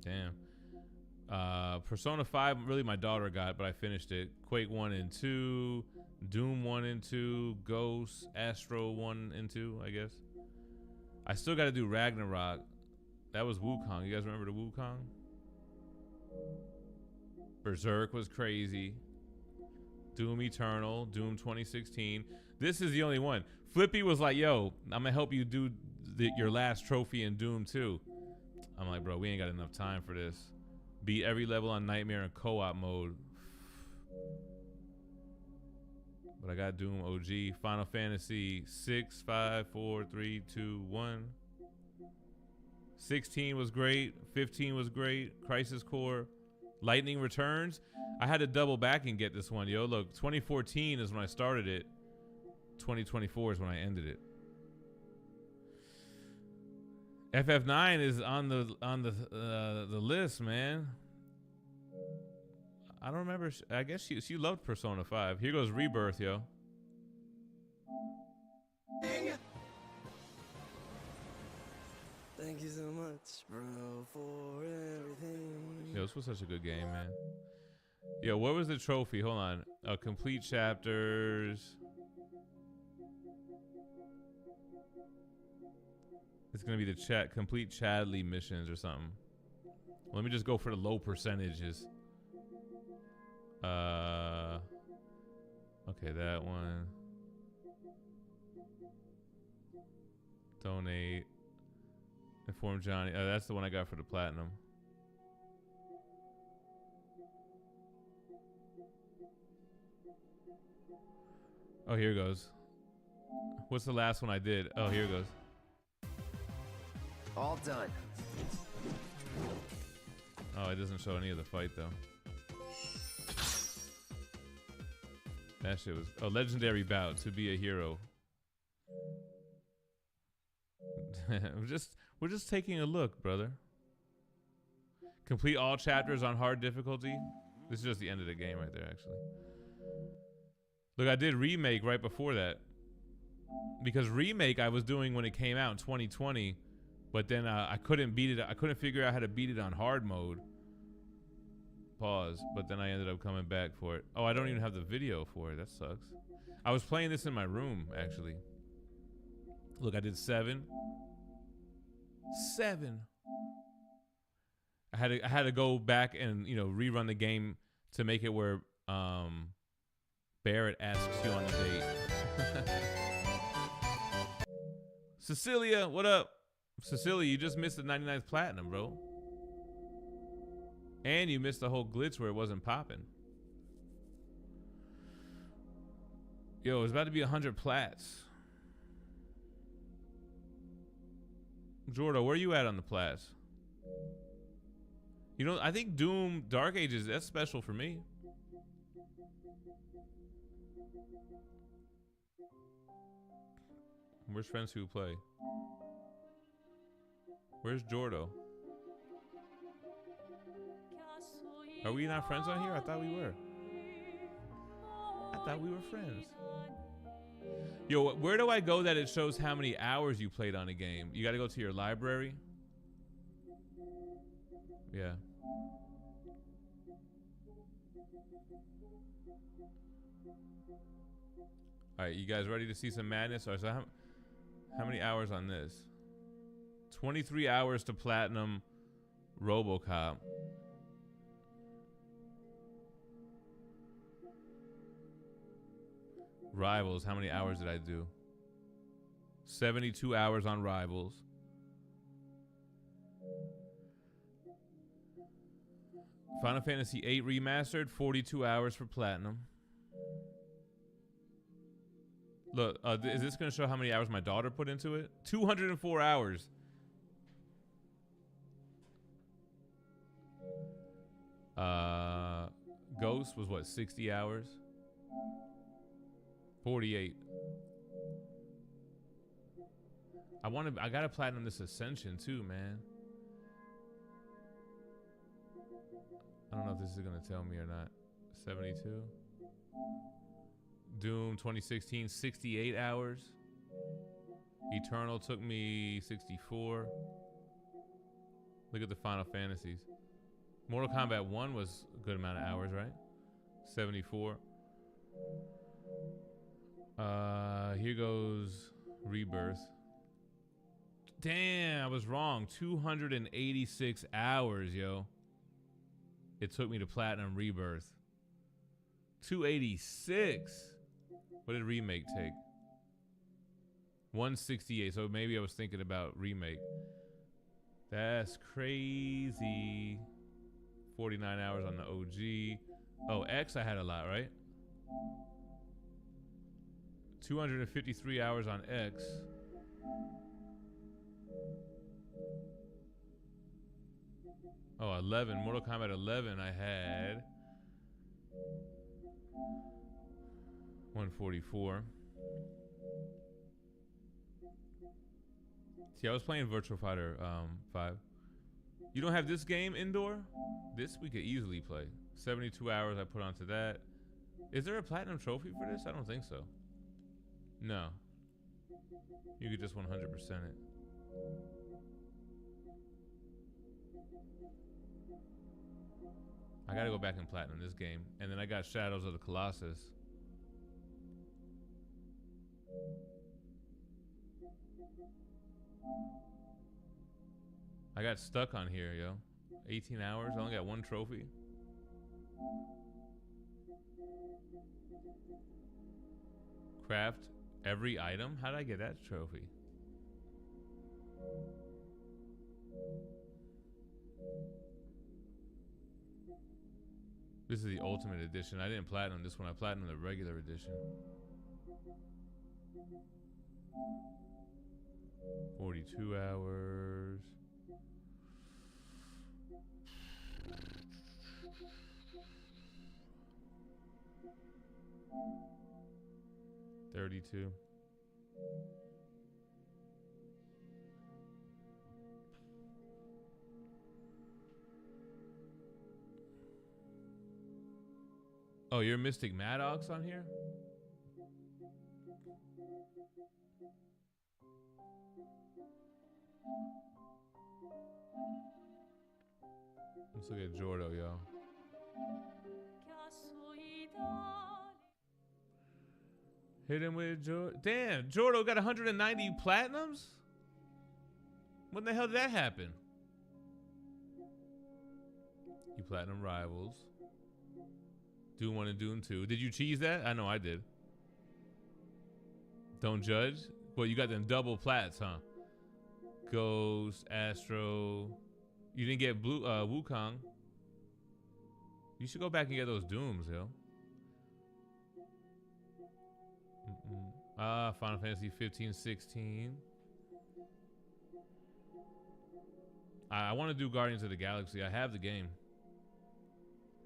[SPEAKER 4] Damn. Persona 5, really my daughter got, but I finished it. Quake 1 and 2, Doom 1 and 2, Ghost, Astro 1 and 2, I guess. I still got to do Ragnarok. That was Wukong. You guys remember the Wukong? Berserk was crazy. Doom Eternal, Doom 2016. This is the only one. Flippy was like, yo, I'm going to help you do your last trophy in Doom 2. I'm like, bro, we ain't got enough time for this. Beat every level on Nightmare in co-op mode. But I got Doom OG. Final Fantasy 6, 5, 4, 3, 2, 1. 16 was great. 15 was great. Crisis Core. Lightning Returns. I had to double back and get this one, yo. Look, 2014 is when I started it. 2024 is when I ended it. FF9 is on the list, man. I don't remember. I guess she loved Persona 5. Here goes Rebirth, yo.
[SPEAKER 6] Thank you so much, bro, for everything.
[SPEAKER 4] Yo, this was such a good game, man. Yo, what was the trophy? Hold on. Complete chapters. It's gonna be the complete Chadley missions or something. Let me just go for the low percentages. Okay, that one. Donate. Inform Johnny. That's the one I got for the platinum. Oh, here goes. What's the last one I did? Oh, here goes.
[SPEAKER 6] All done.
[SPEAKER 4] Oh, it doesn't show any of the fight though. That shit was a legendary bout to be a hero. We're just taking a look, brother. Complete all chapters on hard difficulty. This is just the end of the game right there, actually. Look, I did Remake right before that. Because Remake I was doing when it came out in 2020, but then I couldn't beat it. I couldn't figure out how to beat it on hard mode. Pause. But then I ended up coming back for it. Oh, I don't even have the video for it. That sucks. I was playing this in my room, actually. Look, I did 7. 7. I had to go back and, you know, rerun the game to make it where Barrett asks you on a date. Cecilia, what up? Cecilia, you just missed the 99th platinum, bro. And you missed the whole glitch where it wasn't popping. Yo, it's about to be 100 plats. Jordo, where you at on the plats? You know, I think Doom Dark Ages, that's special for me. Where's friends who play? Where's Jordo? Are we not friends on here? I thought we were. I thought we were friends. Yo, where do I go that it shows how many hours you played on a game? You got to go to your library. Yeah. All right, you guys ready to see some madness? All right, so how many hours on this? 23 hours to platinum RoboCop. Rivals, how many hours did I do? 72 hours on Rivals. Final Fantasy VIII Remastered, 42 hours for platinum. Look, is this going to show how many hours my daughter put into it? 204 hours. Ghost was what, 60 hours? 48. I gotta platinum this Ascension too, man. I don't know if this is gonna tell me or not. 72. Doom 2016, 68 hours. Eternal took me 64. Look at the Final Fantasies. Mortal Kombat 1 was a good amount of hours, right? 74. Here goes Rebirth. Damn, I was wrong. 286 hours, yo. It took me to platinum Rebirth. 286. What did Remake take? 168. So maybe I was thinking about Remake. That's crazy. 49 hours on the OG. Oh, X I had a lot, right? 253 hours on X. Oh, 11. Mortal Kombat 11 I had 144. See, I was playing Virtua Fighter 5. You don't have this game indoor? This we could easily play. 72 hours I put onto that. Is there a platinum trophy for this? I don't think so. No. You could just 100% it. I gotta go back and platinum this game. And then I got Shadows of the Colossus. I got stuck on here, yo. 18 hours, I only got one trophy. Craft every item? How did I get that trophy? This is the Ultimate Edition. I didn't platinum this one. I platinumed the regular edition. 42 hours. $32. Oh, you're Mystic Maddox on here? Let's look at Jordo, yo. Hit him with Jordo. Damn, Jordo got 190 platinums? When the hell did that happen? You platinum Rivals. Doom 1 and Doom 2. Did you cheese that? I know I did. Don't judge. Well, you got them double plats, huh? Ghost, Astro. You didn't get Blue Wukong. You should go back and get those Dooms, yo. Final Fantasy 15, 16. I want to do Guardians of the Galaxy. I have the game.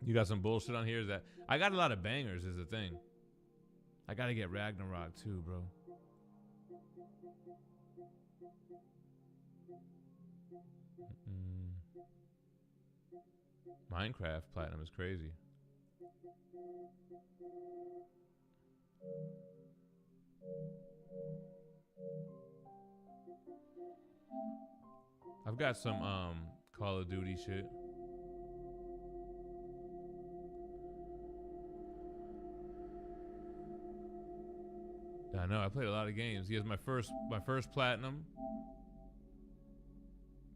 [SPEAKER 4] You got some bullshit on here? Is that I got a lot of bangers is the thing. I gotta get Ragnarok too, bro. Minecraft Platinum is crazy. I've got some Call of Duty shit. I know, I played a lot of games. He has my first platinum.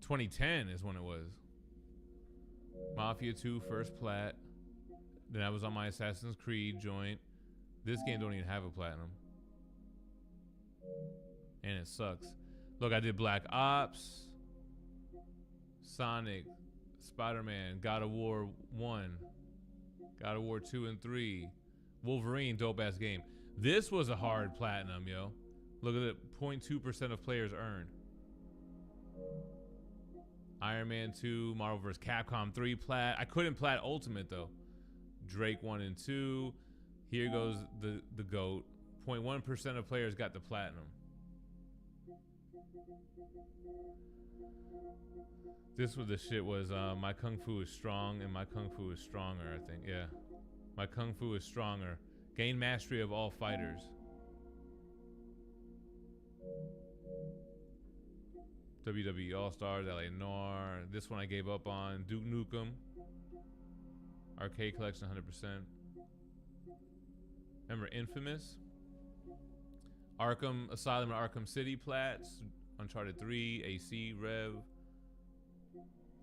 [SPEAKER 4] 2010 is when it was. Mafia 2 first plat. Then I was on my Assassin's Creed joint. This game don't even have a platinum. And it sucks. Look, I did Black Ops, Sonic, Spider-Man, God of War 1, God of War 2 and 3, Wolverine, dope ass game. This was a hard platinum, yo. Look at it, 0.2% of players earned. Iron Man 2, Marvel vs. Capcom 3 plat. I couldn't plat Ultimate though. Drake 1 and 2. Here goes the GOAT. 0.1% of players got the platinum. This was the shit was my Kung Fu is strong and my Kung Fu is stronger, I think. Yeah. My Kung Fu is stronger. Gain mastery of all fighters. WWE All-Stars, LA Noir. This one I gave up on. Duke Nukem. Arcade Collection 100%. Remember Infamous? Arkham Asylum and Arkham City plats. Uncharted 3, AC, Rev.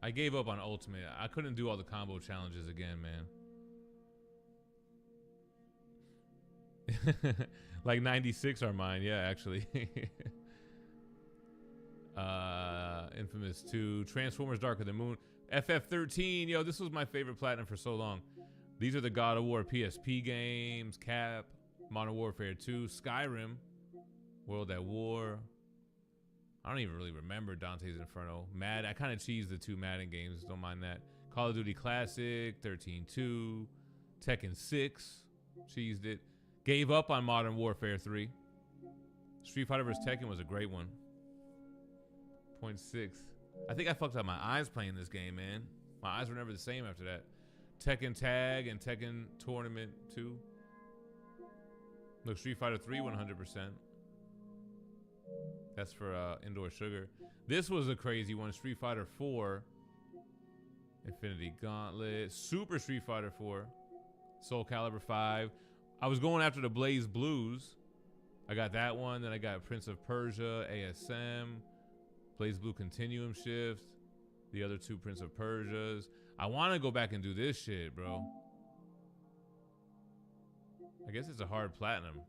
[SPEAKER 4] I gave up on Ultimate. I couldn't do all the combo challenges again, man. Like 96 are mine, yeah, actually. Infamous 2, Transformers Dark of the Moon, FF13, yo, this was my favorite platinum for so long. These are the God of War PSP games, Cap, Modern Warfare 2, Skyrim, World at War. I don't even really remember Dante's Inferno. I kind of cheesed the 2 Madden games, don't mind that. Call of Duty Classic, 13-2, Tekken 6, cheesed it. Gave up on Modern Warfare 3. Street Fighter vs. Tekken was a great one. 0.6. I think I fucked up my eyes playing this game, man. My eyes were never the same after that. Tekken Tag and Tekken Tournament 2. Look, Street Fighter 3, 100%. That's for Indoor Sugar. This was a crazy one. Street Fighter 4. Infinity Gauntlet. Super Street Fighter 4. Soul Calibur 5. I was going after the Blaze Blues. I got that one. Then I got Prince of Persia, ASM, Blaze Blue Continuum Shift, the other 2 Prince of Persias. I want to go back and do this shit, bro. I guess it's a hard platinum.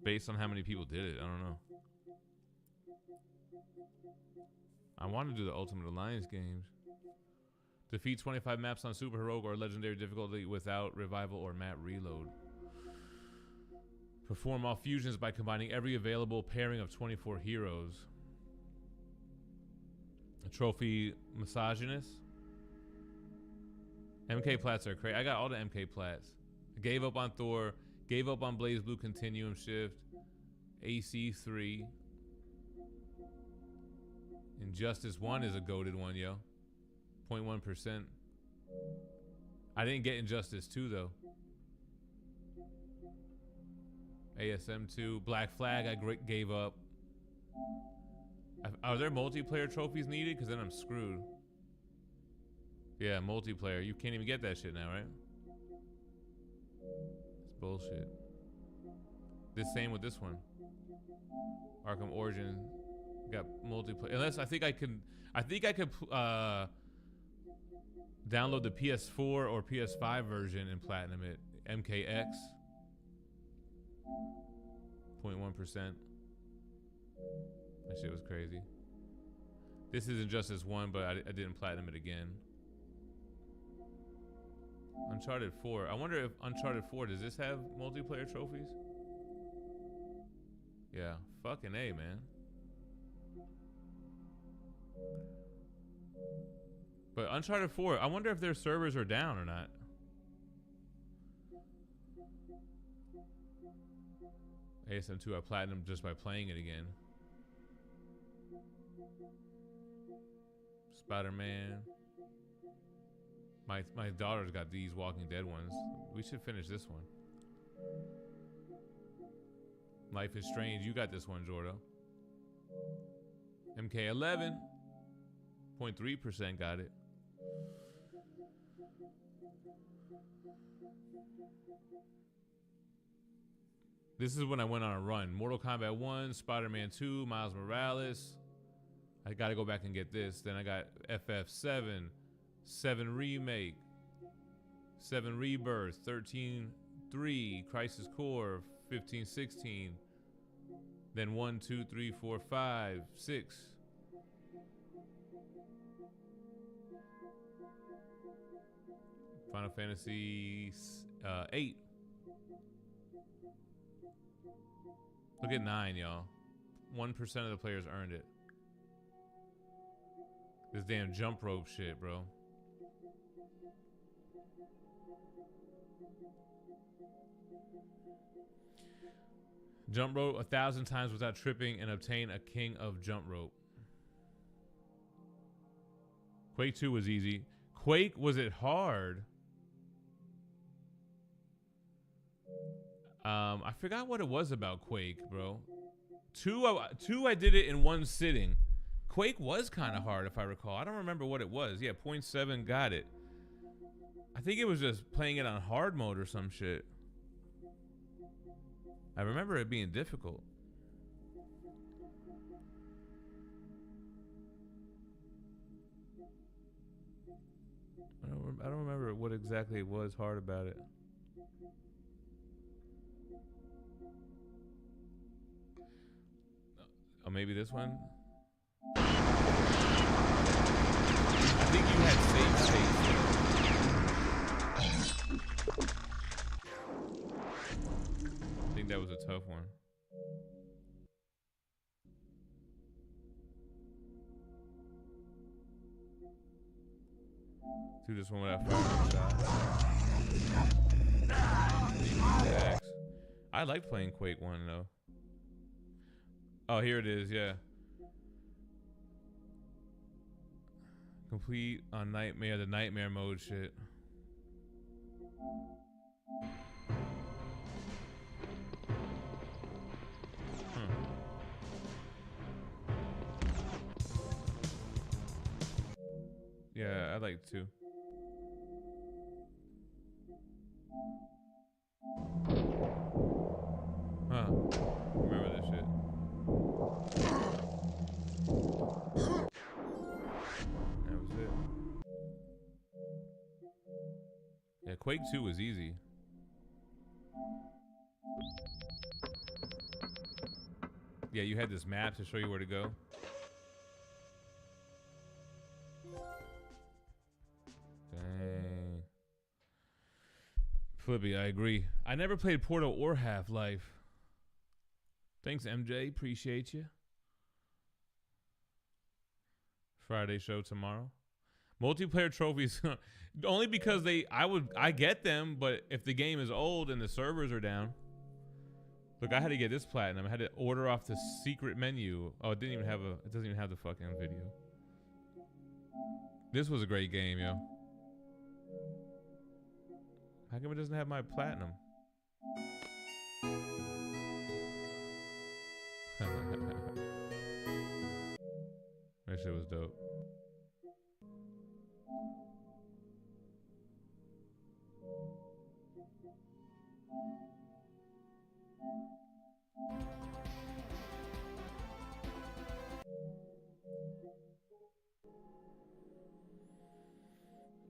[SPEAKER 4] Based on how many people did it. I don't know. I want to do the Ultimate Alliance games. Defeat 25 maps on Super Heroic or Legendary difficulty without revival or map reload. Perform all fusions by combining every available pairing of 24 heroes. A trophy misogynist. MK plats are crazy. I got all the MK plats. I gave up on Thor. Gave up on Blaze Blue Continuum Shift. AC3. Injustice 1 is a goated one, yo. 0.1%. I didn't get Injustice 2 though. ASM 2, Black Flag I gave up. Are there multiplayer trophies needed? Because then I'm screwed. Yeah, multiplayer. You can't even get that shit now, right? It's bullshit. The same with this one. Arkham Origin got multiplayer. Unless I think I could download the PS4 or PS5 version and platinum it. MKX. 0.1%. That shit was crazy. This is Injustice 1, but I didn't platinum it again. Uncharted 4. I wonder if Uncharted 4, does this have multiplayer trophies? Yeah. Fucking A, man. But Uncharted 4, I wonder if their servers are down or not. ASM 2, I platinum just by playing it again. Spider-Man. My daughter's got these Walking Dead ones. We should finish this one. Life is Strange. You got this one, Jordo. MK11. 0.3% got it. This is when I went on a run. Mortal Kombat 1, Spider-Man 2, Miles Morales. I gotta go back and get this. Then I got FF7, 7 Remake, 7 Rebirth, 13-3, Crisis Core, 15-16. Then 1, 2, 3, 4, 5, 6. Final Fantasy 8. Look at 9, y'all. 1% of the players earned it. This damn jump rope shit, bro. Jump rope 1,000 times without tripping and obtain a king of jump rope. Quake 2 was easy. Quake, was it hard? I forgot what it was about Quake, bro. 2 I did it in one sitting. Quake was kind of hard, if I recall. I don't remember what it was. Yeah, 0.7 got it. I think it was just playing it on hard mode or some shit. I remember it being difficult. I don't remember what exactly was hard about it. Oh, maybe this one? I think you had save states. I think that was a tough one. Do this one without firing shots. I liked playing Quake 1 though. Oh, here it is, yeah. Complete on Nightmare, the Nightmare mode shit. Yeah, I like to. Huh. Remember this shit. That was it. Yeah, Quake 2 was easy. Yeah, you had this map to show you where to go. Dang. Flippy, I agree. I never played Portal or Half-Life. Thanks, MJ. Appreciate you. Friday show tomorrow. Multiplayer trophies. Only because I get them, but if the game is old and the servers are down. Look, I had to get this platinum. I had to order off the secret menu. Oh, it doesn't even have the fucking video. This was a great game, yo. How come it doesn't have my platinum? That shit was dope.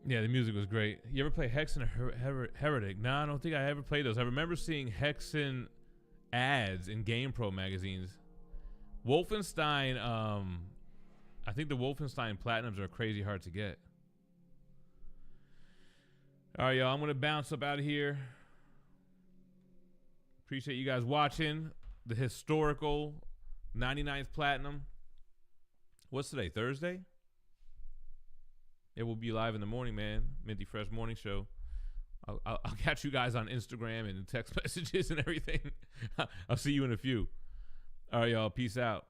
[SPEAKER 4] Yeah, the music was great. You ever play Hexen or Heretic? No, I don't think I ever played those. I remember seeing Hexen ads in GamePro magazines. Wolfenstein, I think the Wolfenstein Platinums are crazy hard to get. All right, y'all, I'm going to bounce up out of here. Appreciate you guys watching the historical 99th Platinum. What's today, Thursday? It will be live in the morning, man. Minty Fresh Morning Show. I'll catch you guys on Instagram and text messages and everything. I'll see you in a few. All right, y'all. Peace out.